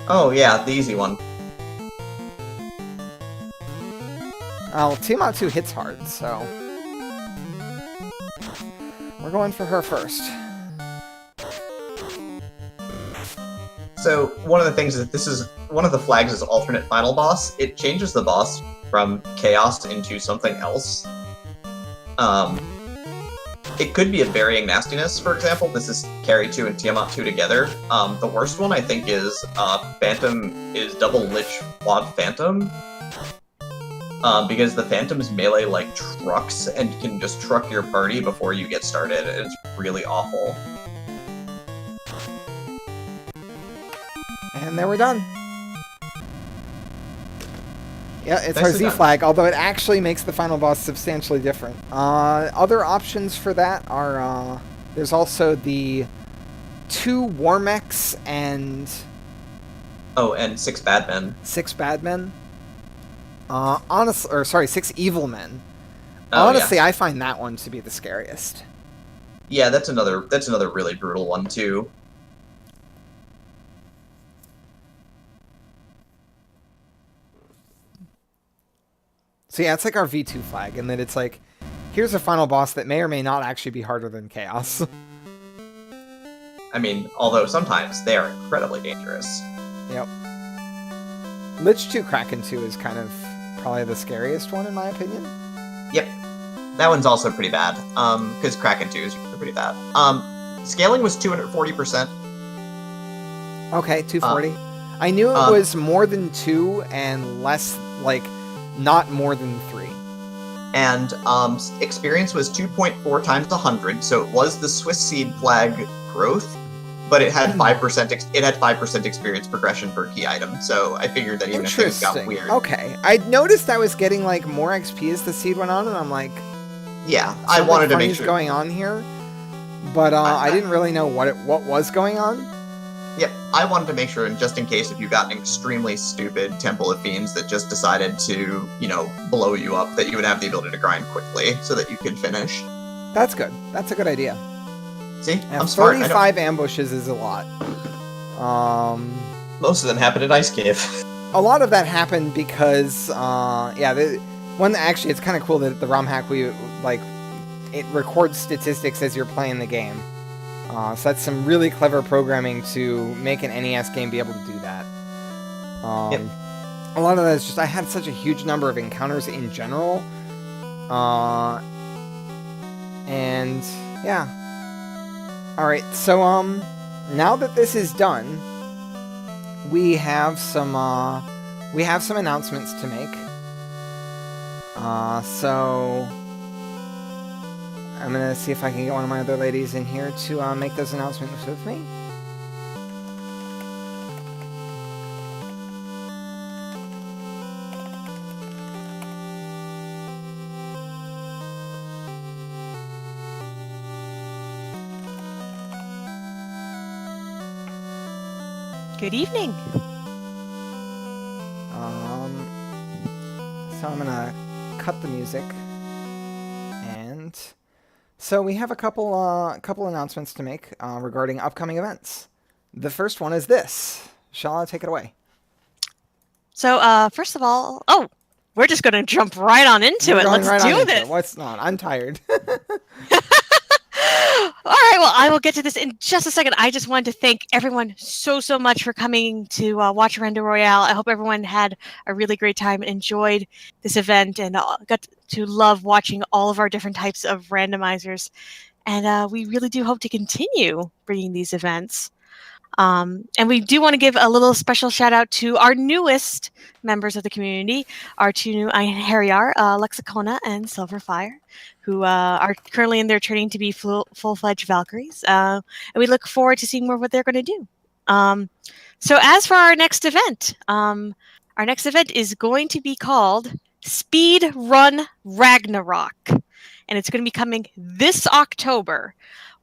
Oh yeah, the easy one. Well, Tiamat 2 hits hard, so... We're going for her first. So one of the things is this is one of the flags is alternate final boss. It changes the boss from chaos into something else. It could be a varying nastiness, for example. This is carry 2 and Tiamat 2 together. The worst one, I think, is Phantom is double Lich quad Phantom. Because the Phantom's melee like trucks and can just truck your party before you get started. It's really awful. And there we're done. Yeah, it's our Nicely Z done. flag, although it actually makes the final boss substantially different. Other options for that are, there's also the 2 War Mechs and... Oh, and 6 bad men. 6 bad men. Or sorry, 6 evil men. Oh, Honestly, yeah. I find that one to be the scariest. Yeah, that's another really brutal one too. So yeah, it's like our V2 flag, and then it's like, here's a final boss that may or may not actually be harder than Chaos. I mean, although sometimes they are incredibly dangerous. Yep. Lich 2 Kraken 2 is kind of probably the scariest one in my opinion. Yep. That one's also pretty bad. Because Kraken 2 is pretty bad. Scaling was 240%. Okay, 240. I knew it was more than 2 and less, like, not more than 3. And experience was 2.4 times 100, so it was the Swiss seed flag growth, but it had 5% experience progression per key item. So I figured that even if things got weird, Okay, I noticed I was getting like more XP as the seed went on, and I'm like, yeah, I wanted to make something sure. going on here, but I didn't really know what was going on. Yep, I wanted to make sure, and just in case if you got an extremely stupid Temple of Fiends that just decided to, blow you up, that you would have the ability to grind quickly so that you could finish. That's good. That's a good idea. See, And I'm smart. 35 ambushes is a lot. Most of them happened at Ice Cave. A lot of that happened because, actually, it's kind of cool that the ROM hack, it records statistics as you're playing the game. So that's some really clever programming to make an NES game be able to do that. Yep. A lot of that is just I had such a huge number of encounters in general. And yeah. Alright, so now that this is done, we have some announcements to make. So I'm gonna see if I can get one of my other ladies in here to make those announcements with me. Good evening. So I'm gonna cut the music, and so we have a couple announcements to make regarding upcoming events. The first one is this. Shala, take it away. So, first of all, we're just going to jump right on into it. Let's do this. What's not? I'm tired. All right, well, I will get to this in just a second. I just wanted to thank everyone so much for coming to watch Rando Royale. I hope everyone had a really great time and enjoyed this event and got to love watching all of our different types of randomizers. And we really do hope to continue bringing these events. And we do want to give a little special shout out to our newest members of the community, our two new Harryar, Lexicona and Sylverfyre, who are currently in their training to be full-fledged Valkyries. And we look forward to seeing more what they're going to do. So as for our next event is going to be called Speed Run Ragnarok. And it's going to be coming this October.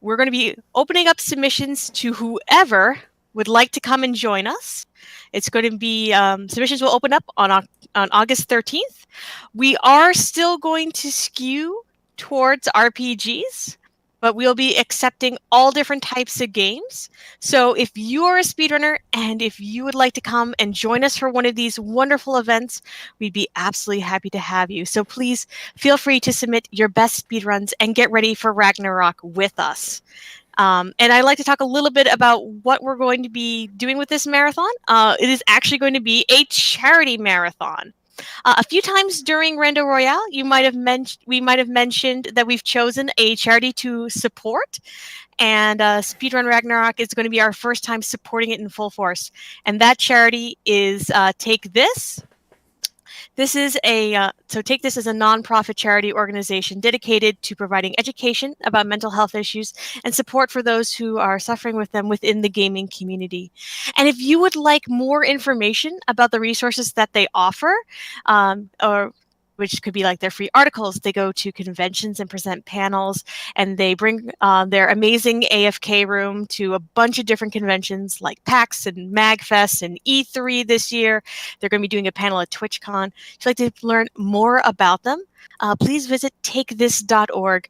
We're going to be opening up submissions to whoever would like to come and join us. It's going to be, submissions will open up on August 13th. We are still going to skew towards RPGs, but we'll be accepting all different types of games. So if you are a speedrunner and if you would like to come and join us for one of these wonderful events, we'd be absolutely happy to have you. So please feel free to submit your best speedruns and get ready for Ragnarok with us. And I'd like to talk a little bit about what we're going to be doing with this marathon. It is actually going to be a charity marathon. A few times during Rando Royale, we might have mentioned that we've chosen a charity to support, and Speedrun Ragnarok is going to be our first time supporting it in full force. And that charity is Take This. This is Take This is a nonprofit charity organization dedicated to providing education about mental health issues and support for those who are suffering with them within the gaming community. And if you would like more information about the resources that they offer, which could be like their free articles, they go to conventions and present panels, and they bring their amazing AFK room to a bunch of different conventions like PAX and MagFest and E3 this year. They're going to be doing a panel at TwitchCon. If you'd like to learn more about them, please visit takethis.org.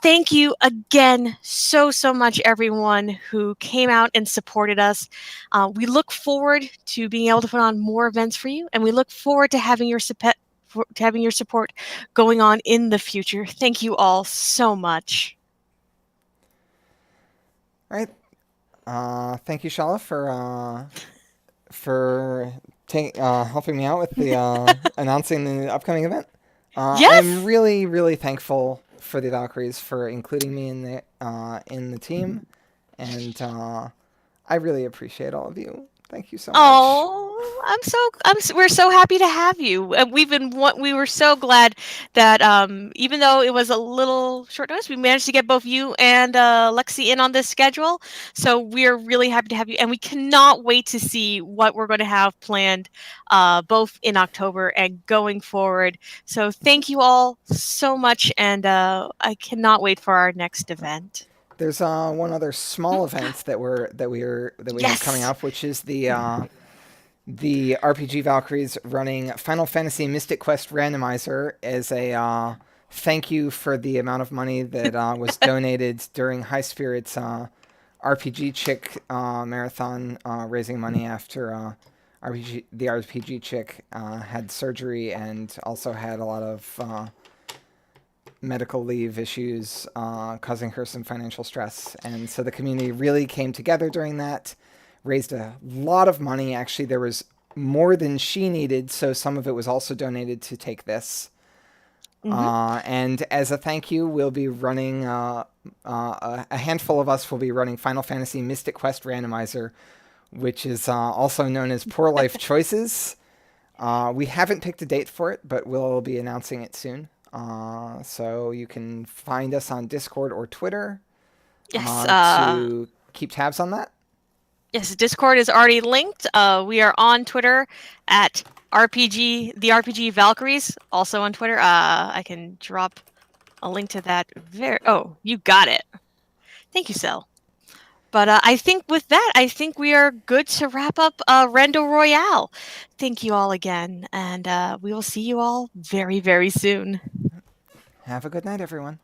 Thank you again so much, everyone who came out and supported us. We look forward to being able to put on more events for you, and we look forward to having your support going on in the future. Thank you all so much. All right. Thank you, Shala, for helping me out with the announcing the upcoming event. Yes! I'm really thankful for the Valkyries for including me in the team, and I really appreciate all of you. Thank you so much. Oh, we're so happy to have you. We were so glad that even though it was a little short notice, we managed to get both you and Lexi in on this schedule. So we're really happy to have you, and we cannot wait to see what we're going to have planned both in October and going forward. So thank you all so much, and I cannot wait for our next event. There's one other small event that we have coming up, which is the RPG Valkyries running Final Fantasy Mystic Quest Randomizer as a thank you for the amount of money that was donated during High Spirit's RPG Chick marathon, raising money after the RPG Chick had surgery and also had a lot of medical leave issues causing her some financial stress. And so the community really came together during that, raised a lot of money. Actually, there was more than she needed, so some of it was also donated to take this. And as a thank you, we'll be running, a handful of us will be running Final Fantasy Mystic Quest Randomizer, which is also known as Poor Life Choices. We haven't picked a date for it, but we'll be announcing it soon. So you can find us on Discord or Twitter to keep tabs on that. Yes, Discord is already linked. We are on Twitter at the RPG Valkyries, also on Twitter. I can drop a link to that. Oh, you got it. Thank you, Sel. But I think with that, I think we are good to wrap up Rando Royale. Thank you all again, and we will see you all very, very soon. Have a good night, everyone.